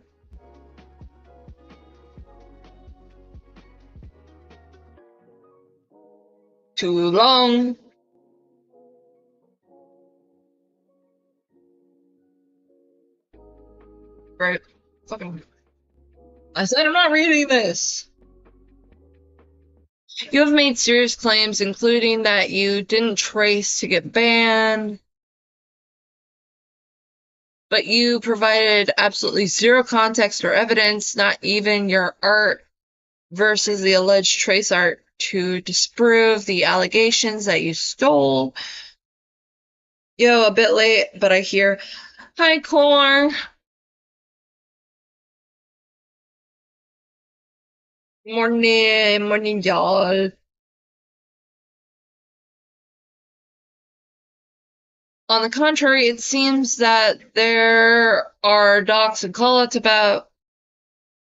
Too long. Right. Fucking. I said I'm not reading this. You have made serious claims, including that you didn't trace to get banned, but you provided absolutely zero context or evidence, not even your art versus the alleged trace art, to disprove the allegations that you stole. Yo, a bit late, but I hear, hi, Core. Morning, y'all. On the contrary, it seems that there are docs and callouts about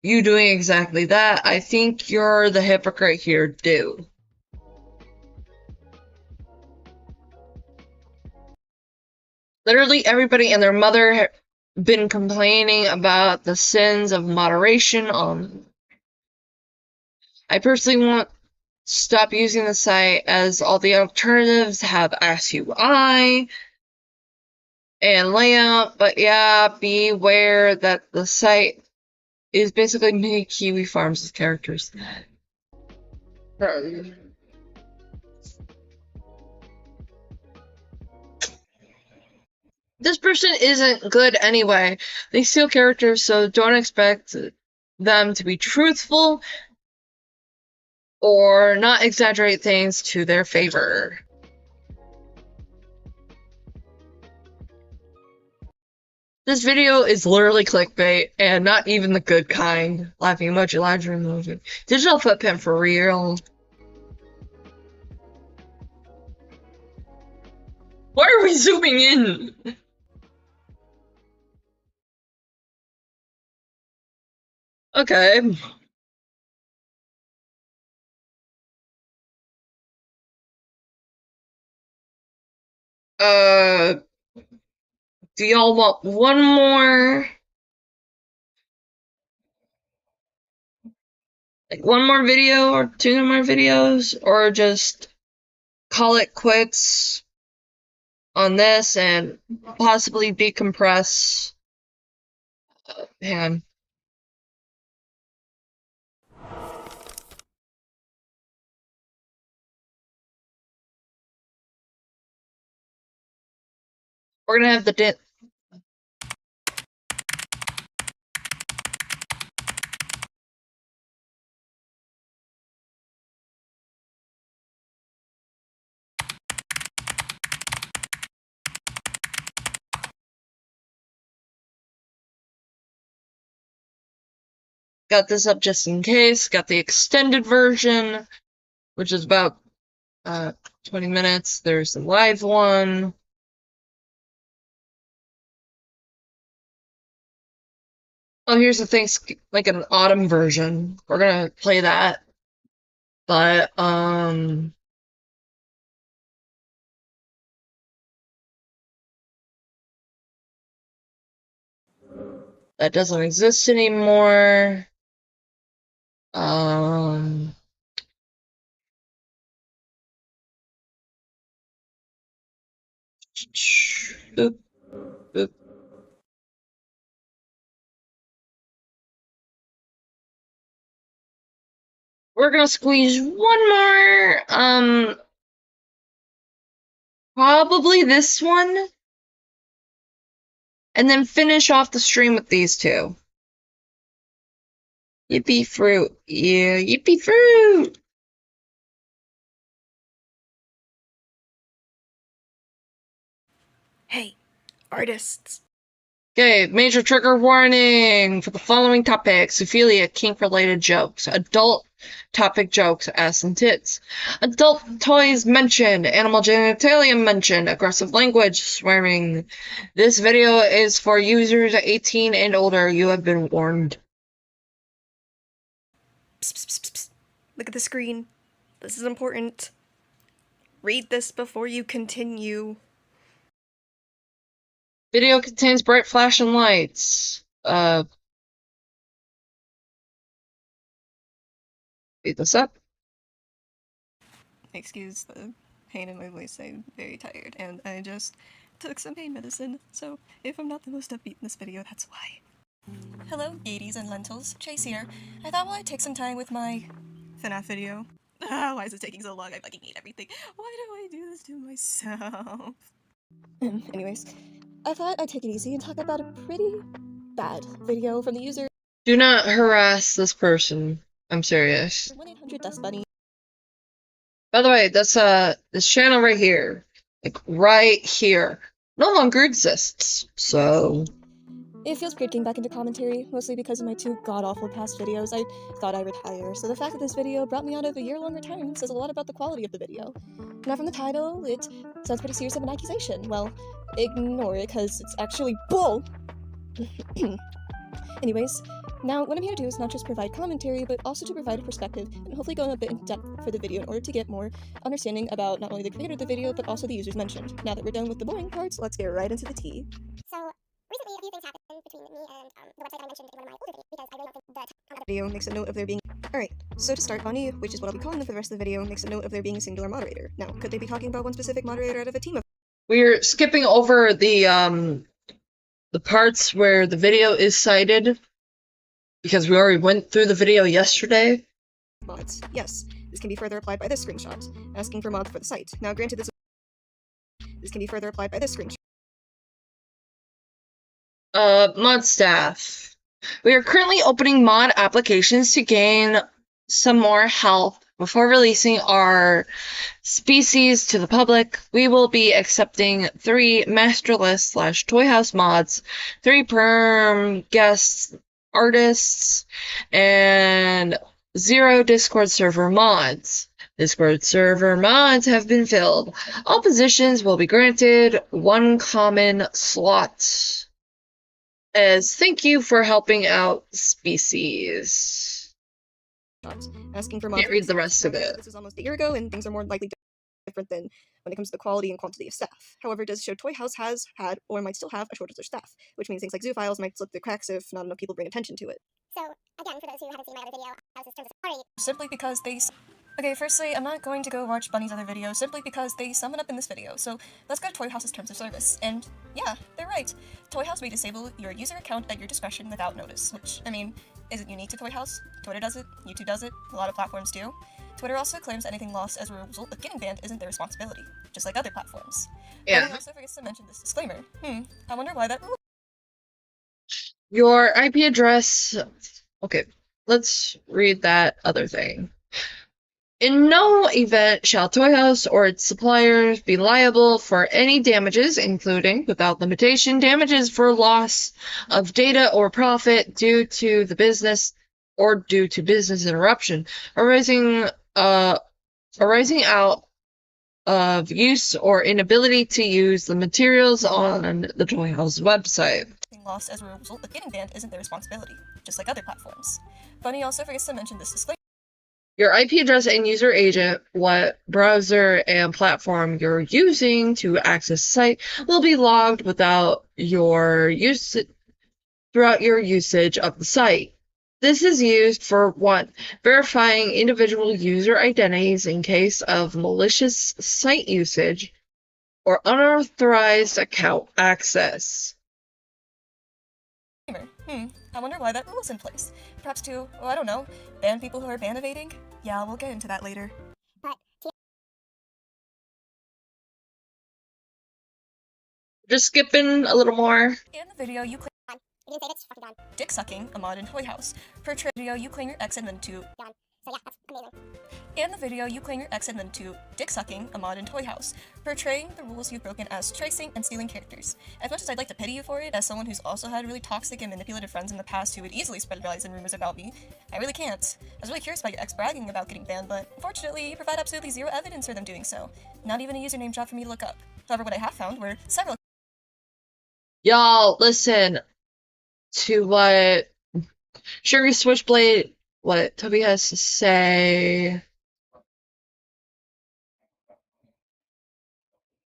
you doing exactly that. I think you're the hypocrite here, dude. Literally everybody and their mother have been complaining about the sins of moderation. I personally want to stop using the site as all the alternatives have SUI and layout, but yeah, beware that the site is basically mini Kiwi Farms with characters. This person isn't good anyway. They steal characters, so don't expect them to be truthful or not exaggerate things to their favor. This video is literally clickbait, and not even the good kind. Laughing emoji, larger emoji. Digital footprint for real. Why are we zooming in? Okay. Do y'all want one more? Like one more video or two more videos? Or just call it quits on this and possibly decompress Hang on. We're gonna have the got this up just in case. Got the extended version, which is about 20 minutes. There's the live one. Oh, here's the thing, like an autumn version. We're gonna play that. But, that doesn't exist anymore. Boop, boop. We're gonna squeeze one more, probably this one, and then finish off the stream with these two. Yippee fruit. Yeah, yippee fruit! Hey, artists. Okay, major trigger warning for the following topics: zoophilia, kink-related jokes, adult topic jokes, ass and tits, adult toys mentioned, animal genitalia mentioned, aggressive language, swearing. This video is for users 18 and older. You have been warned. Psst, psst, psst, psst. Look at the screen. This is important. Read this before you continue. Video contains bright flashing lights. Speed this up. Excuse the pain in my voice, I'm very tired, and I just took some pain medicine, so if I'm not the most upbeat in this video, that's why. Hello, gaties and lentils, Chase here. I thought while I'd take some time with my FNAF video. Why is it taking so long? I fucking hate everything. Why do I do this to myself? Anyways, I thought I'd take it easy and talk about a pretty bad video from the user. Do not harass this person. I'm serious. 1-800 Dustbunny. By the way, that's this channel right here, like right here, no longer exists. So it feels weird getting back into commentary, mostly because of my two god-awful past videos. I thought I'd retire, so the fact that this video brought me out of a year-long retirement says a lot about the quality of the video. Now from the title, it sounds pretty serious of an accusation. Well, ignore it, because it's actually bull! Anyways, now what I'm here to do is not just provide commentary, but also to provide a perspective, and hopefully go a bit in depth for the video in order to get more understanding about not only the creator of the video, but also the users mentioned. Now that we're done with the boring parts, let's get right into the tea. So, recently a few things happened between me and the website I mentioned in one of my older videos, because I really don't think the video makes a note of there being... Alright, so to start, Bonnie, which is what I'll be calling them for the rest of the video, makes a note of there being a singular moderator. Now, could they be talking about one specific moderator out of a team of... we're skipping over the parts where the video is cited, because we already went through the video yesterday. Mods. Yes, this can be further applied by this screenshot, asking for mods for the site. Now granted this can be further applied by this screenshot. Mod staff. We are currently opening mod applications to gain some more help before releasing our species to the public. We will be accepting 3 masterless / toy house mods, 3 perm guests, artists, and 0 Discord server mods. Discord server mods have been filled. All positions will be granted 1 common slot. As thank you for helping out species. Asking for mods. Can't read the rest of it. This was almost a year ago, and things are more likely different than when it comes to the quality and quantity of staff. However, it does show Toy House has had, or might still have, a shortage of staff, which means things like zoophiles might slip through cracks if not enough people bring attention to it. So, again, for those who haven't seen my other video, I was just terms of Simply because they... Okay, firstly, I'm not going to go watch Bunny's other videos simply because they sum it up in this video, so let's go to Toy House's terms of service. And yeah, they're right. Toy House may disable your user account at your discretion without notice, which, I mean, isn't unique to Toy House. Twitter does it, YouTube does it, a lot of platforms do. Twitter also claims anything lost as a result of getting banned isn't their responsibility, just like other platforms. Yeah. Bunny also forgets to mention this disclaimer. I wonder why that rule. Your IP address. Okay, let's read that other thing. In no event shall Toy House or its suppliers be liable for any damages, including, without limitation, damages for loss of data or profit due to the business or due to business interruption arising out of use or inability to use the materials on the Toy House website. Lost as a result of getting banned isn't their responsibility, just like other platforms. Bunny also forgets to mention this disclaimer. Your IP address and user agent, what browser and platform you're using to access the site, will be logged throughout your usage of the site. This is used for 1. Verifying individual user identities in case of malicious site usage or unauthorized account access. I wonder why that rule is in place. Perhaps to, I don't know, ban people who are ban evading? Yeah, we'll get into that later. Just skipping a little more. In the video, you claim dick sucking, a mod in Toy House. Per video, you claim your ex and then to. In the video, you claim your ex and then to dick sucking, a mod in Toy House, portraying the rules you've broken as tracing and stealing characters. As much as I'd like to pity you for it, as someone who's also had really toxic and manipulative friends in the past who would easily spread lies and rumors about me, I really can't. I was really curious about your ex bragging about getting banned, but unfortunately, you provide absolutely zero evidence for them doing so. Not even a username drop for me to look up. However, what I have found were several. Y'all, listen to what Sugar Switchblade, what Toby has to say.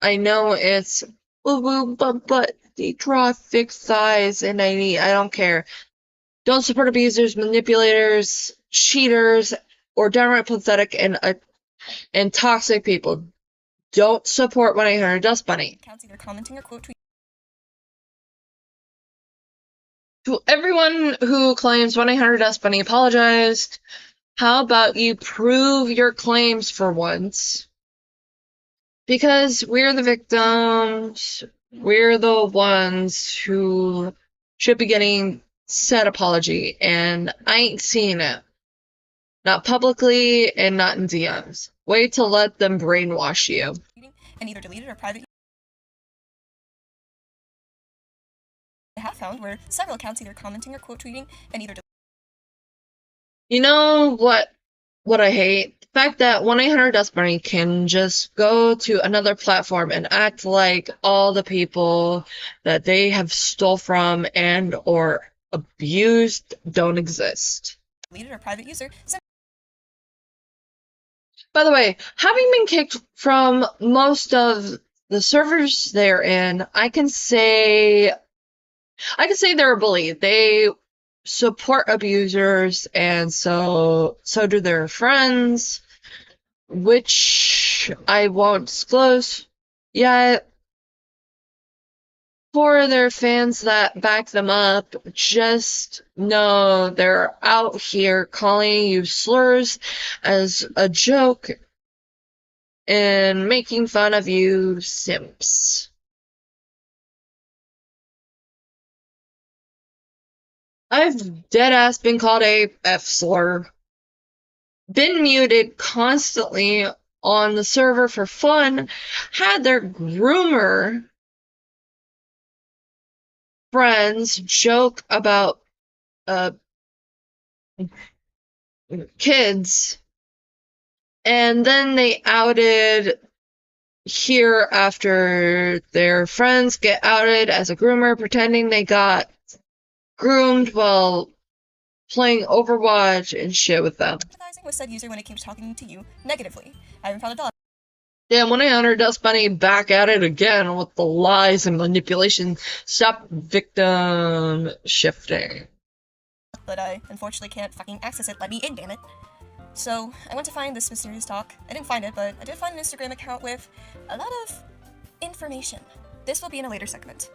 I know it's but they draw fixed size and I don't care. Don't support abusers, manipulators, cheaters, or downright pathetic and toxic people. Don't support 1-800 Dustbunny. Accounts either commenting or quote tweet. To everyone who claims 1-800 Dustbunny apologized, how about you prove your claims for once? Because we're the victims, we're the ones who should be getting said apology, and I ain't seen it. Not publicly and not in DMs. Wait to let them brainwash you. And either deleted or private. I have found where several accounts either commenting or quote tweeting and either. You know what I hate? The fact that 1-800 Dustbunny can just go to another platform and act like all the people that they have stole from and or abused don't exist. Deleted or private user. By the way, having been kicked from most of the servers they're in, I can say they're a bully. They support abusers, and so do their friends, which I won't disclose yet. For their fans that back them up, just know they're out here calling you slurs as a joke and making fun of you simps. I've deadass been called a F-slur. Been muted constantly on the server for fun. Had their groomer friends joke about kids, and then they outed here after their friends get outed as a groomer, pretending they got groomed while playing Overwatch and shit with them. Empathizing with said user when it keeps talking to you negatively. I haven't found a dog. Damn, 1-800 Dustbunny back at it again with the lies and manipulation. Stop victim shifting. But I unfortunately can't fucking access it. Let me in, damn it. So I went to find this mysterious talk. I didn't find it, but I did find an Instagram account with a lot of information. This will be in a later segment.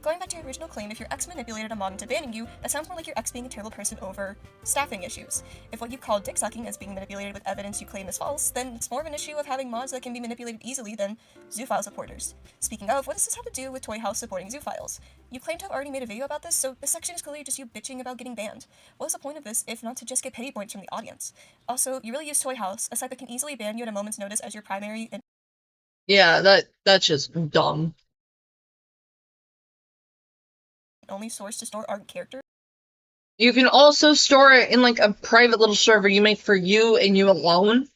Going back to your original claim, if your ex manipulated a mod into banning you, that sounds more like your ex being a terrible person over staffing issues. If what you call dick sucking as being manipulated with evidence you claim is false, then it's more of an issue of having mods that can be manipulated easily than Zoophile supporters. Speaking of, what does this have to do with Toy House supporting Zoophiles? You claim to have already made a video about this, so this section is clearly just you bitching about getting banned. What is the point of this if not to just get pity points from the audience? Also, you really use Toy House, a site that can easily ban you at a moment's notice as your primary and Yeah, that's just dumb. only source to store art characters. You can also store it in like a private little server you make for you and you alone.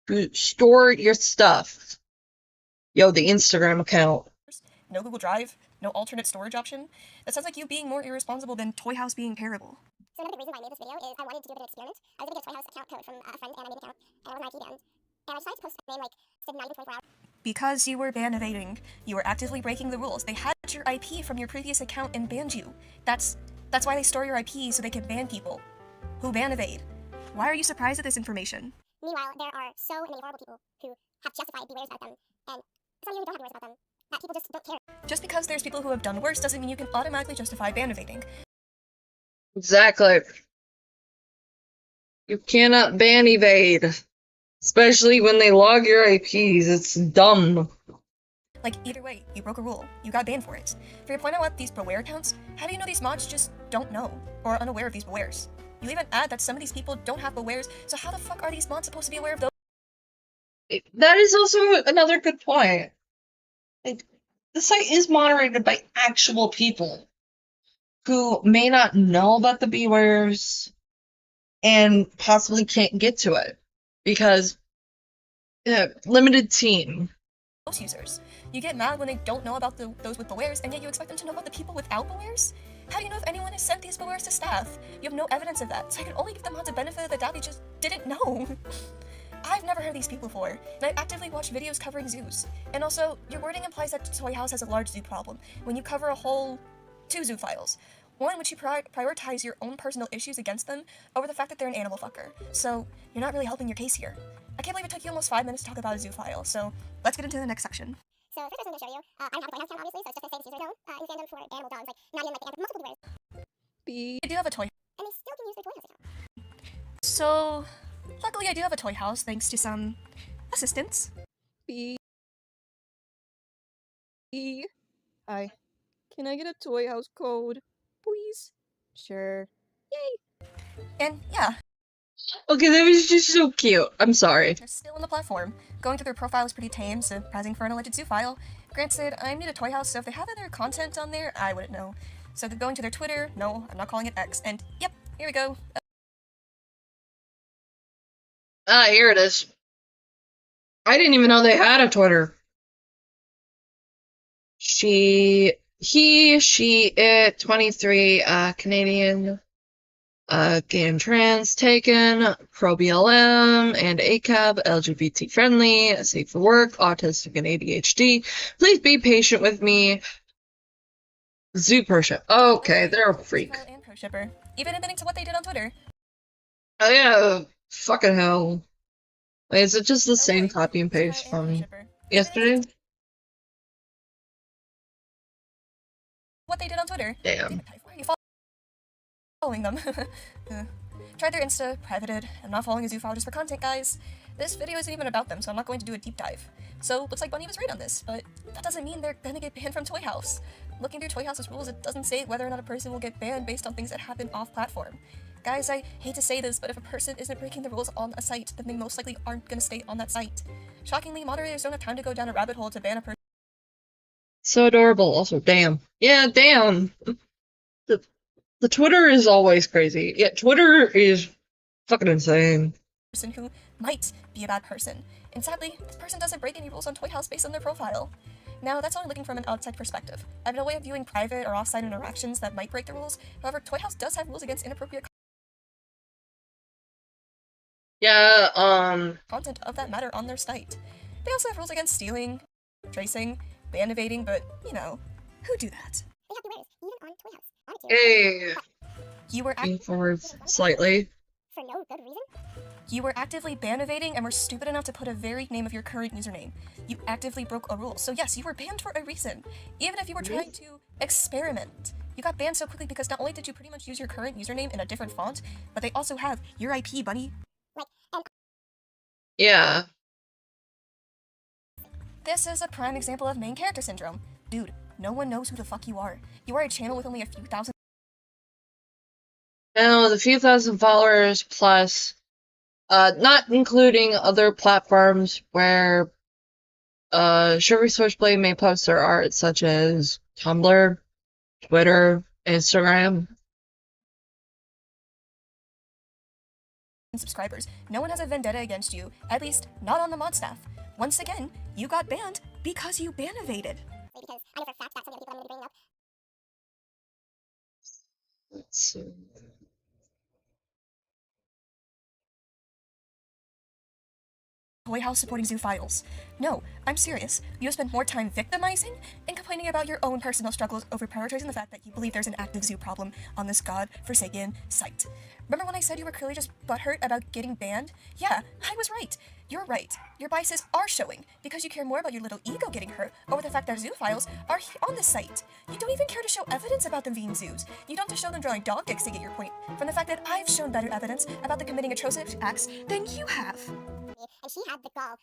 You store your stuff. Yo, the Instagram account. No Google Drive, no alternate storage option. That sounds like you being more irresponsible than Toy House being terrible. So another reason why I made this video is I wanted to do a bit of experiment. I was going to get a Toy House account code from a friend, and I made an account, and I was an IP banned. And I decided to post a name like, said 9 to 24 hours. Because you were ban evading, you were actively breaking the rules. They had your IP from your previous account and banned you. That's why they store your IP so they can ban people who ban evade. Why are you surprised at this information? Meanwhile, there are so many horrible people who have justified bewares about them, and some of you don't have bewares about them. That people just don't care. Just because there's people who have done worse doesn't mean you can automatically justify ban evading. Exactly. You cannot ban evade. Especially when they log your IPs. It's dumb. Like, either way, you broke a rule. You got banned for it. For your point about these beware accounts, how do you know these mods just don't know, or are unaware of these bewares? You even add that some of these people don't have bewares, so how the fuck are these mods supposed to be aware of those? That is also another good point. The site is moderated by actual people who may not know about the bewares and possibly can't get to it because limited team. Those users. You get mad when they don't know about those with bewares, and yet you expect them to know about the people without bewares? How do you know if anyone has sent these bewares to staff? You have no evidence of that, so I can only give them mods a benefit of the doubt they just didn't know. I've never heard of these people before, and I actively watch videos covering zoos. And also, your wording implies that Toy House has a large zoo problem, when you cover a whole 2 zoophiles. One, which you prioritize your own personal issues against them over the fact that they're an animal fucker. So, you're not really helping your case here. I can't believe it took you almost 5 minutes to talk about a zoophile, so let's get into the next section. So first I'm going to show you, I don't have a Toy House account obviously, so it's just going to say this user known in fandom for animal dogs, like not even like the multiple bewares. I do have a toy. And they still can use their Toy House account. So, luckily I do have a Toy House thanks to some assistance. Hi. Can I get a Toy House code, please? Sure. Yay! And yeah. Okay, that was just so cute. I'm sorry. They're still on the platform. Going through their profile is pretty tame, surprising for an alleged zoophile. Granted, I'm new to Toy House, so if they have other content on there, I wouldn't know. So they're going to their Twitter. No, I'm not calling it X. And yep, here we go. Here it is. I didn't even know they had a Twitter. He, she, it, 23, Canadian, gay and trans, taken, pro-BLM, and ACAB, LGBT friendly, safe for work, autistic and ADHD. Please be patient with me. Zoo pro ship. Okay, they're a freak. And pro shipper, even admitting to what they did on Twitter. Oh yeah, fucking hell. Wait, is it just the same copy and paste from yesterday? What they did on Twitter. Damn. Why are you following them? Tried their Insta, privated. I'm not following a zoophile just for content, guys. This video isn't even about them, so I'm not going to do a deep dive. So, looks like Bunny was right on this, but that doesn't mean they're gonna get banned from Toy House. Looking through Toy House's rules, it doesn't say whether or not a person will get banned based on things that happen off-platform. Guys, I hate to say this, but if a person isn't breaking the rules on a site, then they most likely aren't gonna stay on that site. Shockingly, moderators don't have time to go down a rabbit hole to ban a person. So adorable. Also, damn. Yeah, damn. The Twitter is always crazy. Yeah, Twitter is fucking insane. Person who might be a bad person. And sadly, this person doesn't break any rules on Toy House based on their profile. Now, that's only looking from an outside perspective. I have no way of viewing private or off-site interactions that might break the rules. However, Toy House does have rules against inappropriate content of that matter on their site. They also have rules against stealing, tracing, ban evading, but, you know, who do that? They have bewares, even on Toy House. Hey. You were Forward slightly. For no good reason? You were actively ban evading and were stupid enough to put a varied name of your current username. You actively broke a rule. So yes, you were banned for a reason. Even if you were trying to experiment. You got banned so quickly because not only did you pretty much use your current username in a different font, but they also have your IP, bunny. Yeah. This is a prime example of main character syndrome. Dude, no one knows who the fuck you are. You are a channel with only a few thousand. Now, the few thousand followers plus, not including other platforms where, Sugar Switchblade may post their art, such as Tumblr, Twitter, Instagram. Subscribers. No one has a vendetta against you, at least not on the mod staff. Once again, you got banned because you ban evaded. Because I know for a fact that some of the people I'm going to be bringing up. Let's see. Toy House supporting zoophiles. No, I'm serious. You have spent more time victimizing and complaining about your own personal struggles over prioritizing the fact that you believe there's an active zoo problem on this god-forsaken site. Remember when I said you were clearly just butthurt about getting banned? Yeah, I was right. You're right. Your biases are showing because you care more about your little ego getting hurt over the fact that zoophiles are on the site. You don't even care to show evidence about them being zoos. You don't just show them drawing dog dicks to get your point from the fact that I've shown better evidence about them committing atrocious acts than you have. And she had the gall.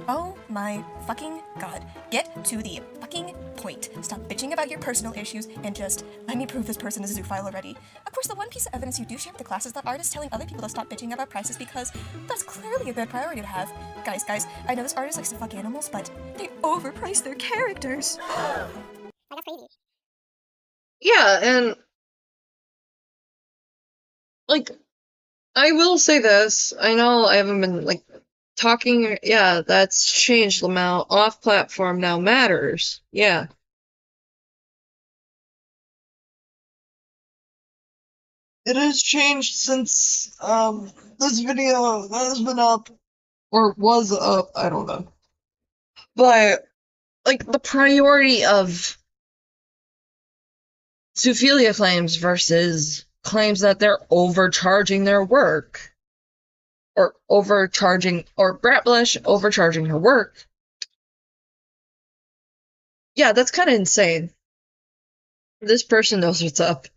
Oh my fucking god. Get to the fucking point. Stop bitching about your personal issues and just let me prove this person is a zoophile already. Of course, the one piece of evidence you do share with the class is that artists telling other people to stop bitching about prices because that's clearly a good priority to have. Guys, I know this artist likes to fuck animals, but they overprice their characters. That's crazy. Yeah, and like, I will say this. I know I haven't been like talking. Yeah, that's changed. Lamau off platform now matters. Yeah. It has changed since this video has been up or was up, I don't know. But like the priority of zoophilia claims versus claims that they're overcharging their work or overcharging or Bratblush overcharging her work. Yeah, that's kind of insane. This person knows what's up.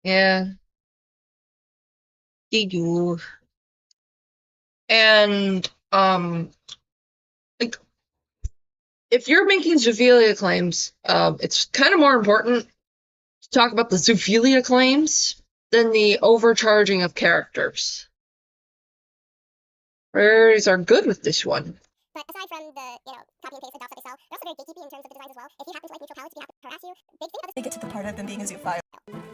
Yeah. They do. And, like, if you're making zoophilia claims, it's kind of more important to talk about the zoophilia claims than the overcharging of characters. Priorities are good with this one. But aside from the, copy and paste the docs that they sell, they're also very gatekeepy in terms of the designs as well. If you happen to like neutral palettes, if you happen to harass you, big thing. They get to the part of them being a zoophile.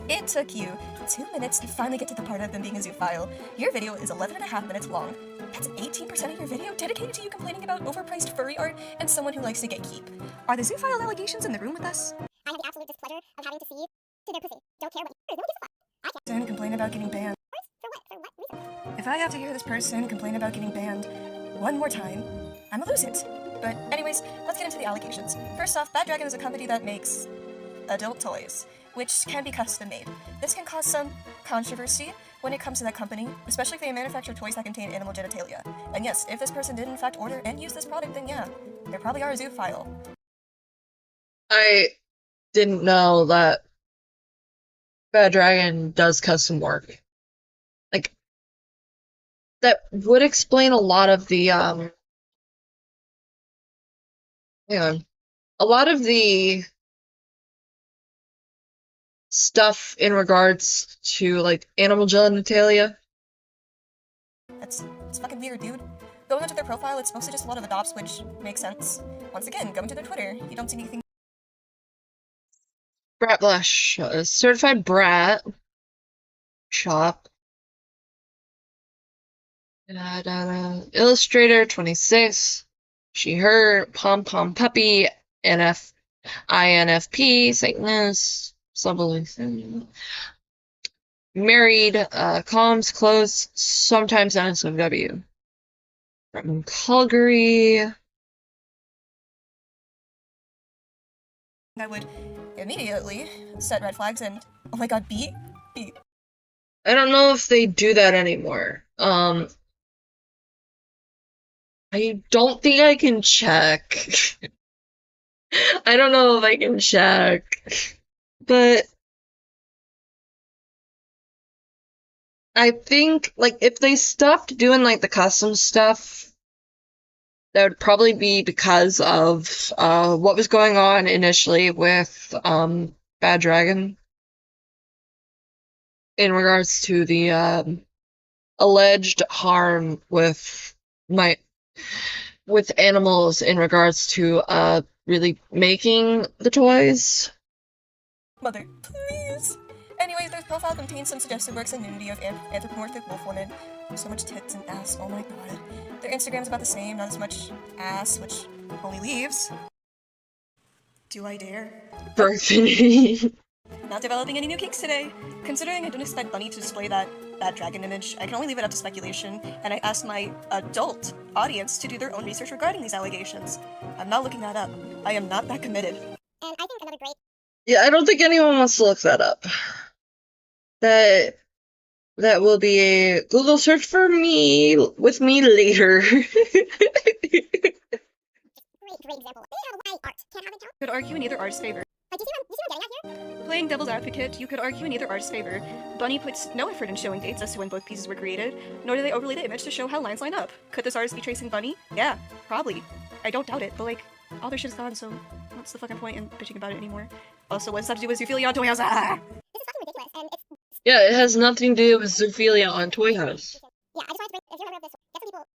It took you 2 minutes to finally get to the part of them being a zoophile. Your video is 11.5 minutes long. That's 18% of your video dedicated to you complaining about overpriced furry art and someone who likes to get keep. Are the zoophile allegations in the room with us? I have the absolute displeasure of having to see to their pussy. Don't care what no one gives a fuck. I can't. And complain about getting banned. For what? For what reason? If I have to hear this person complain about getting banned one more time, I'ma lose it. But anyways, let's get into the allegations. First off, Bad Dragon is a company that makes adult toys, which can be custom made. This can cause some controversy when it comes to that company, especially if they manufacture toys that contain animal genitalia. And yes, if this person did in fact order and use this product, then yeah, they probably are a zoophile. I didn't know that Bad Dragon does custom work. Like, that would explain a lot of the, hang on. A lot of the stuff in regards to, like, animal genitalia. It's fucking weird, dude. Going into their profile, it's mostly just a lot of adopts, which makes sense. Once again, go into their Twitter, you don't see anything. Bratblush, certified brat shop. Illustrator 26. She, her, pom pom puppy, INFP, Satanist, subliminal. Married, comms, close, sometimes NSFW. From Calgary. I would immediately set red flags and, oh my god, B? I don't know if they do that anymore. I don't think I can check. I don't know if I can check. But I think, like, if they stopped doing, like, the custom stuff, that would probably be because of what was going on initially with Bad Dragon in regards to the alleged harm with animals in regards to really making the toys. Mother, please. Anyways, their profile contains some suggested works and nudity of anthropomorphic wolf women. So much tits and ass, oh my god. Their Instagram's about the same, not as much ass, which only leaves. Do I dare? Perfect. Not developing any new kinks today. Considering I don't expect Bunny to display that dragon image, I can only leave it up to speculation, and I asked my adult audience to do their own research regarding these allegations. I'm not looking that up. I am not that committed. And I think another great. Yeah, I don't think anyone wants to look that up. That will be a Google search for me, with me later. Great example. They have a art. Can't have it count. Could argue in either artist's favor. Like, you see what I'm getting at here? Playing devil's advocate, you could argue in either artist's favor. Bunny puts no effort in showing dates as to when both pieces were created, nor do they overlay the image to show how lines line up. Could this artist be tracing Bunny? Yeah, probably. I don't doubt it, but like, all their shit's gone, so what's the fucking point in bitching about it anymore? Also, what does that have to do with Zoophilia on Toy House? Ah! This is fucking ridiculous, and it's. Yeah, it has nothing to do with Zoophilia on Toy House. Yeah, I just wanted to bring. If you remember this, get some people.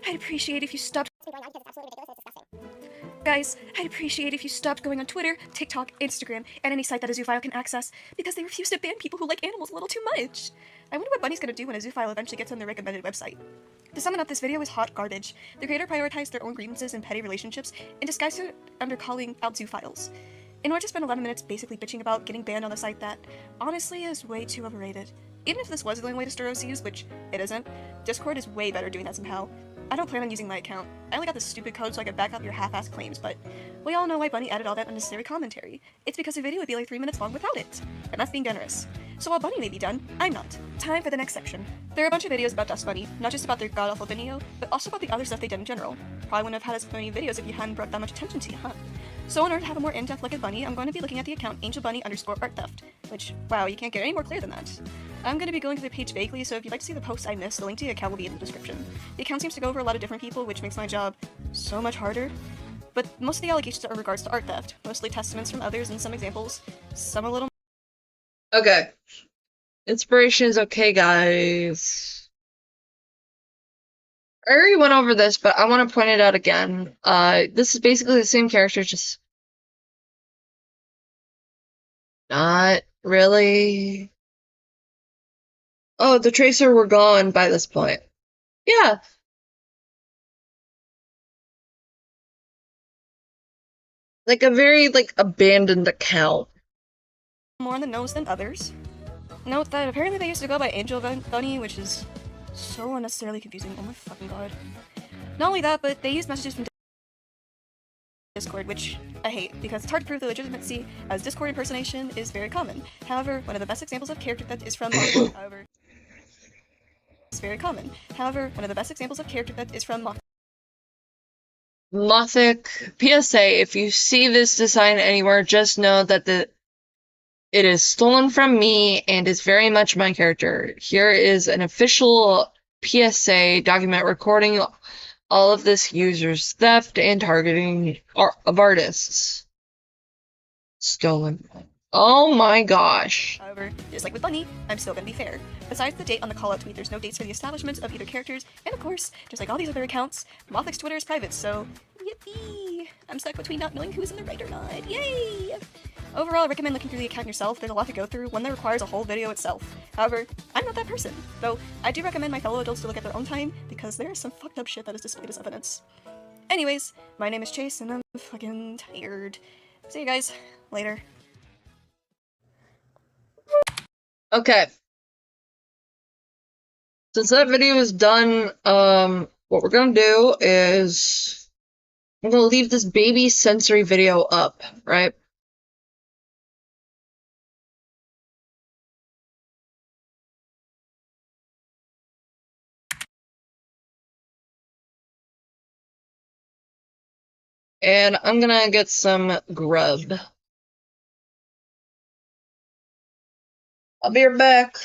I'd appreciate if you stopped. Going on because it's absolutely ridiculous. It's disgusting. Guys, I'd appreciate if you stopped going on Twitter, TikTok, Instagram, and any site that a zoophile can access, because they refuse to ban people who like animals a little too much. I wonder what Bunny's gonna do when a zoophile eventually gets on their recommended website. To sum it up, this video is hot garbage. The creator prioritized their own grievances and petty relationships and disguised it under calling out zoophiles, in order to spend 11 minutes basically bitching about getting banned on a site that, honestly, is way too overrated. Even if this was the only way to stir OCs, which it isn't, Discord is way better doing that somehow. I don't plan on using my account. I only got this stupid code so I could back up your half-assed claims, but we all know why Bunny added all that unnecessary commentary. It's because the video would be like 3 minutes long without it, and that's being generous. So while Bunny may be done, I'm not. Time for the next section. There are a bunch of videos about Dustbunny, not just about their god-awful video, but also about the other stuff they did in general. Probably wouldn't have had as many videos if you hadn't brought that much attention to you, huh? So in order to have a more in-depth look at Bunny, I'm going to be looking at the account angelbunny_arttheft, which, wow, you can't get any more clear than that. I'm going to be going to the page vaguely, so if you'd like to see the posts I missed, the link to the account will be in the description. The account seems to go over a lot of different people, which makes my job so much harder. But most of the allegations are in regards to art theft, mostly testaments from others and some examples, some a little. Okay. Inspiration is okay, guys. I already went over this, but I want to point it out again. This is basically the same character, just not really. Oh, the tracer were gone by this point. Yeah. Like a very, like, abandoned account. More on the nose than others. Note that apparently they used to go by Angel Bunny, which is so unnecessarily confusing. Oh my fucking god. Not only that, but they use messages from Discord, which I hate, because it's hard to prove the legitimacy, as Discord impersonation is very common. However, one of the best examples of character theft is from Mothic. PSA, if you see this design anywhere, just know that it is stolen from me and is very much my character. Here is an official PSA document recording all of this user's theft and targeting of artists. Stolen. Oh my gosh. However, just like with Bunny, I'm still gonna be fair. Besides the date on the call-out tweet, there's no dates for the establishment of either characters, and of course, just like all these other accounts, Mothic's Twitter is private, so yippee! I'm stuck between not knowing who's in the right or not. Yay! Overall, I recommend looking through the account yourself. There's a lot to go through, one that requires a whole video itself. However, I'm not that person, though I do recommend my fellow adults to look at their own time, because there is some fucked up shit that is displayed as evidence. Anyways, my name is Chase, and I'm fucking tired. See you guys later. Okay. Since that video is done, what we're gonna do is I'm gonna leave this baby sensory video up, right? And I'm gonna get some grub. I'll be right back.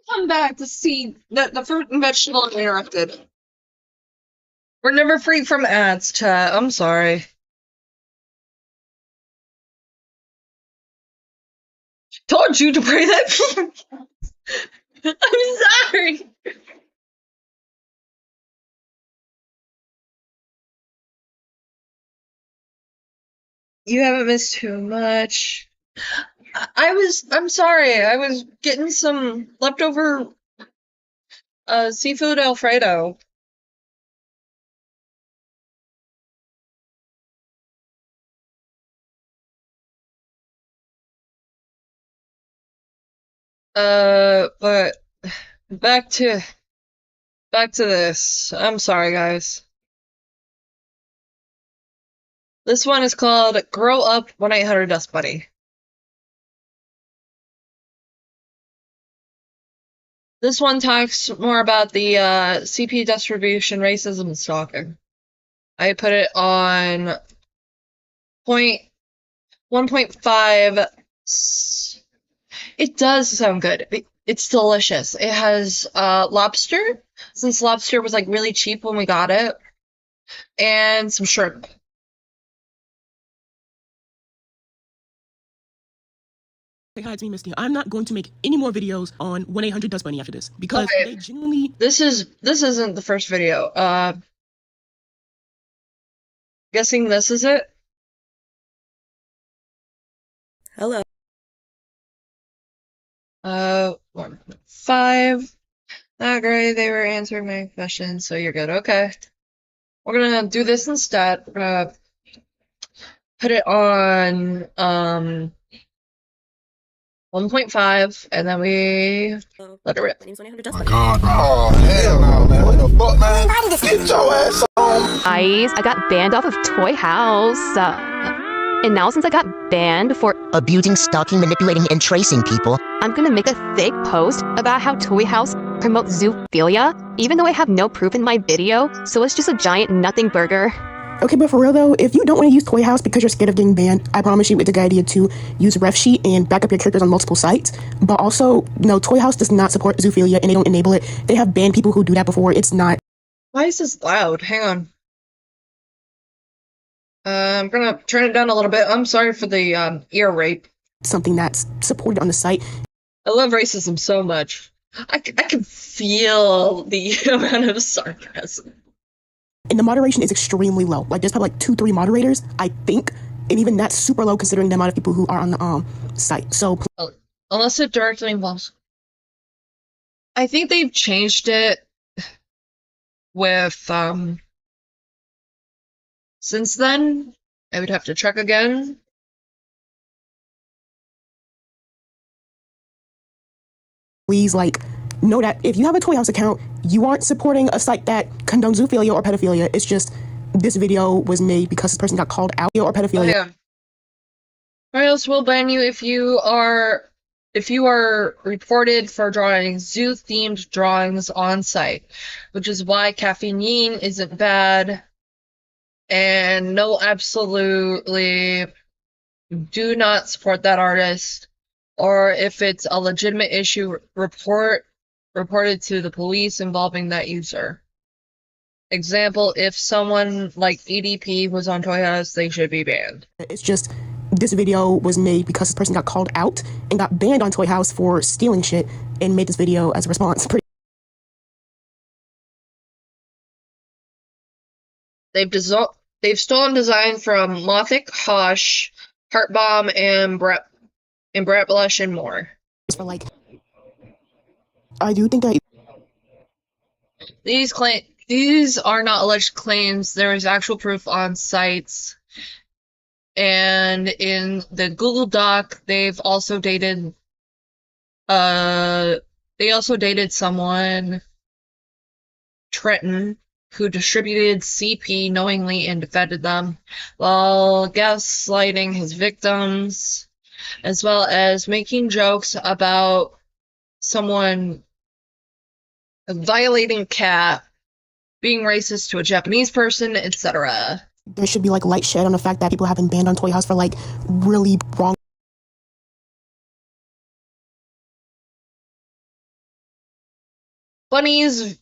come back to see that the fruit and vegetable are interrupted. We're never free from ads, chat. I'm sorry. Told you to pray that. I'm sorry. You haven't missed too much. I'm sorry. I was getting some leftover seafood Alfredo. But back to this. I'm sorry, guys. This one is called Grow Up 1-800 Dustbunny. This one talks more about the CP distribution, racism, and stalking. I put it on 1.5. It does sound good. It's delicious. It has lobster, since lobster was like really cheap when we got it, and some shrimp. Hi, it's me, Misty. I'm not going to make any more videos on 1-800 Dustbunny after this because Okay. they genuinely. This isn't the first video. Guessing this is it. Hello. 1.5. Not great. They were answering my questions, so you're good. Okay. We're gonna do this instead. We're gonna put it on 1.5, and then we let it rip. God, oh, hell no, man. What the fuck, man? Get your ass on. Guys, I got banned off of Toy House. And now since I got banned for abusing, stalking, manipulating, and tracing people, I'm gonna make a fake post about how Toy House promotes zoophilia, even though I have no proof in my video, so it's just a giant nothing burger. Okay, but for real though, if you don't want to use Toy House because you're scared of getting banned, I promise you it's a good idea to use Ref Sheet and back up your characters on multiple sites. But also, no, Toy House does not support zoophilia and they don't enable it. They have banned people who do that before. It's not. Why is this loud? Hang on. I'm gonna turn it down a little bit. I'm sorry for the ear rape. Something that's supported on the site. I love racism so much. I can feel the amount of sarcasm. And the moderation is extremely low. Like, there's probably like 2-3 moderators, I think. And even that's super low considering the amount of people who are on the site. So unless it directly involves. I think they've changed it with since then. I would have to check again. Please, like, know that if you have a Toy House account, you aren't supporting a site that condones zoophilia or pedophilia. It's just this video was made because this person got called out or pedophilia. Oh, yeah. Or else we'll ban you if you are reported for drawing zoo-themed drawings on site, which is why caffeine isn't bad. And no, absolutely do not support that artist. Or if it's a legitimate issue, reported to the police involving that user. Example, if someone like EDP was on Toy House, they should be banned. It's just this video was made because this person got called out and got banned on Toy House for stealing shit and made this video as a response. They've stolen design from Mothic, Hosh, Heartbomb, and Brett Blush, and more. For like, I do think that these are not alleged claims. There is actual proof on sites, and in the Google Doc, they've also dated. They also dated someone, Trenton, who distributed CP knowingly and defended them, while gaslighting his victims, as well as making jokes about someone violating cat, being racist to a Japanese person, etc. there should be like light shed on the fact that people have been banned on Toy House for like really wrong Bunny's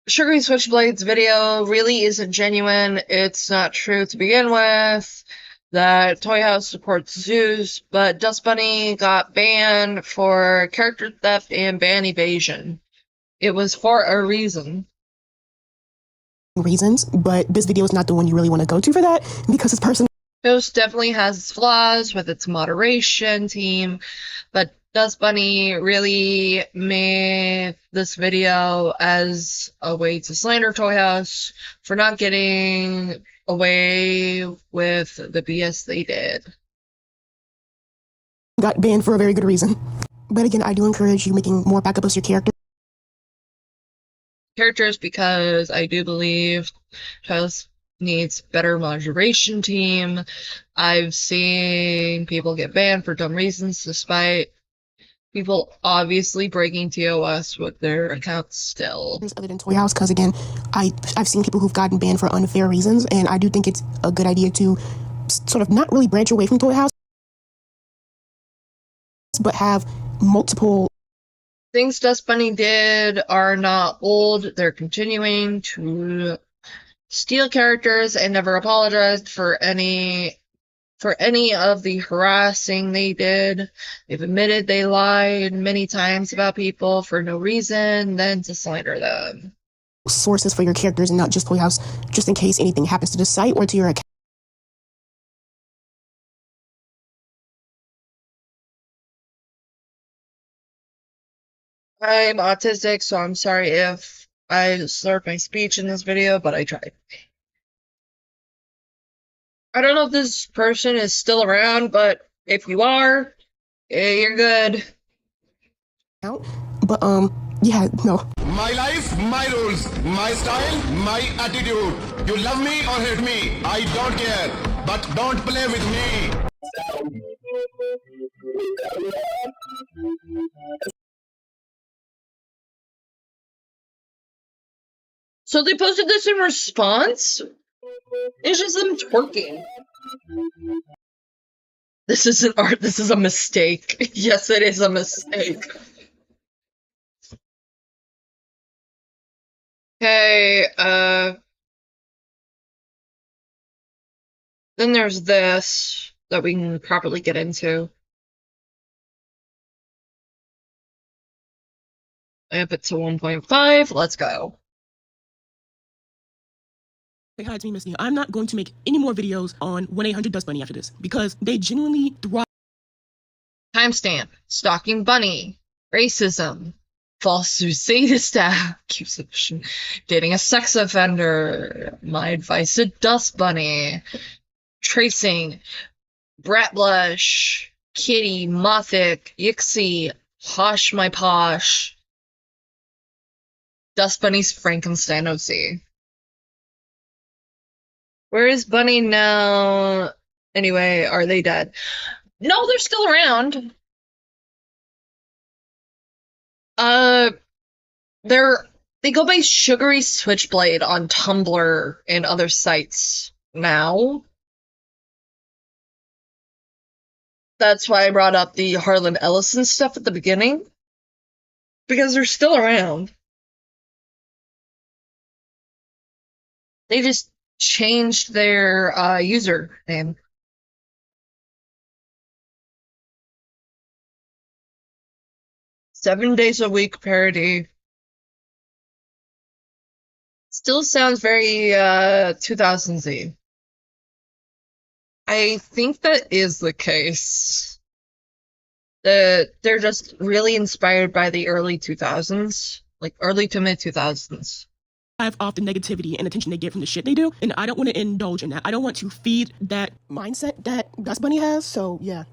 Sugary Switchblade's video really isn't genuine. It's not true to begin with. That Toy House supports Zeus, but Dustbunny got banned for character theft and ban evasion. It was for a reason. Reasons, but this video is not the one you really want to go to for that because it's personal. Ghost definitely has its flaws with its moderation team, but Dustbunny really made this video as a way to slander Toy House for not getting away with the BS they did. Got banned for a very good reason. But again, I do encourage you making more backup of your characters because I do believe Toy House needs better moderation team. I've seen people get banned for dumb reasons despite people obviously breaking TOS with their accounts still. Other than Toy House, because again, I've seen people who've gotten banned for unfair reasons, and I do think it's a good idea to sort of not really branch away from Toy House, but have multiple things Dustbunny did are not old. They're continuing to steal characters and never apologized for any of the harassing they did. They've admitted they lied many times about people for no reason, then to slander them. Sources for your characters and not just Toy House, just in case anything happens to the site or to your account. I'm autistic, so I'm sorry if I slurred my speech in this video, but I tried. I don't know if this person is still around, but if you are, you're good. But, yeah, no. My life, my rules, my style, my attitude. You love me or hate me, I don't care. But don't play with me. So they posted this in response? It's just them twerking. This isn't art, this is a mistake. Yes, it is a mistake. Okay, then there's this that we can properly get into. I up it to 1.5, let's go. Say hi to me, Misty. I'm not going to make any more videos on 1-800-DUST-BUNNY after this because they genuinely thrive. Timestamp. Stalking Bunny. Racism. False sadist accusation. Dating a sex offender. My advice to Dustbunny. Tracing. Brat Blush. Kitty. Mothic. Yixie. Posh my posh. Dustbunny's Frankenstein OC. Where is Bunny now? Anyway, are they dead? No, they're still around. They go by Sugary Switchblade on Tumblr and other sites now. That's why I brought up the Harlan Ellison stuff at the beginning. Because they're still around. They just changed their username. Seven days a week parody. Still sounds very 2000Z. I think that is the case. They're just really inspired by the early 2000s, like early to mid 2000s. Off the negativity and attention they get from the shit they do, and I don't want to indulge in that. I don't want to feed that mindset that Dustbunny has, so yeah.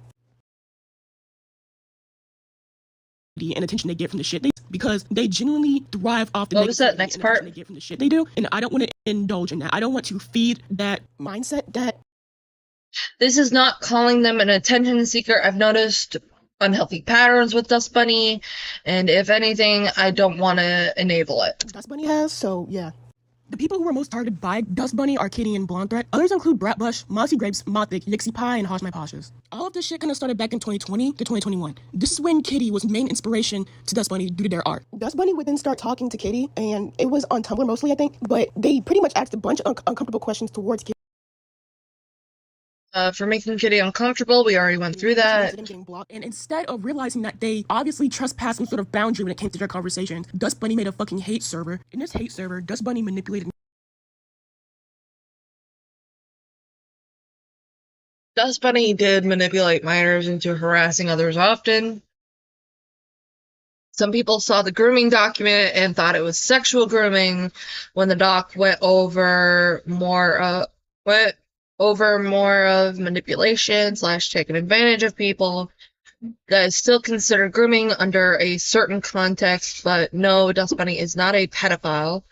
And attention they get from the shit they do, because they genuinely thrive off the what was that next part? They get from the shit they do, and I don't want to indulge in that. I don't want to feed that mindset that. This is not calling them an attention seeker. I've noticed unhealthy patterns with Dustbunny, and if anything, I don't want to enable it. Dustbunny has, so yeah. The people who were most targeted by Dustbunny are Kitty and Blonde Threat. Others include Brat Blush, Mossy Grapes, Mothic, Yixie Pie, and Hosh My Poshes. All of this shit kind of started back in 2020 to 2021. This is when Kitty was main inspiration to Dustbunny due to their art. Dustbunny would then start talking to Kitty, and it was on Tumblr mostly, I think, but they pretty much asked a bunch of uncomfortable questions towards Kitty. For making Kitty uncomfortable, we already went through that. And instead of realizing that they obviously trespassed some sort of boundary when it came to their conversations, Dustbunny made a fucking hate server. In this hate server, Dustbunny manipulated. Dustbunny did manipulate minors into harassing others often. Some people saw the grooming document and thought it was sexual grooming when the doc went over more of manipulation / taking advantage of people. That is still considered grooming under a certain context, but no, Dustbunny is not a pedophile.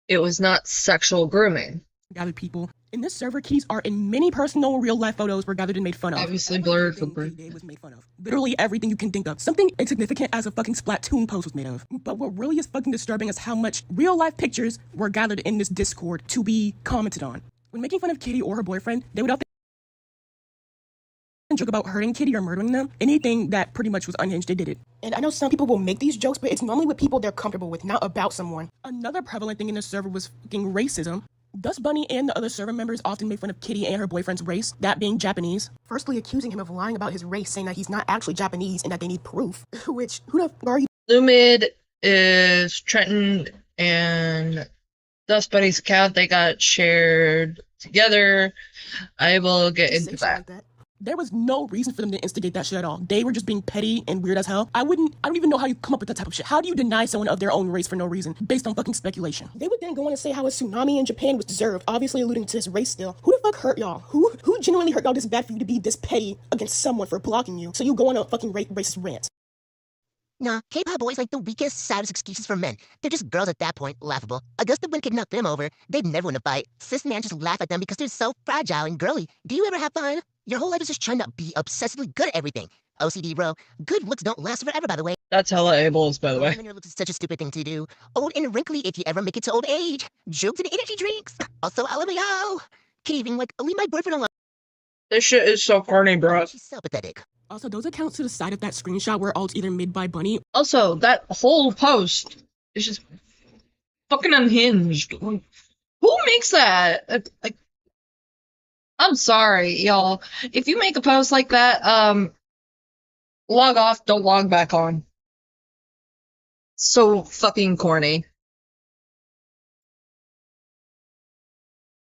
It was not sexual grooming. Gathered people. In this server, Kitties are in many personal real-life photos were gathered and made fun of. Obviously blurred for was made fun of. Literally everything you can think of. Something insignificant as a fucking Splatoon post was made of. But what really is fucking disturbing is how much real-life pictures were gathered in this Discord to be commented on. When making fun of Kitty or her boyfriend, they would often joke about hurting Kitty or murdering them. Anything that pretty much was unhinged, they did it. And I know some people will make these jokes, but it's normally with people they're comfortable with, not about someone. Another prevalent thing in this server was fucking racism. Dustbunny and the other server members often made fun of Kitty and her boyfriend's race, that being Japanese. Firstly accusing him of lying about his race, saying that he's not actually Japanese and that they need proof. Which, who the f*** are you? Lumid is Trenton and Dustbunny's account. They got shared together. I will get into that. There was no reason for them to instigate that shit at all. They were just being petty and weird as hell. I don't even know how you come up with that type of shit. How do you deny someone of their own race for no reason, based on fucking speculation? They would then go on and say how a tsunami in Japan was deserved, obviously alluding to his race still. Who the fuck hurt y'all? Who genuinely hurt y'all this bad for you to be this petty against someone for blocking you, so you go on a fucking racist rant? Nah, K-pop boys like the weakest, saddest excuses for men. They're just girls at that point, laughable. Augusta Wynn could knock them over. They'd never win a fight. Cis men just laugh at them because they're so fragile and girly. Do you ever have fun? Your whole life is just trying to be obsessively good at everything. OCD, bro. Good looks don't last forever, by the way. That's hella ableist, by the way. Your looks is such a stupid thing to do. Old and wrinkly if you ever make it to old age. Jokes and energy drinks. Also, LMAO. Can't even, leave my boyfriend alone. This shit is so corny, bro. She's so pathetic. Also, those accounts to the side of that screenshot were all either made by Bunny. Also, that whole post is just fucking unhinged. Who makes that? I'm sorry, y'all. If you make a post like that, log off, don't log back on. So fucking corny.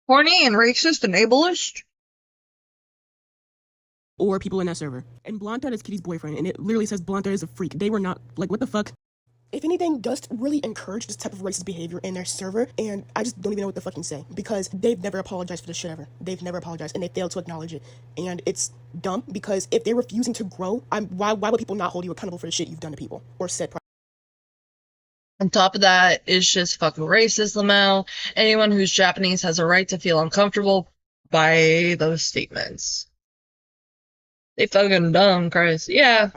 Corny and racist and ableist? Or people in that server. And Blonde Thread is Kitty's boyfriend, and it literally says Blonde Thread is a freak. They were not, what the fuck? If anything, Dust really encouraged this type of racist behavior in their server, and I just don't even know what to fucking say, because they've never apologized for this shit ever. They've never apologized, and they failed to acknowledge it. And it's dumb, because if they're refusing to grow, why would people not hold you accountable for the shit you've done to people, or said? On top of that, it's just fucking racist, Lamau. Anyone who's Japanese has a right to feel uncomfortable by those statements. They fucking dumb, Chris. Yeah.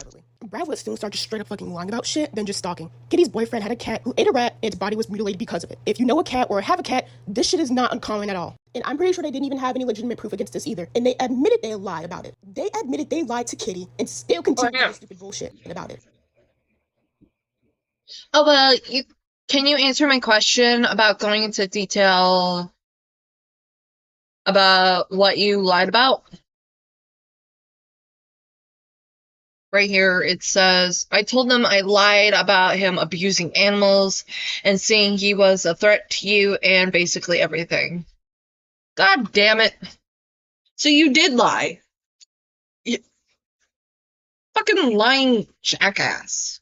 Brad would soon start just straight up fucking lying about shit, then just stalking. Kitty's boyfriend had a cat who ate a rat, and its body was mutilated because of it. If you know a cat or have a cat, this shit is not uncommon at all. And I'm pretty sure they didn't even have any legitimate proof against this either. And they admitted they lied about it. They admitted they lied to Kitty and still continue doing stupid bullshit about it. Oh, well, can you answer my question about going into detail about what you lied about? Right here, it says, I told them I lied about him abusing animals and saying he was a threat to you and basically everything. God damn it. So you did lie. You fucking lying jackass.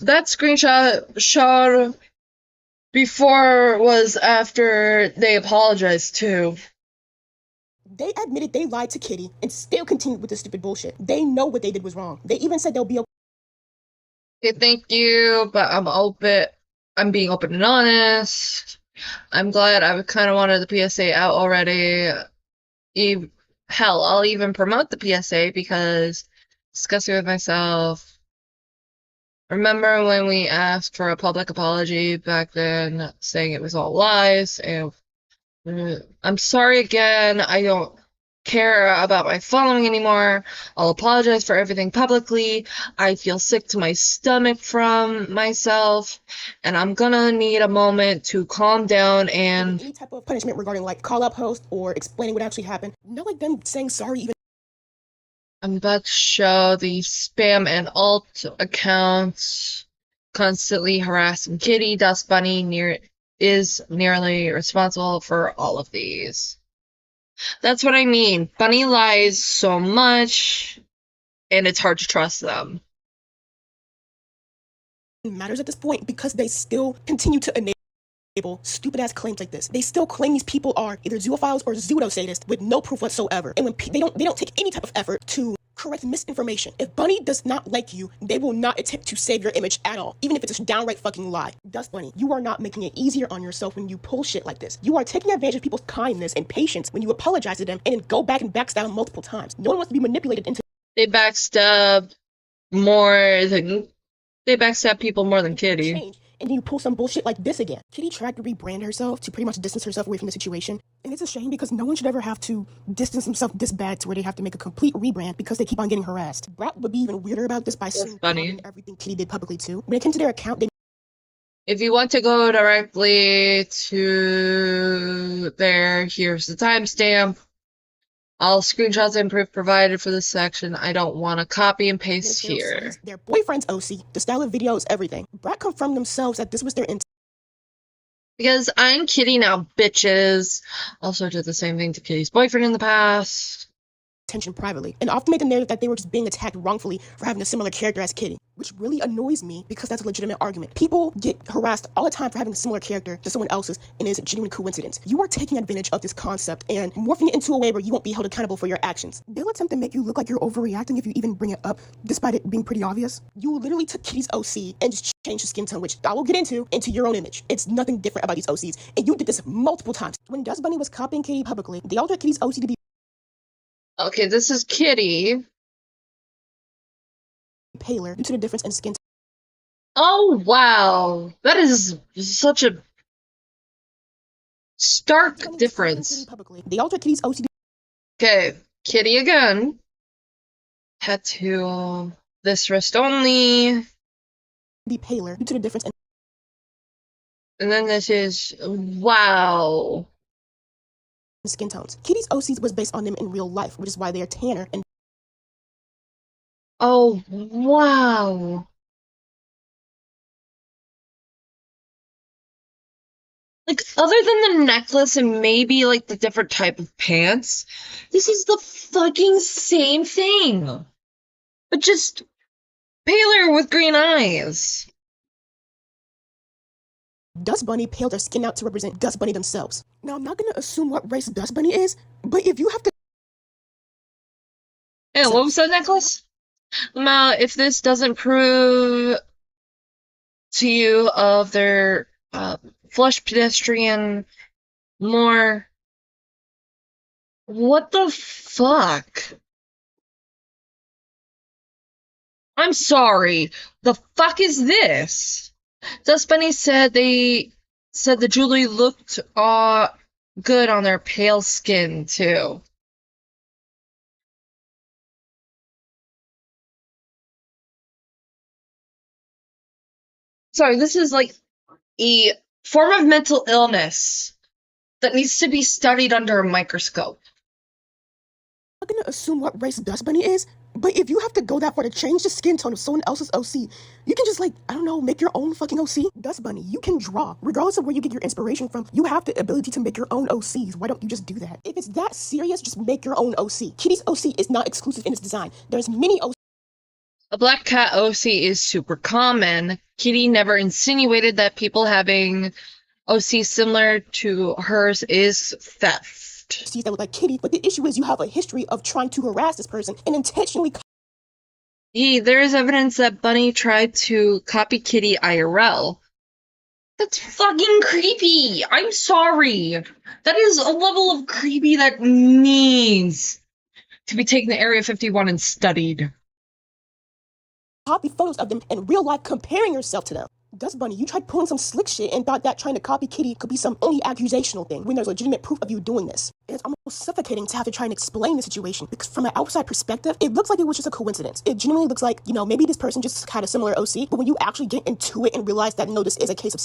That screenshot shot before was after they apologized too. They admitted they lied to Kitty and still continued with this stupid bullshit. They know what they did was wrong. They even said they'll be okay. Okay, thank you, but I'm being open and honest. I'm glad I kind of wanted the PSA out already. Hell, I'll even promote the PSA because discussing with myself Remember when we asked for a public apology back then, saying it was all lies? And I'm sorry again. I don't care about my following anymore. I'll apologize for everything publicly. I feel sick to my stomach from myself, and I'm gonna need a moment to calm down and any type of punishment regarding like call out post or explaining what actually happened. Not like them saying sorry even. I'm about to show the spam and alt accounts constantly harassing Kitty. Dustbunny is nearly responsible for all of these. That's what I mean. Bunny lies so much, and it's hard to trust them. Matters at this point because they still continue to enable stupid ass claims like this. They still claim these people are either zoophiles or pseudo-sadists with no proof whatsoever. And when they don't take any type of effort to correct misinformation. If Bunny does not like you, they will not attempt to save your image at all, even if it's a downright fucking lie. Dustbunny, you are not making it easier on yourself when you pull shit like this. You are taking advantage of people's kindness and patience when you apologize to them and then go back and backstab them multiple times. No one wants to be manipulated into. They backstab people more than Kitty. And then you pull some bullshit like this again. Kitty tried to rebrand herself to pretty much distance herself away from the situation. And it's a shame because no one should ever have to distance themselves this bad to where they have to make a complete rebrand because they keep on getting harassed. Brat would be even weirder about this by saying everything Kitty did publicly too. When it came to their account, they... If you want to go directly to there, here's the timestamp. All screenshots and proof provided for this section. I don't want to copy and paste here. Their boyfriend's OC, the style of videos, everything. Brat confirmed themselves that this was their intent. Because I'm Kitty now, bitches. Also did the same thing to Kitty's boyfriend in the past. Attention privately, and often make the narrative that they were just being attacked wrongfully for having a similar character as Kitty, which really annoys me because that's a legitimate argument. People get harassed all the time for having a similar character to someone else's, and it's a genuine coincidence. You are taking advantage of this concept and morphing it into a way where you won't be held accountable for your actions. They'll attempt to make you look like you're overreacting if you even bring it up, despite it being pretty obvious. You literally took Kitty's OC and just changed the skin tone, which I will get into your own image. It's nothing different about these OCs, and you did this multiple times. When Dustbunny was copying Kitty publicly, they altered Kitty's OC to be okay, this is Kitty. Paler due to the difference in skin. Oh, wow. That is such a stark difference. They altered Kitty's OCD. Okay, Kitty again. Tattoo this wrist only. Be paler due to the difference in. And then this is wow. Skin tones. Kitty's OCs was based on them in real life, which is why they are tanner and. Oh, wow. Like, other than the necklace and maybe, like, the different type of pants, this is the fucking same thing. But just paler with green eyes. Dustbunny paled their skin out to represent Dustbunny themselves. Now, I'm not going to assume what race Dustbunny is, but if you have to... Hey, what was that necklace? Now, if this doesn't prove to you of their flush pedestrian more, what the fuck? I'm sorry. The fuck is this? Dustbunny said the jewelry looked good on their pale skin too. Sorry, this is like a form of mental illness that needs to be studied under a microscope. I'm not gonna assume what race Dustbunny is, but if you have to go that far to change the skin tone of someone else's OC, you can just, like, I don't know, make your own fucking OC. Dustbunny, you can draw. Regardless of where you get your inspiration from, you have the ability to make your own OCs. Why don't you just do that? If it's that serious, just make your own OC. Kitty's OC is not exclusive in its design. There's many OCs. A black cat OC is super common. Kitty never insinuated that people having OC similar to hers is theft. That look like Kitty, but the issue is you have a history of trying to harass this person and intentionally. There is evidence that Bunny tried to copy Kitty IRL. That's fucking creepy. I'm sorry. That is a level of creepy that needs to be taken to Area 51 and studied. copy photos of them in real life comparing yourself to them. Dustbunny, you tried pulling some slick shit and thought that trying to copy Kitty could be some only accusational thing when there's legitimate proof of you doing this. It's almost suffocating to have to try and explain the situation because from an outside perspective, it looks like it was just a coincidence. It genuinely looks like, you know, maybe this person just had a similar OC, but when you actually get into it and realize that no, this is a case of...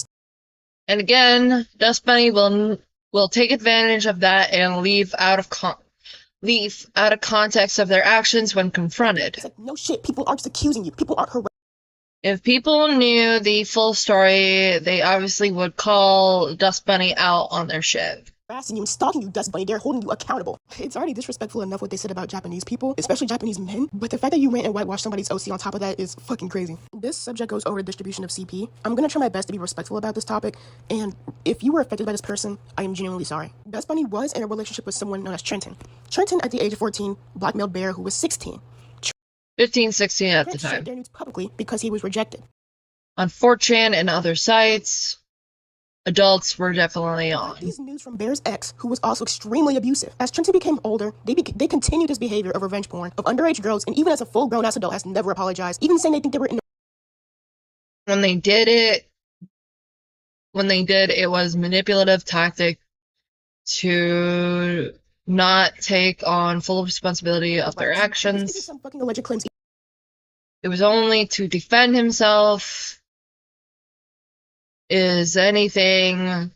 And again, Dustbunny will take advantage of that and leave out of context of their actions when confronted. It's like, no shit, people aren't just accusing you, people aren't harassing. If people knew the full story, they obviously would call Dustbunny out on their shit. Harassing you and stalking you, Dustbunny, they're holding you accountable. It's already disrespectful enough what they said about Japanese people, especially Japanese men, but the fact that you ran and whitewashed somebody's OC on top of that is fucking crazy. This subject goes over the distribution of CP. I'm gonna try my best to be respectful about this topic, and if you were affected by this person, I am genuinely sorry. Dustbunny was in a relationship with someone known as Trenton. Trenton, at the age of 14, blackmailed Bear, who was 16. 15, 16 at the time. Shared their news publicly because he was rejected. On 4chan and other sites, adults were definitely on. These news from Bear's ex, who was also extremely abusive. As Trenton became older, they continued his behavior of revenge porn, of underage girls, and even as a full-grown ass adult has never apologized, even saying they think they were in the... When they did, it was manipulative tactic to not take on full responsibility of their actions. Some fucking alleged claims. It was only to defend himself, is anything,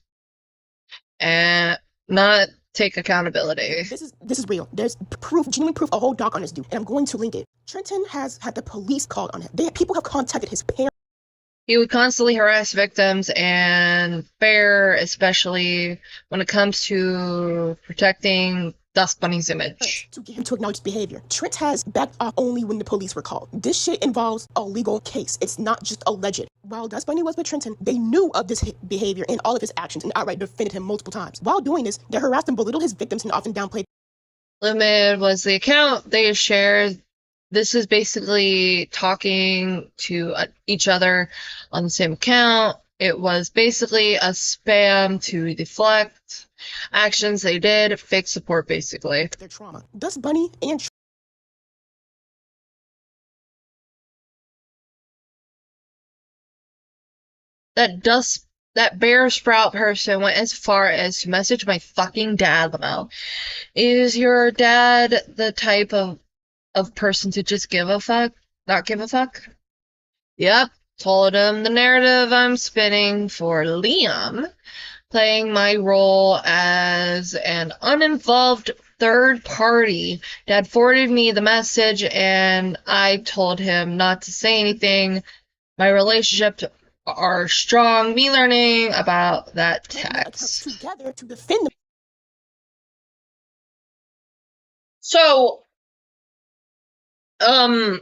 and not take accountability. This is real. There's proof, genuine proof, a whole doc on this dude, and I'm going to link it. Trenton has had the police called on him. People have contacted his parents. He would constantly harass victims, and Bear, especially when it comes to protecting Dustbunny's image. To get him to acknowledge behavior. Trent has backed off only when the police were called. This shit involves a legal case. It's not just alleged. While Dustbunny was with Trenton, they knew of this behavior and all of his actions and outright defended him multiple times. While doing this, they harassed and belittled his victims and often downplayed. Limited was the account they shared. This is basically talking to each other on the same account. It was basically a spam to deflect actions they did, fake support basically. Their trauma. Dustbunny and that Bear Sprout person went as far as to message my fucking dad, Lamel. Is your dad the type of person to just give a fuck? Not give a fuck? Yep. Told him the narrative I'm spinning for Liam, playing my role as an uninvolved third party. Dad forwarded me the message and I told him not to say anything. My relationships are strong. Me learning about that text. Together to defend them. So, I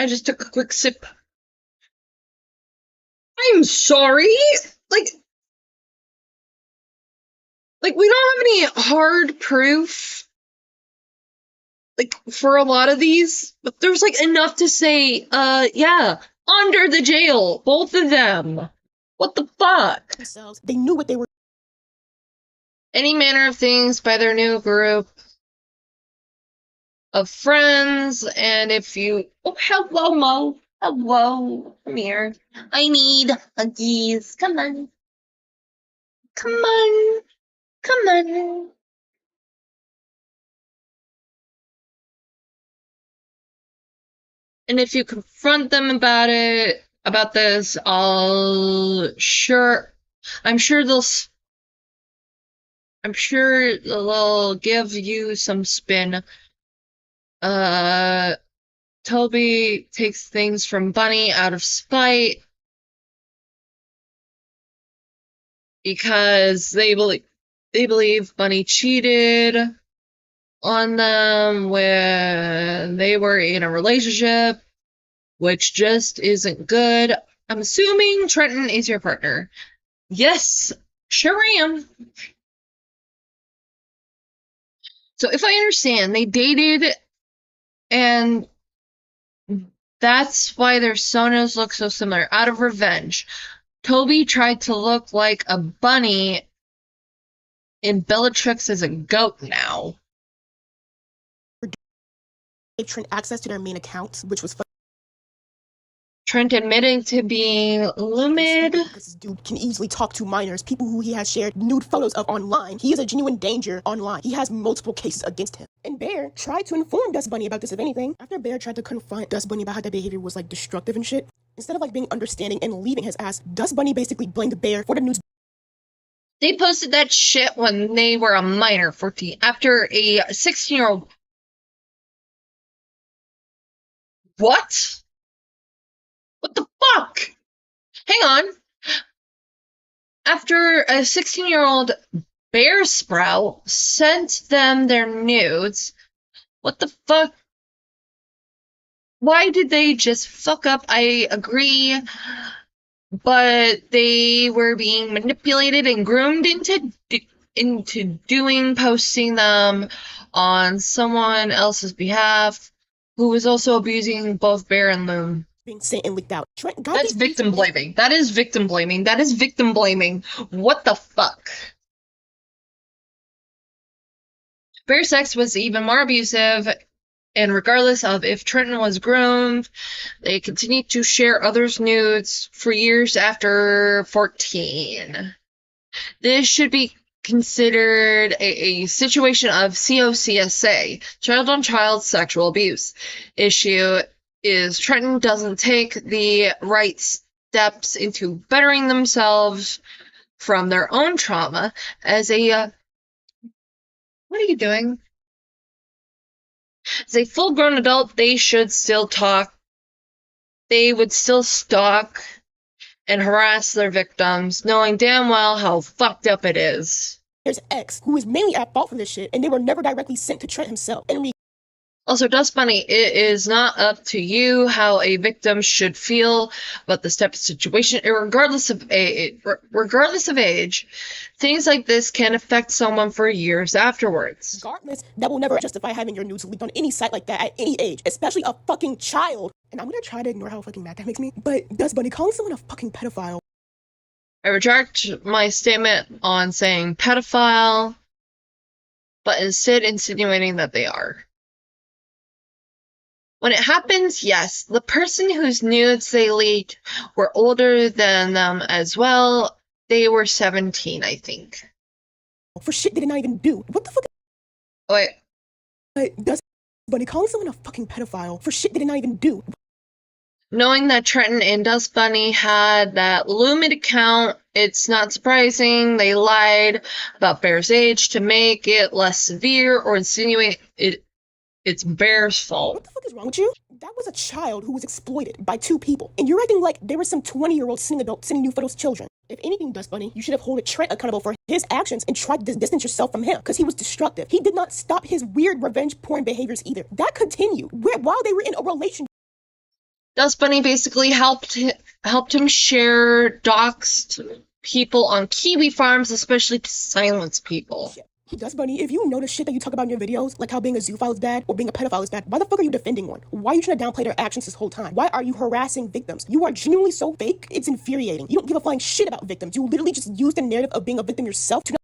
just took a quick sip. I'm sorry. Like we don't have any hard proof, like, for a lot of these, but there's, like, enough to say, yeah, under the jail, both of them. What the fuck? They knew what they were. Any manner of things by their new group of friends, and if you... Oh, hello, Mo. Hello. Come here. I need huggies. Come on. Come on. Come on. And if you confront them about this, I'm sure they'll give you some spin. Toby takes things from Bunny out of spite because they believe Bunny cheated on them when they were in a relationship, which just isn't good. I'm assuming Trenton is your partner. Yes, sure am. So if I understand, they dated, and that's why their sonos look so similar. Out of revenge, Toby tried to look like a bunny, and Bellatrix is a goat now. Gave Trent access to their main accounts, which was Trent admitting to being lewd. Because this dude can easily talk to minors, people who he has shared nude photos of online. He is a genuine danger online. He has multiple cases against him. And Bear tried to inform Dustbunny about this, if anything. After Bear tried to confront Dustbunny about how that behavior was like destructive and shit, instead of like being understanding and leaving his ass, Dustbunny basically blamed Bear for the nudes. They posted that shit when they were a minor, 14, after a 16-year-old. What? What the fuck? Hang on. After a 16-year-old bear sprout sent them their nudes, what the fuck? Why did they just fuck up? I agree, but they were being manipulated and groomed into posting them on someone else's behalf, who was also abusing both Bear and Loom. Being sent and leaked out. That's victim blaming. That is victim blaming. That is victim blaming. What the fuck? Bear sex was even more abusive, and regardless of if Trenton was groomed, they continued to share others' nudes for years after 14. This should be considered a situation of COCSA, child-on-child sexual abuse. Issue is Trenton doesn't take the right steps into bettering themselves from their own trauma as a what are you doing? As a full-grown adult, they should still talk. They would still stalk and harass their victims, knowing damn well how fucked up it is. There's X, who is mainly at fault for this shit, and they were never directly sent to Trent himself. Also, Dustbunny, it is not up to you how a victim should feel about this type of situation, regardless of age. Things like this can affect someone for years afterwards. Regardless, that will never justify having your nudes leaked on any site like that at any age, especially a fucking child. And I'm gonna try to ignore how fucking mad that makes me, but Dustbunny, calling someone a fucking pedophile. I retract my statement on saying pedophile, but instead insinuating that they are. When it happens, yes, the person whose nudes they leaked were older than them as well. They were 17, I think. For shit they did not even do. What the fuck? Wait. But Dustbunny, calling someone a fucking pedophile for shit they did not even do. Knowing that Trenton and Dustbunny had that Lumen account, it's not surprising they lied about Bear's age to make it less severe or insinuate it's Bear's fault. What the fuck is wrong with you? That was a child who was exploited by two people, and you're acting like there was some 20-year-old sending new photos to children. If anything, Dustbunny, you should have held Trent accountable for his actions and tried to distance yourself from him, because he was destructive. He did not stop his weird revenge porn behaviors either. That continued while they were in a relationship. Dustbunny basically helped him share doxed people on Kiwi farms, especially to silence people. Dustbunny, if you know the shit that you talk about in your videos, like how being a zoophile is bad or being a pedophile is bad, why the fuck are you defending one? Why are you trying to downplay their actions this whole time? Why are you harassing victims? You are genuinely so fake, it's infuriating. You don't give a flying shit about victims. You literally just use the narrative of being a victim yourself to.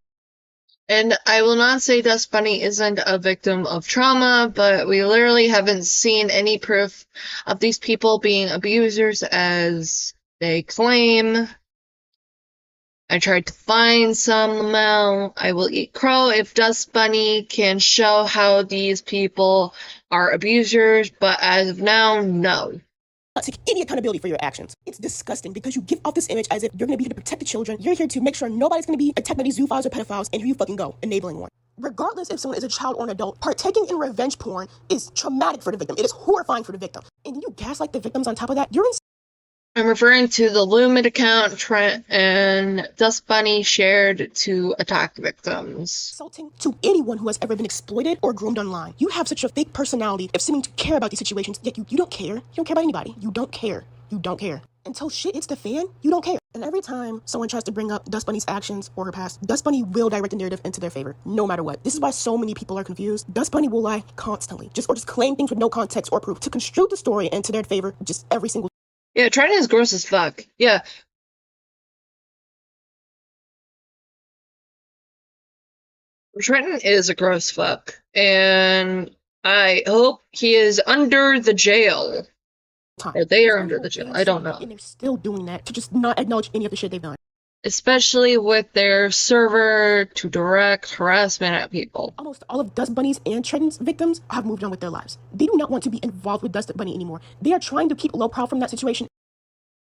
And I will not say Dustbunny isn't a victim of trauma, but we literally haven't seen any proof of these people being abusers as they claim. I tried to find some amount. I will eat crow if Dustbunny can show how these people are abusers, but as of now, no. Take any accountability for your actions. It's disgusting because you give off this image as if you're going to be here to protect the children. You're here to make sure nobody's going to be attacked by these zoophiles or pedophiles, and here you fucking go, enabling one. Regardless if someone is a child or an adult, partaking in revenge porn is traumatic for the victim. It is horrifying for the victim. And you gaslight the victims on top of that. You're I'm referring to the Lumen account Trent and Dustbunny shared to attack victims. Insulting to anyone who has ever been exploited or groomed online. You have such a fake personality of seeming to care about these situations, yet you don't care. You don't care about anybody. You don't care. You don't care. Until shit hits the fan, you don't care. And every time someone tries to bring up Dustbunny's actions or her past, Dustbunny will direct the narrative into their favor, no matter what. This is why so many people are confused. Dustbunny will lie constantly, just claim things with no context or proof to construe the story into their favor just every single. Yeah, Trenton is gross as fuck. Yeah. Trenton is a gross fuck. And I hope he is under the jail. Or they are under the jail. I don't know. And they're still doing that to just not acknowledge any of the shit they've done. Especially with their server to direct harassment at people. Almost all of Dustbunny's and Trenton's victims have moved on with their lives. They do not want to be involved with Dustbunny anymore. They are trying to keep low profile from that situation.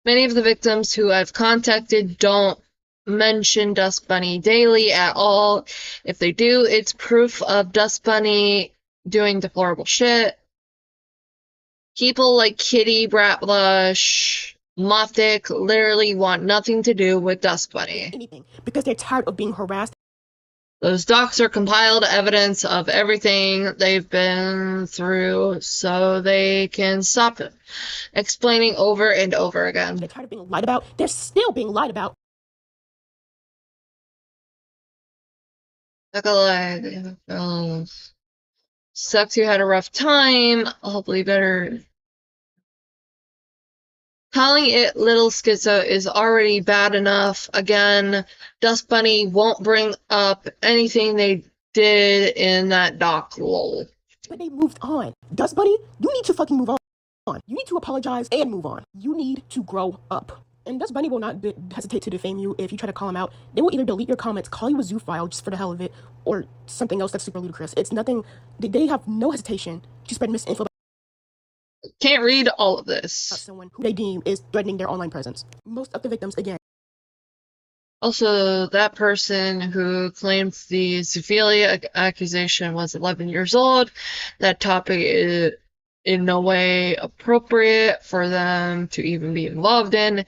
Many of the victims who I've contacted don't mention Dustbunny daily at all. If they do, it's proof of Dustbunny doing deplorable shit. People like Kitty, Bratblush, Mothic literally want nothing to do with Dustbunny. Anything, because they're tired of being harassed. Those docs are compiled evidence of everything they've been through so they can stop it. Explaining over and over again. They're tired of being lied about. They're still being lied about. Sucks you had a rough time. Hopefully better. Calling it Little Schizo is already bad enough. Again, Dustbunny won't bring up anything they did in that doc lol. But they moved on. Dustbunny, you need to fucking move on. You need to apologize and move on. You need to grow up. And Dustbunny will not hesitate to defame you if you try to call him out. They will either delete your comments, call you a zoophile just for the hell of it, or something else that's super ludicrous. It's nothing. They have no hesitation to spread misinfo. Can't read all of this. Someone who they deem is threatening their online presence. Most of the victims, again. Also, that person who claims the zoophilia accusation was 11 years old. That topic is in no way appropriate for them to even be involved in.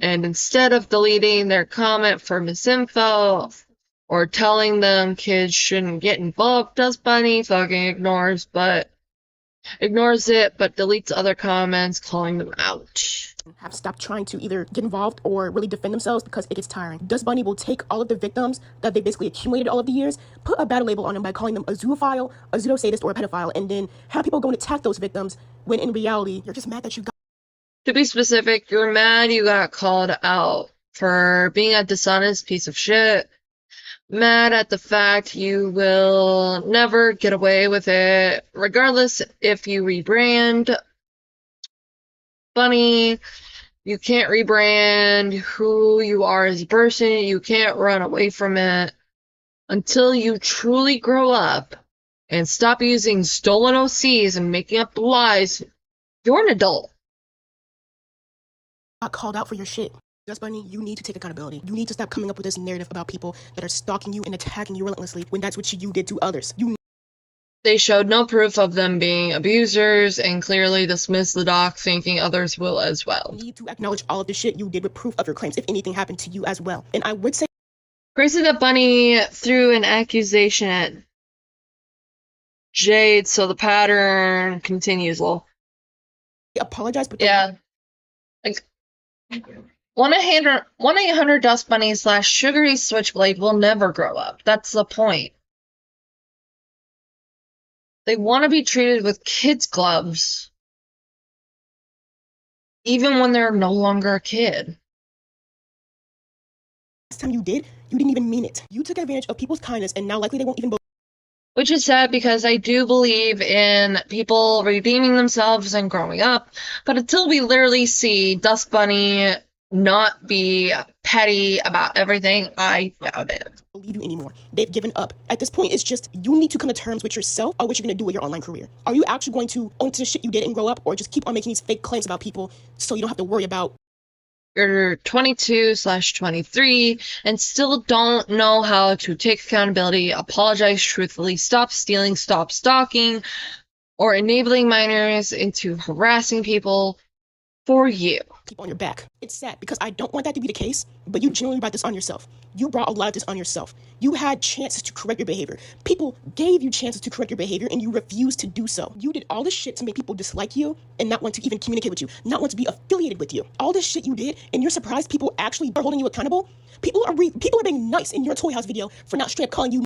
And instead of deleting their comment for misinfo or telling them kids shouldn't get involved, Dustbunny fucking ignores it, but deletes other comments calling them out. Have stopped trying to either get involved or really defend themselves because it gets tiring. Dustbunny will take all of the victims that they basically accumulated all of the years, put a bad label on them by calling them a zoophile, a pseudo-sadist, or a pedophile, and then have people go and attack those victims when in reality, you're just mad that you got... To be specific, you're mad you got called out for being a dishonest piece of shit. Mad at the fact you will never get away with it, regardless if you rebrand. Bunny, you can't rebrand who you are as a person. You can't run away from it until you truly grow up and stop using stolen OCs and making up lies. You're an adult. Got called out for your shit. Dustbunny, you need to take accountability. You need to stop coming up with this narrative about people that are stalking you and attacking you relentlessly when that's what you did to others. They showed no proof of them being abusers and clearly dismissed the doc thinking others will as well. You need to acknowledge all of the shit you did with proof of your claims if anything happened to you as well. And I would say... Crazy that Bunny threw an accusation at Jade so the pattern continues. Lol. Apologize, but... Yeah. Like... 1-800 Dustbunny / Sugary Switchblade will never grow up. That's the point. They want to be treated with kids' gloves. Even when they're no longer a kid. Last time you didn't even mean it. You took advantage of people's kindness and now likely they won't even... Which is sad because I do believe in people redeeming themselves and growing up. But until we literally see Dustbunny not be petty about everything, I doubt it. Believe you anymore. They've given up. At this point, it's just you need to come to terms with yourself or what you're going to do with your online career. Are you actually going to own to the shit you did and grow up, or just keep on making these fake claims about people so you don't have to worry about... You're 22/23 and still don't know how to take accountability, apologize truthfully, stop stealing, stop stalking, or enabling minors into harassing people for you. Keep on your back. It's sad because I don't want that to be the case, but you genuinely brought this on yourself. You brought a lot of this on yourself. You had chances to correct your behavior. People gave you chances to correct your behavior and you refused to do so. You did all this shit to make people dislike you and not want to even communicate with you, not want to be affiliated with you. All this shit you did, and you're surprised people actually are holding you accountable? People are being nice in your Toy House video for not straight up calling you...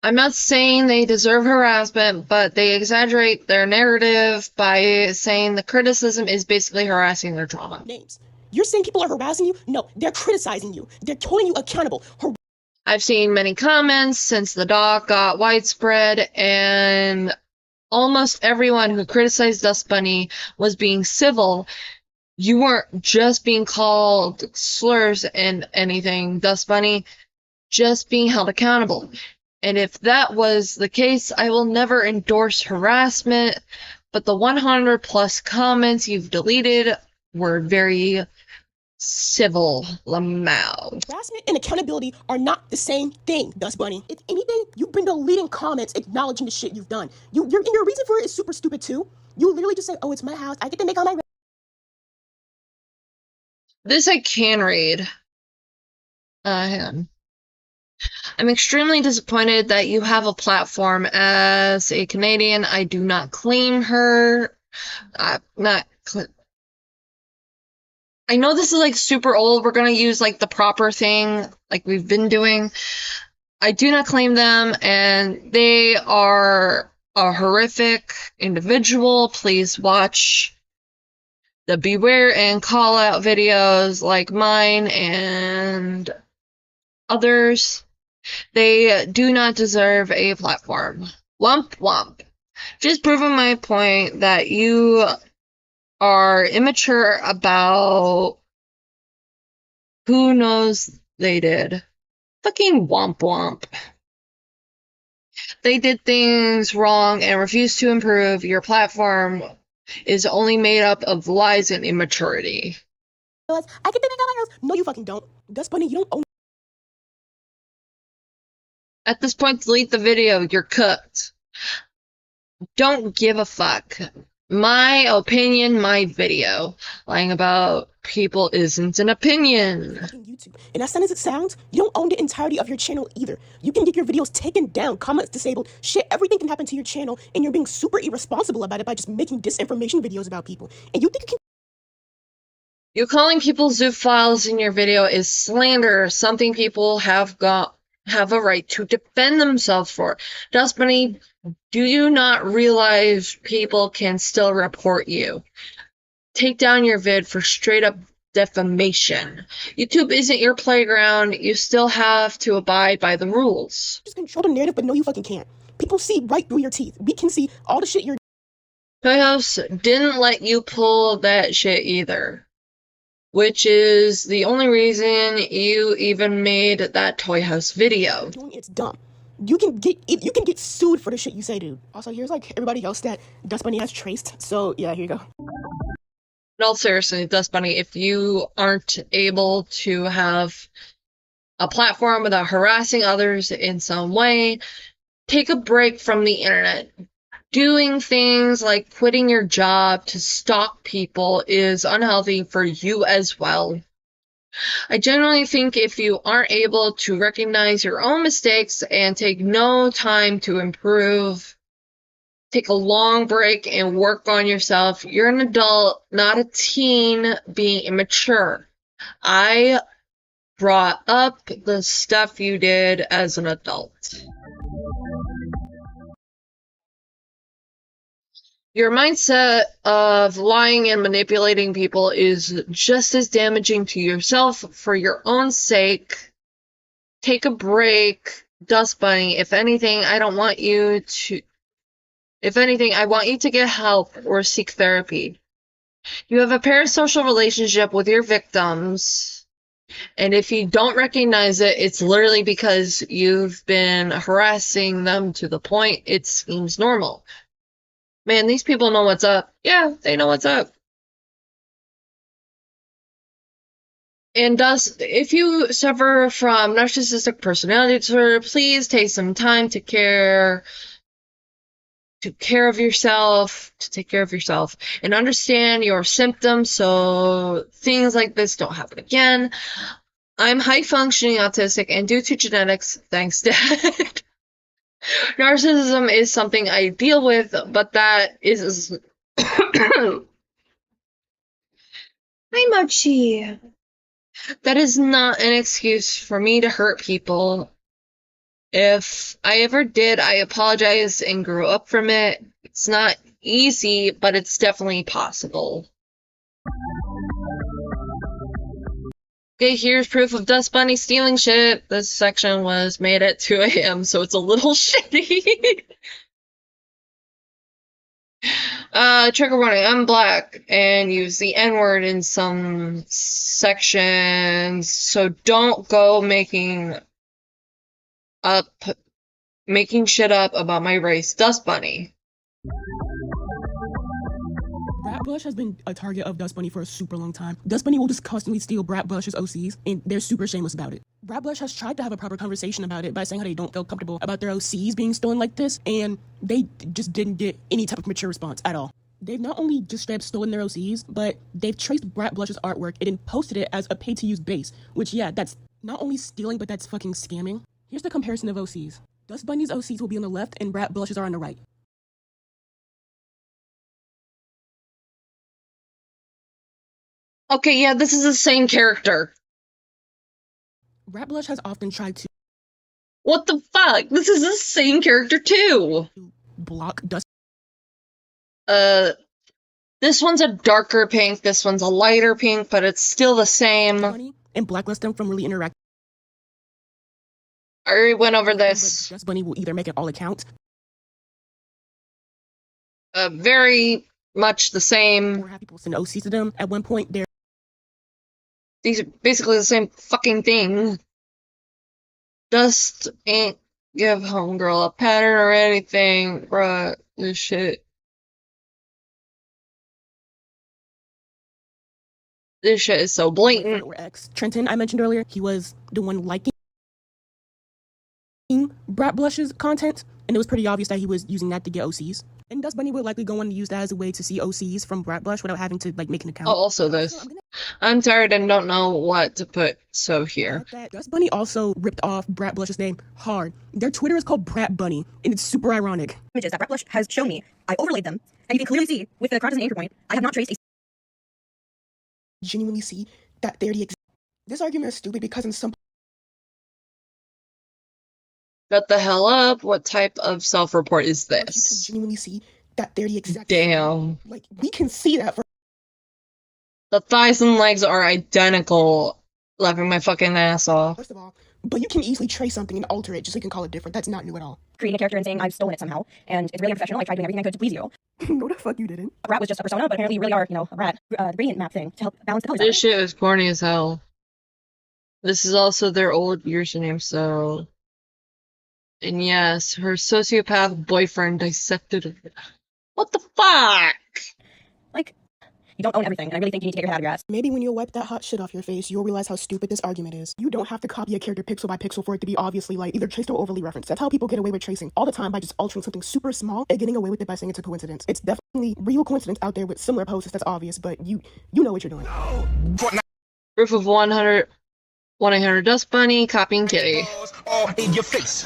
I'm not saying they deserve harassment, but they exaggerate their narrative by saying the criticism is basically harassing their trauma. Names. You're saying people are harassing you? No, they're criticizing you. They're holding you accountable. I've seen many comments since the doc got widespread, and almost everyone who criticized Dustbunny was being civil. You weren't just being called slurs and anything, Dustbunny, just being held accountable. And if that was the case, I will never endorse harassment, but the 100 plus comments you've deleted were very civil, Lamau. Harassment and accountability are not the same thing, Dustbunny. If anything, you've been deleting comments acknowledging the shit you've done. Your reason for it is super stupid too. You literally just say, oh, it's my house. I get to make all my... This I can read. Hang on. I'm extremely disappointed that you have a platform. As a Canadian, I do not claim her. I know this is like super old. We're gonna use like the proper thing, like we've been doing. I do not claim them, and they are a horrific individual. Please watch the Beware and Call Out videos like mine and others. They do not deserve a platform. Womp womp. Just proving my point that you are immature about who knows they did. Fucking womp womp. They did things wrong and refuse to improve. Your platform is only made up of lies and immaturity. I get to make all my house. No, you fucking don't. Dustbunny, you don't own... At this point, delete the video. You're cooked. Don't give a fuck. My opinion, my video. Lying about people isn't an opinion. YouTube. And as sad as it sounds, you don't own the entirety of your channel either. You can get your videos taken down, comments disabled, shit, everything can happen to your channel, and you're being super irresponsible about it by just making disinformation videos about people. And you think you can... You calling people zoophiles in your video is slander, something people have a right to defend themselves for. Dustbunny, do you not realize people can still report you? Take down your vid for straight up defamation. YouTube isn't your playground. You still have to abide by the rules. Just control the narrative, but no, you fucking can't. People see right through your teeth. We can see all the shit you're... Toy House didn't let you pull that shit either. Which is the only reason you even made that Toy House video. It's dumb. You can get sued for the shit you say, dude. Also, here's like everybody else that Dustbunny has traced. So yeah, here you go. No, seriously, Dustbunny, if you aren't able to have a platform without harassing others in some way, take a break from the internet. Doing things like quitting your job to stalk people is unhealthy for you as well. I generally think if you aren't able to recognize your own mistakes and take no time to improve, take a long break and work on yourself, you're an adult, not a teen being immature. I brought up the stuff you did as an adult. Your mindset of lying and manipulating people is just as damaging to yourself. For your own sake, take a break. Dustbunny, if anything, I want you to get help or seek therapy. You have a parasocial relationship with your victims, and if you don't recognize it, it's literally because you've been harassing them to the point it seems normal. Man, these people know what's up. Yeah, they know what's up. And if you suffer from narcissistic personality disorder, please take some time to take care of yourself, and understand your symptoms so things like this don't happen again. I'm high-functioning autistic, and due to genetics, thanks, Dad. Narcissism is something I deal with, but that is... Hi, Mochi. That is not an excuse for me to hurt people. If I ever did, I apologize and grew up from it. It's not easy, but it's definitely possible. Okay, here's proof of Dustbunny stealing shit. This section was made at 2 a.m., so it's a little shitty. Trigger warning, I'm black and use the N-word in some sections, so don't go making shit up about my race, Dustbunny. Brat Blush has been a target of Dustbunny for a super long time. Dustbunny will just constantly steal Brat Blush's OCs, and they're super shameless about it. Brat Blush has tried to have a proper conversation about it by saying how they don't feel comfortable about their OCs being stolen like this, and they just didn't get any type of mature response at all. They've not only just straight up stolen their OCs, but they've traced Brat Blush's artwork and then posted it as a pay-to-use base, which, yeah, that's not only stealing, but that's fucking scamming. Here's the comparison of OCs. Dustbunny's OCs will be on the left, and Brat Blush's are on the right. Okay, yeah, this is the same character. Brat Blush has often tried to... What the fuck? This is the same character too! Block Dust... This one's a darker pink, this one's a lighter pink, but it's still the same. And blacklist them from really interacting. I already went over this. Dustbunny will either make it all accounts. Very much the same. Or have people send OCs to them. At one point, these are basically the same fucking thing. Just ain't give homegirl a pattern or anything, bruh. This shit. This shit is so blatant. Or ex Trenton, I mentioned earlier, he was the one liking Brat Blush's content, and it was pretty obvious that he was using that to get OCs. And Dustbunny would likely go on to use that as a way to see OCs from Brat Blush without having to like make an account. Oh, also this. I'm tired and don't know what to put, so here. Dustbunny also ripped off Brat Blush's name hard. Their Twitter is called Brat Bunny, and it's super ironic. Images that Brat Blush has shown me, I overlaid them, and you can clearly see with the crotch as an anchor point, I have not traced a genuinely see that they're the exact. This argument is stupid because in some. Shut the hell up. What type of self-report is this? You can genuinely see that they're the exact. Damn. Like, we can see that for. The thighs and legs are identical. Laughing my fucking ass off. First of all, but you can easily trace something and alter it just so you can call it different. That's not new at all. Creating a character and saying I've stolen it somehow, and it's really unprofessional. I tried doing everything I could to please you. No, the fuck you didn't. A rat was just a persona, but apparently you really are, a rat. Gradient map thing to help balance the colors. This shit is corny as hell. This is also their old username, so. And yes, her sociopath boyfriend dissected her. What the fuck? Like, you don't own everything, and I really think you need to get your head out of your ass. Maybe when you wipe that hot shit off your face, you'll realize how stupid this argument is. You don't have to copy a character pixel by pixel for it to be obviously like either traced or overly referenced. That's how people get away with tracing all the time by just altering something super small and getting away with it by saying it's a coincidence. It's definitely real coincidence out there with similar posts that's obvious, but you know what you're doing. Proof of 100 Dustbunny copying Kitty. In your face.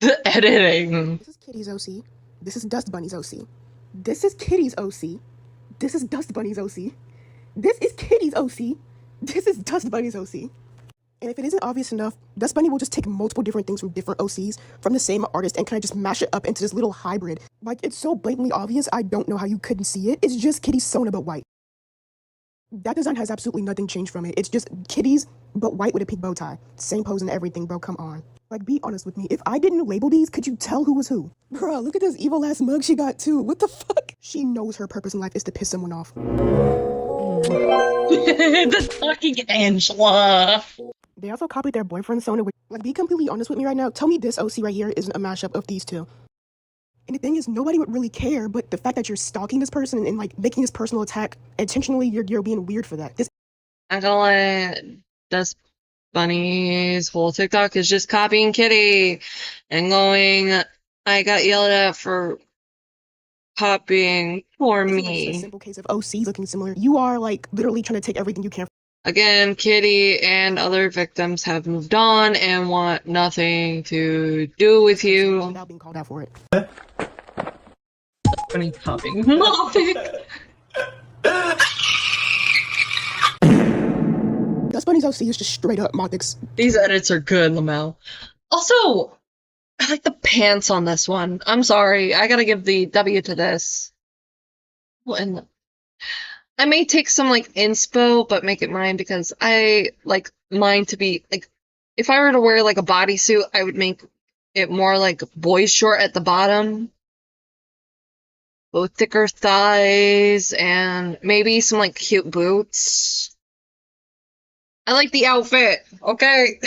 The editing. This is Kitty's OC. This is Dustbunny's OC. This is Kitty's OC. This is Dustbunny's OC. This is Kitty's OC. This is Dustbunny's OC. And if it isn't obvious enough, Dustbunny will just take multiple different things from different OCs from the same artist and kind of just mash it up into this little hybrid. Like, it's so blatantly obvious, I don't know how you couldn't see it. It's just Kitty's Sona but white. That design has absolutely nothing changed from it. It's just Kitty's but white with a pink bow tie. Same pose and everything, bro, come on. Like, be honest with me. If I didn't label these, could you tell who was who? Bruh, look at this evil ass mug she got too. What the fuck? She knows her purpose in life is to piss someone off. The fucking Angela. They also copied their boyfriend Sona. Like, be completely honest with me right now. Tell me this OC right here isn't a mashup of these two. And the thing is, nobody would really care, but the fact that you're stalking this person and like making this personal attack intentionally, you're being weird for that. I'm gonna let Dustbunny's whole TikTok is just copying Kitty and going, I got yelled at for copying for me. It's a simple case of OCs looking similar. You are like literally trying to take everything you can. Again, Kitty and other victims have moved on and want nothing to do with you. Without being called out for it. Funny copying. Dustbunny's OC is just straight up Mothix. These edits are good, Lamel. Also, I like the pants on this one. I'm sorry, I gotta give the W to this. I may take some like inspo, but make it mine because I like mine to be like, if I were to wear like a bodysuit, I would make it more like boys short at the bottom with thicker thighs and maybe some like cute boots. I like the outfit, okay?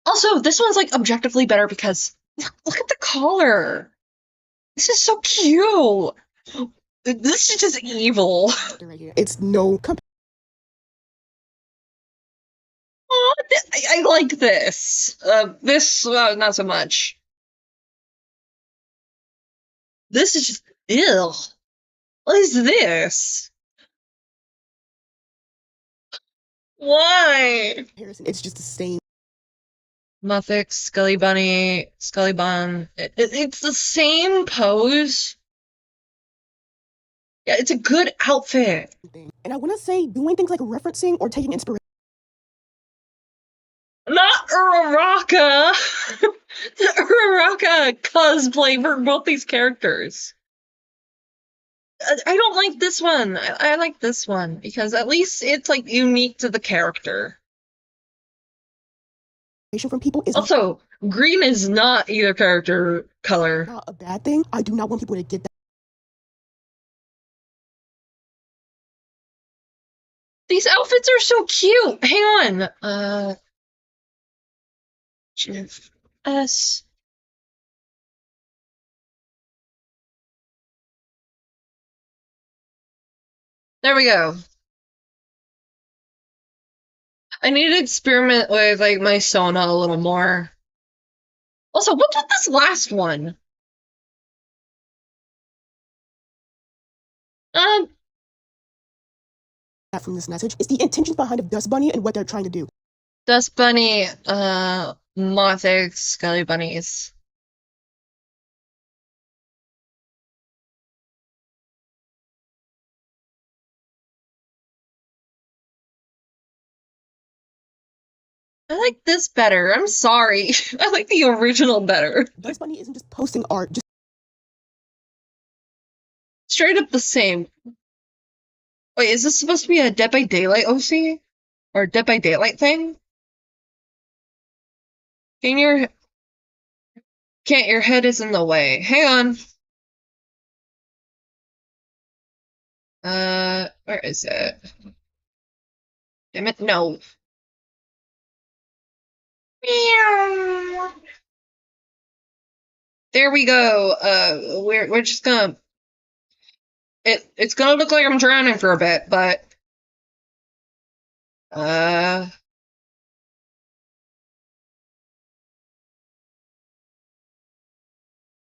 Also, this one's like objectively better because look at the collar. This is so cute. This is just evil. It's no Oh, I like this. This not so much. This is just ew. What is this? Why? It's just the same. Muffix, Scully Bunny, Scully Bun. It's the same pose. Yeah, it's a good outfit. And I want to say doing things like referencing or taking inspiration. Not Uraraka! The Uraraka cosplay for both these characters. I don't like this one. I like this one because at least it's like unique to the character. From people is also, green is not either character color. Not a bad thing. I do not want people to get that. These outfits are so cute. Hang on. S. There we go. I need to experiment with like my Sona a little more. Also, what's with this last one? From this message is the intentions behind of Dustbunny and what they're trying to do. Dustbunny, Mothic, Scully Bunnies. I like this better. I'm sorry. I like the original better. Dustbunny isn't just posting art, just straight up the same. Wait, is this supposed to be a Dead by Daylight OC? Or a Dead by Daylight thing? Can't your head is in the way. Hang on. Where is it? Damn it, no. Meow. There we go. We're just gonna. It's gonna look like I'm drowning for a bit, but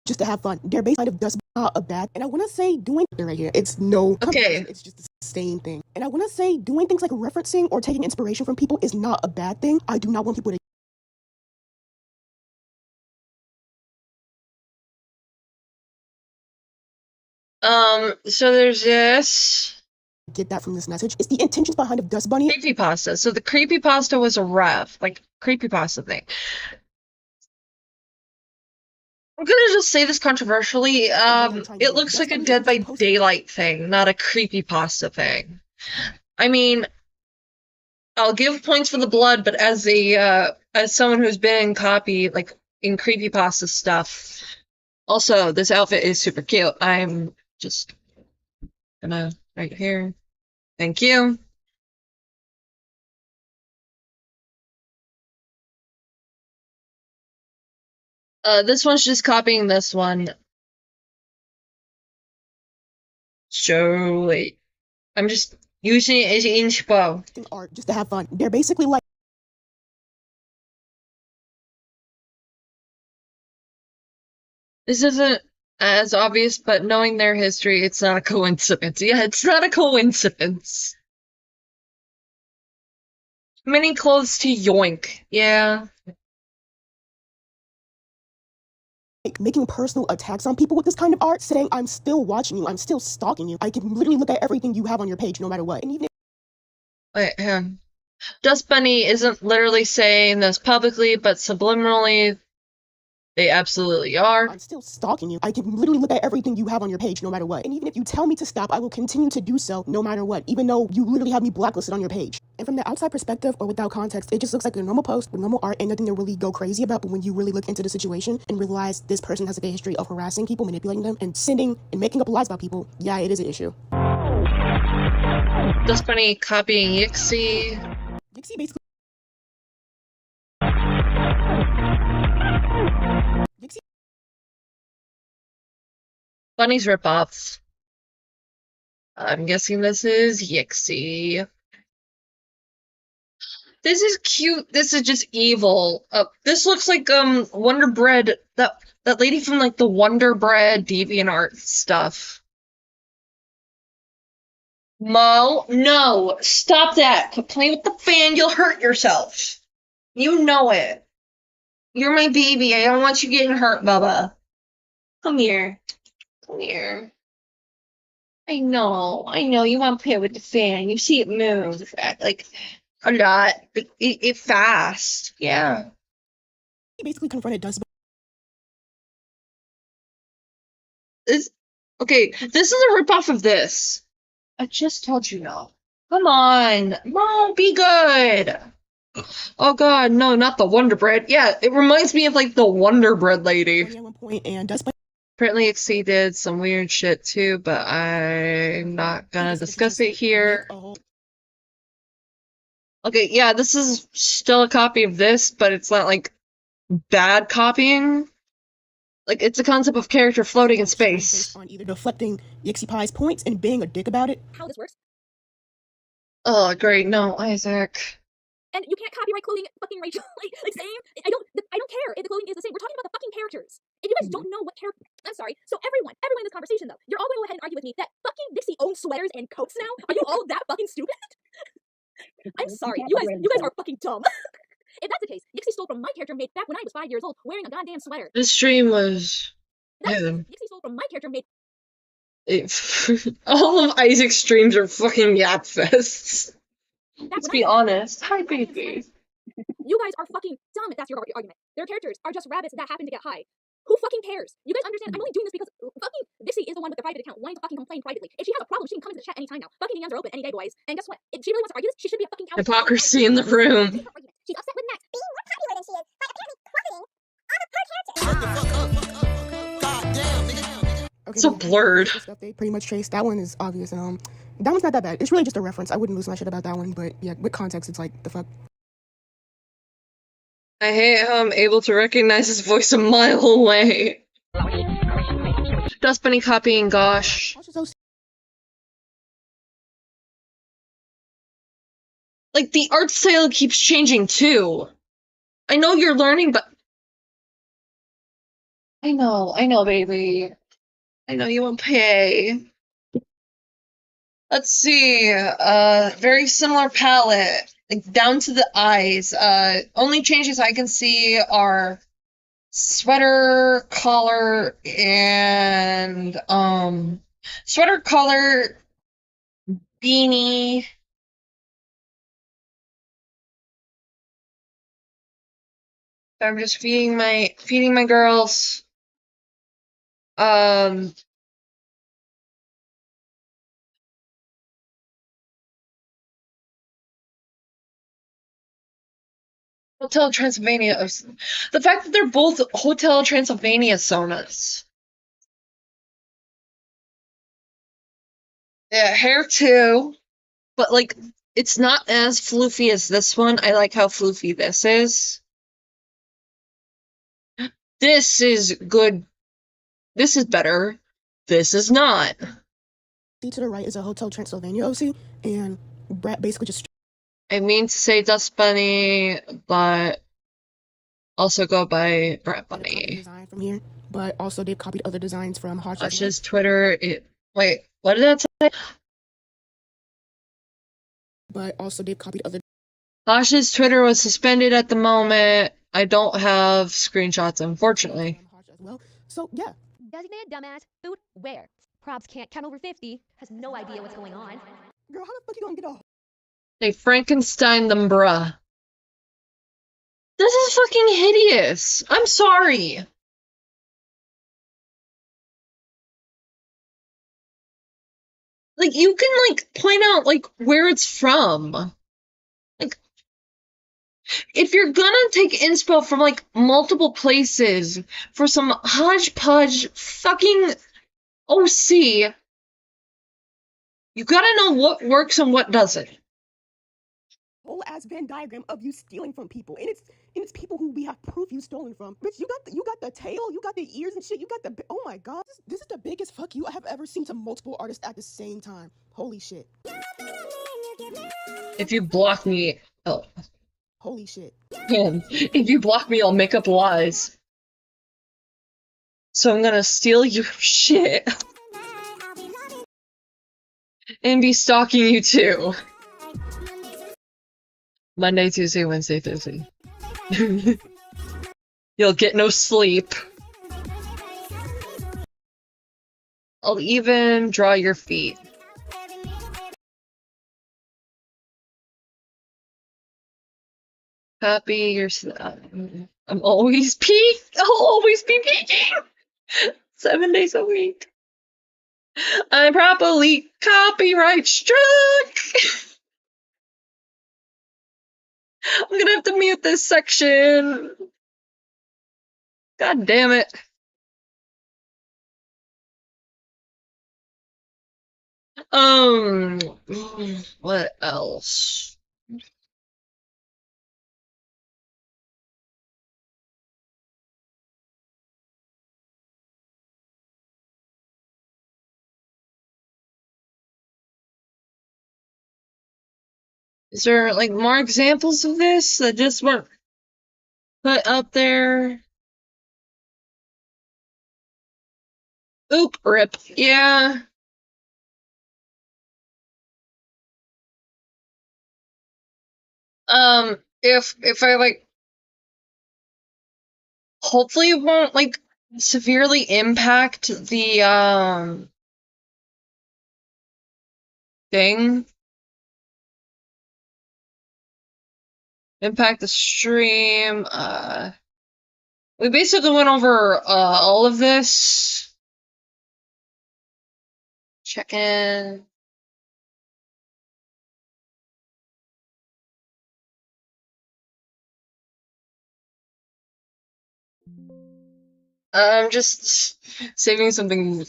just to have fun. They're based out of Dust, not a bad. And I want to say doing right here. It's no comparison. It's just the same thing. And I want to say doing things like referencing or taking inspiration from people is not a bad thing. I do not want people to. So there's this. Get that from this message. It's the intentions behind of Dustbunny. Creepypasta. So the creepypasta was a ref, like creepypasta thing. I'm gonna just say this controversially. It looks like a Dead by Daylight thing, not a creepypasta thing. I mean, I'll give points for the blood, but as someone who's been in copy, like in creepypasta stuff, also this outfit is super cute. I'm just gonna right here. Thank you. This one's just copying this one. So wait, I'm just using it as inspo. Art just to have fun. They're basically like. This isn't as obvious, but knowing their history, it's not a coincidence. Yeah, it's not a coincidence. Many clothes to yoink. Yeah. Making personal attacks on people with this kind of art, saying, I'm still watching you, I'm still stalking you. I can literally look at everything you have on your page, no matter what. And even Wait, hang on. Dustbunny isn't literally saying this publicly, but subliminally, they absolutely are. I'm still stalking you. I can literally look at everything you have on your page, no matter what. And even if you tell me to stop, I will continue to do so, no matter what, even though you literally have me blacklisted on your page. And from the outside perspective or without context, it just looks like a normal post with normal art and nothing to really go crazy about. But when you really look into the situation and realize this person has a history of harassing people, manipulating them, and sending and making up lies about people, yeah, it is an issue. Dustbunny copying Yixi. Yixi basically. Bunny's ripoffs. I'm guessing this is Yixi. This is cute. This is just evil. This looks like Wonder Bread. That lady from like the Wonder Bread DeviantArt stuff. Mo, no, stop that. Quit playing with the fan. You'll hurt yourself. You know it. You're my baby. I don't want you getting hurt, Bubba. Come here. Come here. I know. You want to play with the fan. You see it move like a lot. It fast. Yeah. He basically confronted Dustbunny. Okay, this is a ripoff of this. I just told you no. Come on. No, be good. Oh god, no, not the Wonder Bread. Yeah, it reminds me of like the Wonder Bread lady. At one point, and Dustbunny Apparently exceeded some weird shit too, but I'm not gonna discuss it here. Okay, yeah, this is still a copy of this, but it's not like bad copying. Like, it's a concept of character floating in space. on either deflecting Yixi Pie's points and being a dick about it. How this works? Oh, great, no, Isaac. And you can't copyright clothing, fucking Rachel. like same. I don't care if the clothing is the same. We're talking about the fucking characters. If you guys don't know what character, I'm sorry. So everyone in this conversation though, you're all going to go ahead and argue with me that fucking Dixie owns sweaters and coats now. Are you all that fucking stupid? I'm sorry. You guys are fucking dumb. If that's the case, Dixie stole from my character made back when I was 5 years old, wearing a goddamn sweater. This stream was. Dixie stole from my character made. All of Isaac's streams are fucking yap fests. Let's be honest. Hi, baby. You guys are fucking dumb if that's your argument. Their characters are just rabbits that happen to get high. Who fucking cares? You guys understand? I'm only doing this because fucking Dixie is the one with the private account wanting to fucking complain privately. If she has a problem, she can come into the chat anytime now. Fucking DMs are open any day, boys. And guess what? If she really wants to argue this, she should be a fucking coward. Hypocrisy in the room. She's upset with Max being more popular than she is by apparently profiting off of her character. Okay, so blurred. Stuff they pretty much traced. That one is obvious, and that one's not that bad. It's really just a reference. I wouldn't lose my shit about that one, but yeah, with context, it's like the fuck. I hate how I'm able to recognize his voice a mile away. Dustbunny copying Gosh. Like, the art style keeps changing too. I know you're learning, but... I know, baby. I know you won't pay. Let's see, very similar palette. Like, down to the eyes. Only changes I can see are sweater collar and sweater collar, beanie. I'm just feeding my girls. Hotel Transylvania. The fact that they're both Hotel Transylvania sonas. Yeah, hair too. But, like, it's not as floofy as this one. I like how floofy this is. This is good. This is better. This is not. To the right is a Hotel Transylvania OC, and Brett basically just... I mean to say Dustbunny, but also go by Brett Bunny. Design from here, but also they've copied other designs from Hush's Twitter. Wait, what did that say? But also they've copied other... Hush's Twitter was suspended at the moment. I don't have screenshots, unfortunately. Well, so yeah. Designated dumbass. Food where? Probs can't count over 50. Has no idea what's going on. Girl, how the fuck you gonna get a... They Frankenstein them, bruh. This is fucking hideous. I'm sorry. Like, you can, like, point out, like, where it's from. If you're gonna take inspo from like multiple places for some hodgepodge fucking OC, you gotta know what works and what doesn't. Whole ass Venn diagram of you stealing from people, and it's people who we have proof you stolen from. Bitch, you got the tail, you got the ears and shit, you got the, oh my god, this is the biggest fuck you I have ever seen to multiple artists at the same time. Holy shit. If you block me, oh. Holy shit. Man, if you block me, I'll make up lies. So I'm gonna steal your shit. And be stalking you too. Monday, Tuesday, Wednesday, Thursday. You'll get no sleep. I'll even draw your feet. Copy your I'm always I'll always be peeking! 7 days a week. I'm properly copyright struck! I'm gonna have to mute this section. God damn it. What else? Is there, like, more examples of this that just weren't put up there? Oop, rip. Yeah. If I, like, hopefully it won't, like, severely impact the, thing. Impact the stream, we basically went over, all of this. Check in. I'm just saving something.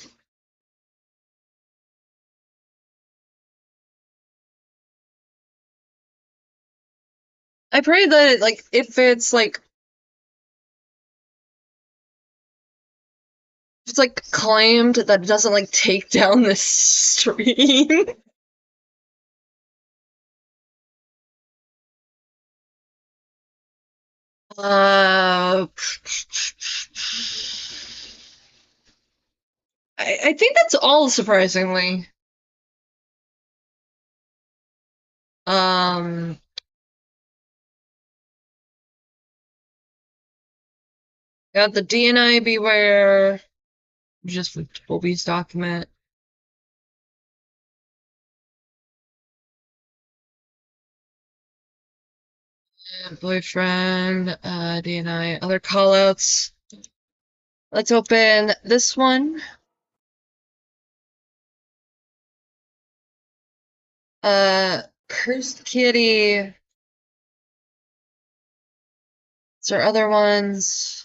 I pray that, like, if it's, like, if it's, like, claimed that it doesn't, like, take down this stream. I think that's all, surprisingly. Got the DNI beware. Just with Bobby's document. Boyfriend, DNI, other callouts. Let's open this one. Cursed Kitty. Is there other ones?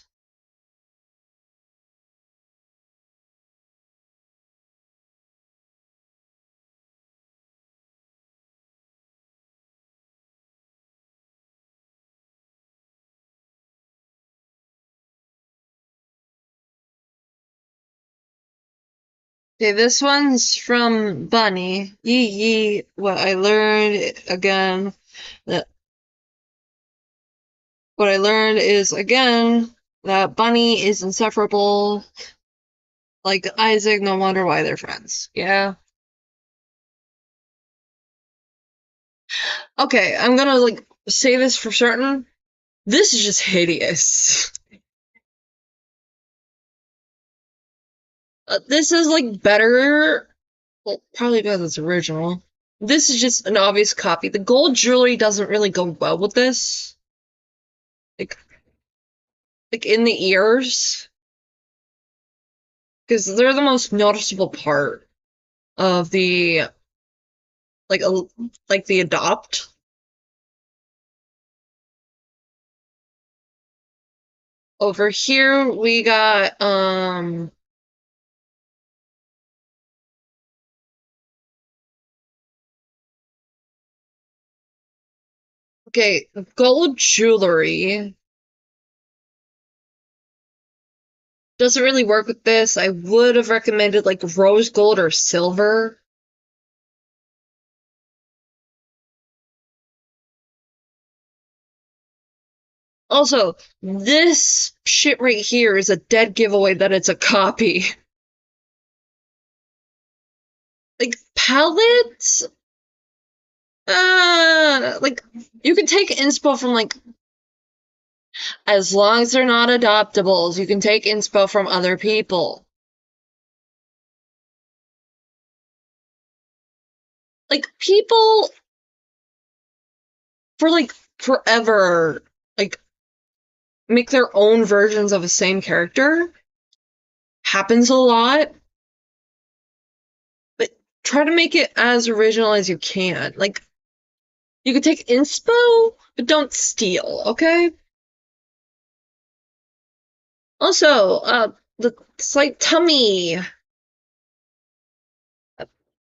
Okay, this one's from Bunny. Yee, what I learned, again, that what I learned is, again, that Bunny is insufferable. Like Isaac, no wonder why they're friends. Yeah. Okay, I'm gonna, like, say this for certain. This is just hideous. This is, like, better. Well, probably because it's original. This is just an obvious copy. The gold jewelry doesn't really go well with this. Like in the ears. Because they're the most noticeable part of the, like the adopt. Over here we got okay, gold jewelry. Doesn't really work with this. I would have recommended like rose gold or silver. Also, this shit right here is a dead giveaway that it's a copy. Like, palettes? Like, you can take inspo from, like, as long as they're not adoptables, you can take inspo from other people. Like, people, for, like, forever, like, make their own versions of the same character. Happens a lot. But try to make it as original as you can. Like, you can take inspo, but don't steal, okay? Also, the slight tummy.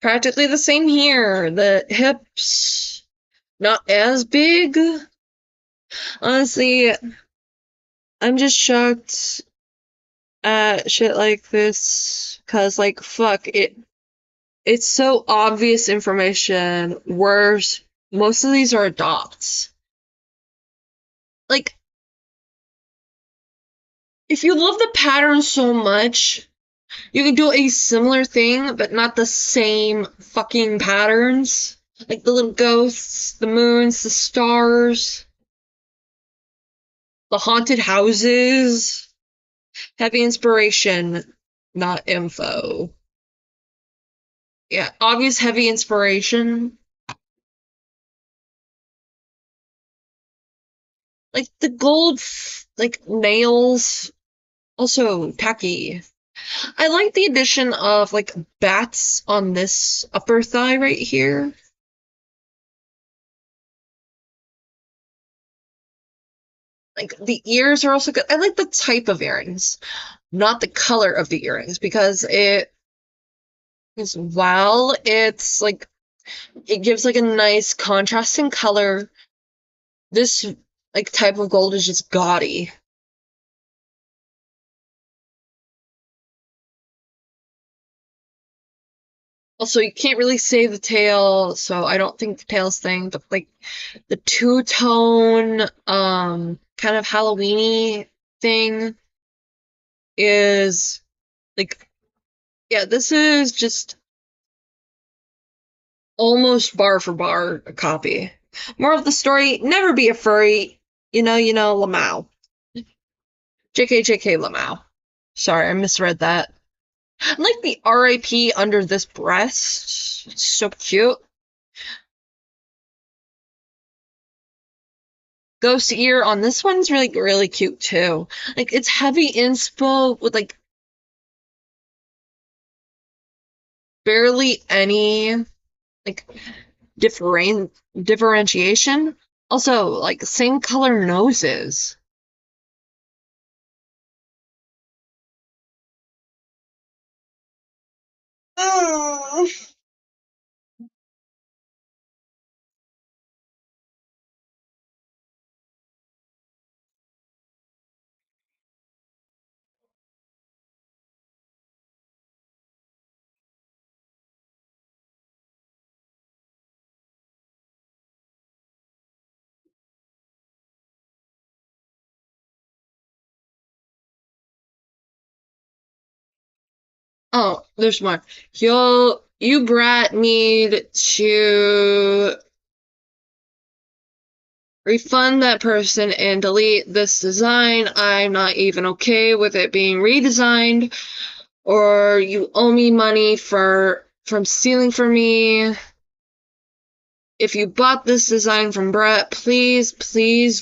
Practically the same here. The hips, not as big. Honestly, I'm just shocked at shit like this. Cause, like, fuck, it's so obvious information, whereas most of these are adopts. Like, if you love the pattern so much, you can do a similar thing, but not the same fucking patterns. Like the little ghosts, the moons, the stars, the haunted houses. Heavy inspiration, not info. Yeah, obvious heavy inspiration. Like the gold, like nails, also tacky. I like the addition of like bats on this upper thigh right here. Like the ears are also good. I like the type of earrings, not the color of the earrings, because it is while it's like it gives like a nice contrasting color. This like type of gold is just gaudy. Also, you can't really say the tail, so I don't think the tail's thing, but like the two-tone kind of Halloween-y thing is like, yeah, this is just almost bar for bar a copy. Moral of the story, never be a furry. You know, Lamau. JK Lamau. Sorry, I misread that. I like the RIP under this breast. It's so cute. Ghost ear on this one's really cute too. Like it's heavy inspo with like barely any like differentiation. Also, like same color noses. Oh, there's more. You brat need to refund that person and delete this design. I'm not even okay with it being redesigned. Or you owe me money from stealing from me. If you bought this design from Brett, please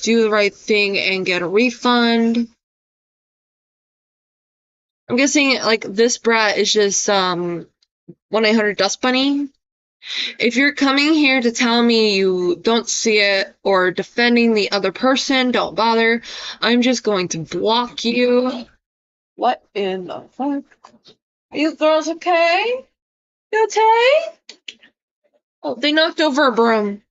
do the right thing and get a refund. I'm guessing like this brat is just 1-800 Dustbunny. If you're coming here to tell me you don't see it or defending the other person, don't bother. I'm just going to block you. What in the fuck? Are you girls okay? You okay? Oh, they knocked over a broom.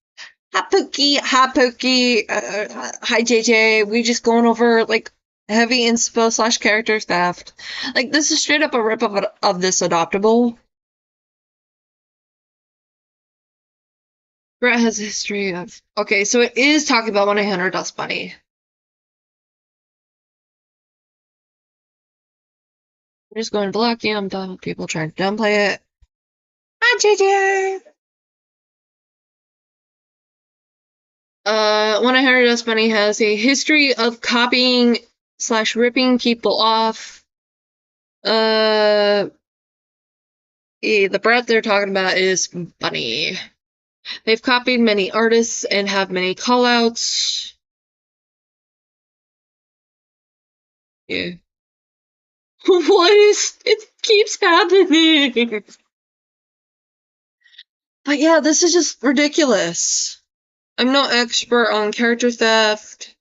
Hi, Pookie. Hi, Pookie. Hi, JJ. We just going over, like, heavy inspo / character theft. Like, this is straight up a rip of this adoptable. Brett has a history of... Okay, so it is talking about 1-800 Dustbunny. I'm just going to block you. I'm done with people trying to downplay it. Hi, JJ! 1-800 Dustbunny has a history of copying / ripping people off. The Brett they're talking about is Bunny. They've copied many artists and have many callouts. Yeah. What is... It keeps happening! But yeah, this is just ridiculous. I'm no expert on character theft,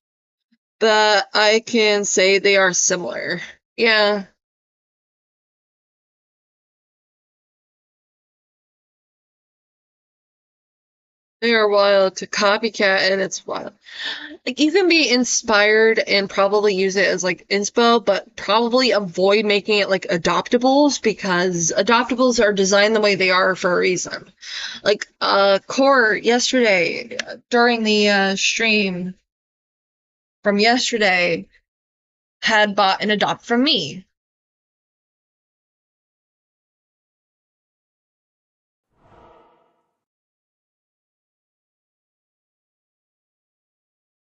but I can say they are similar. Yeah. They are wild to copycat, and it's wild. Like, you can be inspired and probably use it as, like, inspo, but probably avoid making it, like, adoptables, because adoptables are designed the way they are for a reason. Like, Core, yesterday, during the, stream from yesterday, had bought an adopt from me.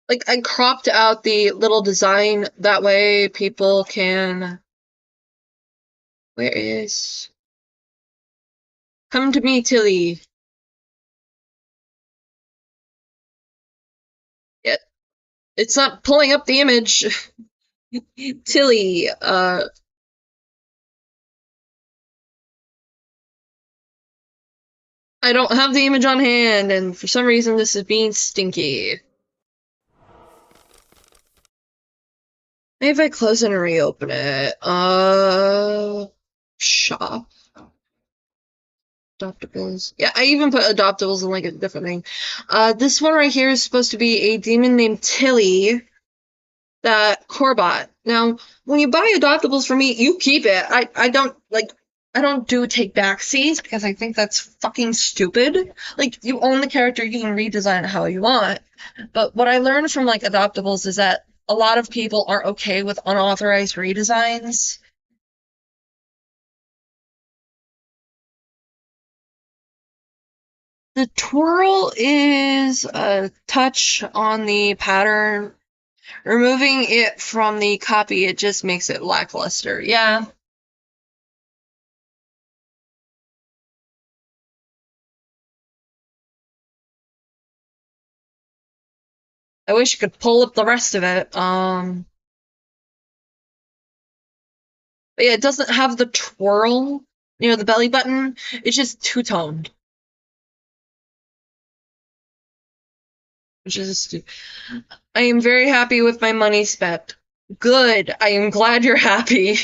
Like, I cropped out the little design, that way people can... Where is... Come to me, Tilly. Yeah, it's not pulling up the image. Tilly, I don't have the image on hand, and for some reason this is being stinky. Maybe if I close it and reopen it. Shop. Adoptables. Yeah, I even put adoptables in like a different thing. This one right here is supposed to be a demon named Tilly that Core bought. Now, when you buy adoptables from me, you keep it. I don't do take back seats because I think that's fucking stupid. Like, you own the character, you can redesign it how you want. But what I learned from like adoptables is that a lot of people aren't okay with unauthorized redesigns. The twirl is a touch on the pattern. Removing it from the copy, it just makes it lackluster. Yeah. I wish I could pull up the rest of it. But yeah, it doesn't have the twirl near the belly button. It's just two-toned. Which is... I am very happy with my money spent. Good. I am glad you're happy.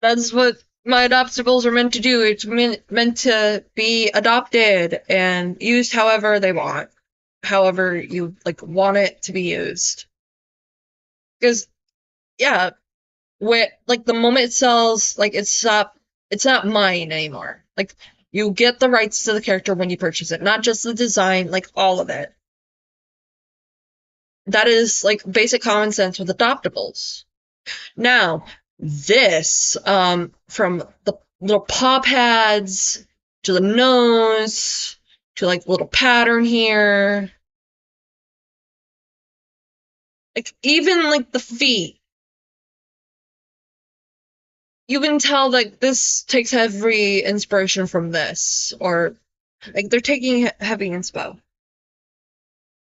That's what my adoptables are meant to do. It's meant to be adopted and used however they want. However you, like, want it to be used. Because, yeah, like, the moment it sells, like, it's not mine anymore. Like, you get the rights to the character when you purchase it, not just the design, like, all of it. That is, like, basic common sense with adoptables. Now, this, from the little paw pads, to the nose, to, like, little pattern here. Like, even, like, the feet. You can tell, like, this takes heavy inspiration from this, or, like, they're taking heavy inspo.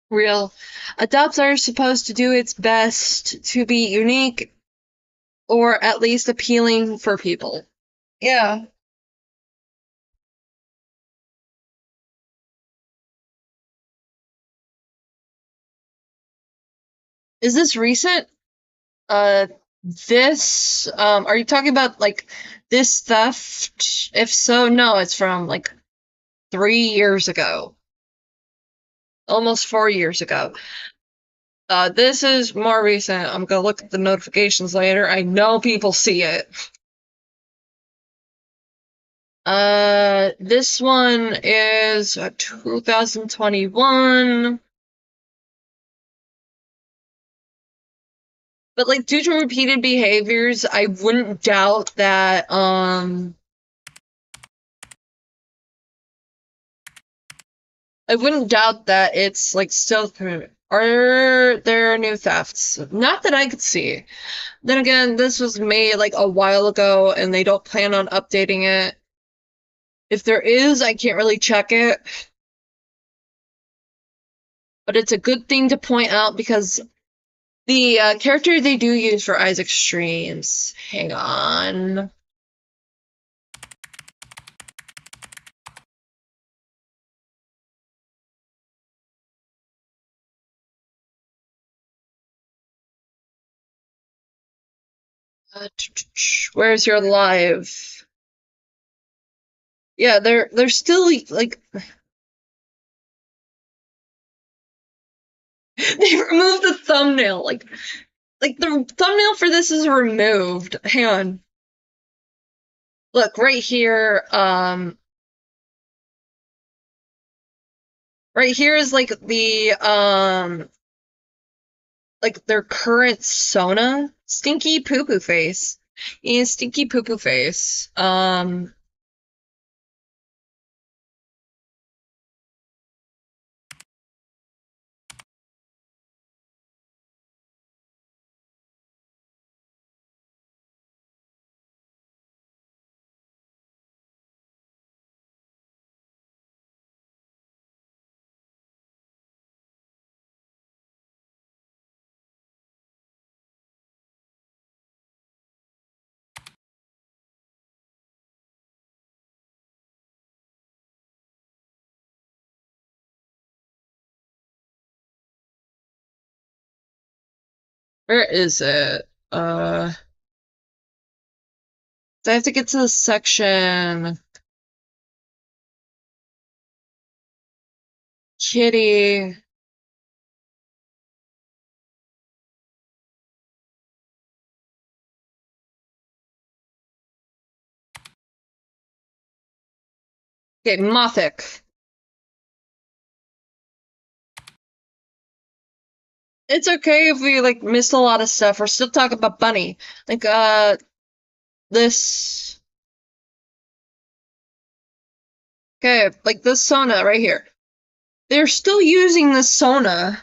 Real. Adopts are supposed to do its best to be unique, or at least appealing for people. Yeah. Is this recent? This, are you talking about, like, this theft? If so, no, it's from, like, 3 years ago. Almost 4 years ago. This is more recent. I'm gonna look at the notifications later. I know people see it. This one is 2021. But, like, due to repeated behaviors, I wouldn't doubt that, I wouldn't doubt that it's, like, still. Are there new thefts? Not that I could see. Then again, this was made, like, a while ago, and they don't plan on updating it. If there is, I can't really check it. But it's a good thing to point out because the character they do use for Isaac's streams. Hang on. Where's your live? Yeah, they're still, like. They removed the thumbnail. Like the thumbnail for this is removed. Hang on. Look, right here, right here is, like, the, like, their current Sona. Stinky poo-poo face. Yeah, stinky poo-poo face. Where is it? I have to get to the section. Kitty. Okay, Mothic. It's okay if we, like, missed a lot of stuff. We're still talking about Bunny. Like, this. Okay, like this Sona right here. They're still using this Sona.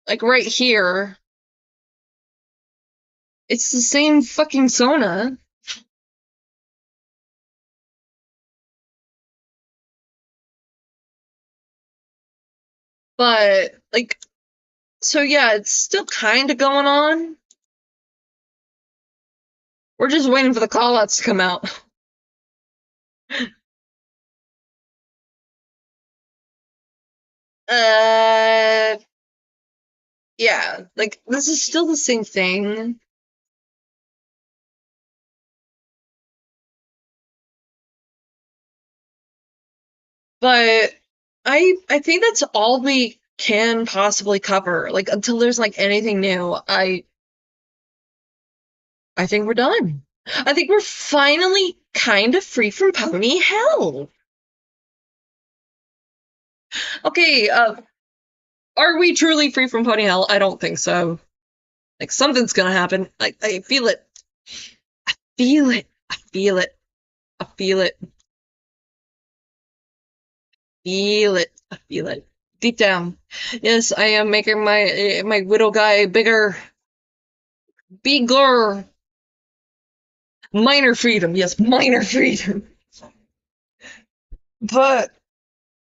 Like, right here. It's the same fucking Sona. But, like, so yeah, it's still kind of going on. We're just waiting for the callouts to come out. Yeah, like, this is still the same thing. But I think that's all we can possibly cover. Like, until there's, like, anything new, I think we're done. I think we're finally kind of free from pony hell. Okay, are we truly free from pony hell? I don't think so. Like, something's gonna happen. I feel it. I feel it. I feel it. I feel it. Feel it. I feel it. Deep down. Yes, I am making my widow guy bigger. Bigger. Minor freedom. Yes, minor freedom. But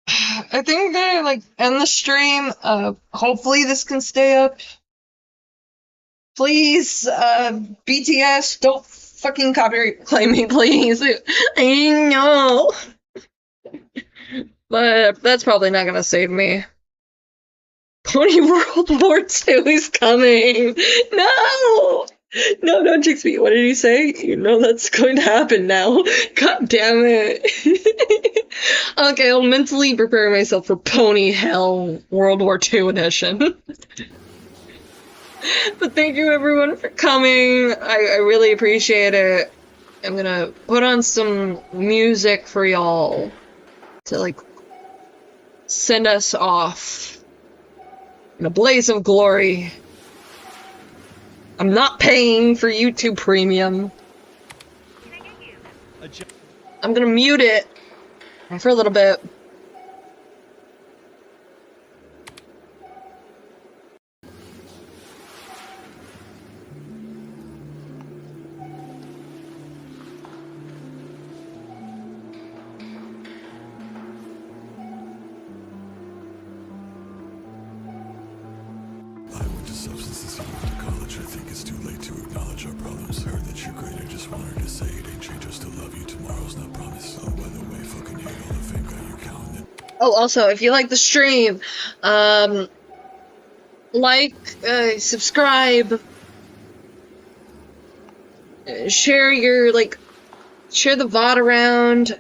I think I'm gonna, like, end the stream. Hopefully this can stay up. Please, BTS, don't fucking copyright claim me, please. I know. But that's probably not gonna save me. Pony World War II is coming! No! No, don't jinx me. What did he say? You know that's going to happen now. God damn it. Okay, I'll mentally prepare myself for Pony Hell World War II edition. But thank you everyone for coming. I really appreciate it. I'm gonna put on some music for y'all to like send us off in a blaze of glory. I'm not paying for YouTube Premium. I'm gonna mute it for a little bit. I went to substances, you went to college. I think it's too late to acknowledge our problems. Heard that you're great, I just wanted to say it ain't change. I still love you, tomorrow's not promised. Oh, by the way, fucking hate all the fame, got you counting it. Oh, also, if you like the stream, like, subscribe, share your, share the VOD around,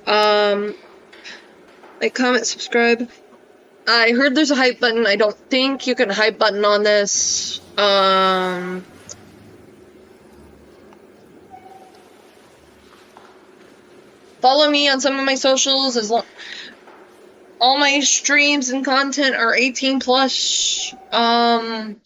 like, comment, subscribe. I heard there's a hype button. I don't think you can hype button on this. Follow me on some of my socials. All my streams and content are 18 plus. Thank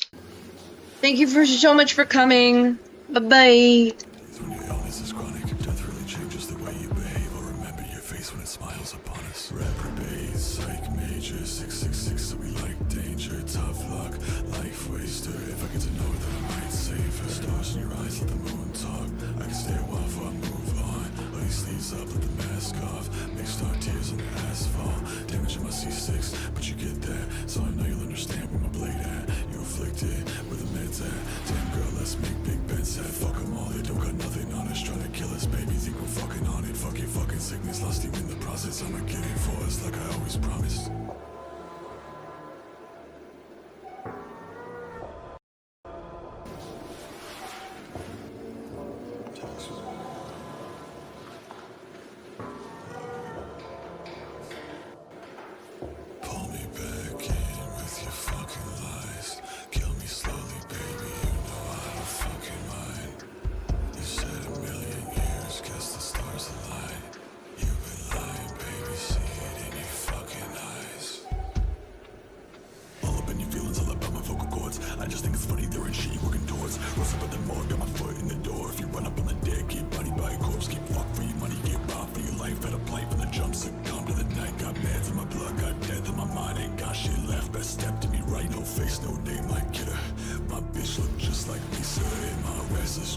you so much for coming. Bye-bye. When your illness is chronic, death really changes the way you behave. I'll remember your face when it smiles upon us. Reprobate, psych major, 666, so we like danger. Tough luck, life waster. If I get to know that I might save her. Stars in your eyes, let the moon talk. I can stay a while before I move on. Let these sleeves up, let the mask off. Make star tears on the asphalt. Damage in my C6, but you get that. So I know you'll understand where my blade at. You afflicted, where the meds at. Damn girl, let's make big bets at. Fuck them all, they don't got nothing on us. Trying to kill us, baby, think we're fucking on it. Fuck your fucking sickness, lost you in the process. I'ma get it for us like I always promised. Pull me back in with your fucking lies. Kill me slowly, baby, you know I don't fucking mind. You said 1,000,000 years, guess the stars align. You've been lying, baby, see it in your fucking eyes. All up in your feelings, all about my vocal cords. I just think it's funny, there ain't shit you working towards. Rose up at the morgue, got my foot in the door. If you run up on the dead, get bodied by a corpse. Get fucked for your money, get robbed for your life. Had a plight from the jump, succumb to the night. Got meds in my blood, got death in my mind. Ain't got shit left, best step to me right. No face, no name, like kidder. My bitch look just like Lisa in my restless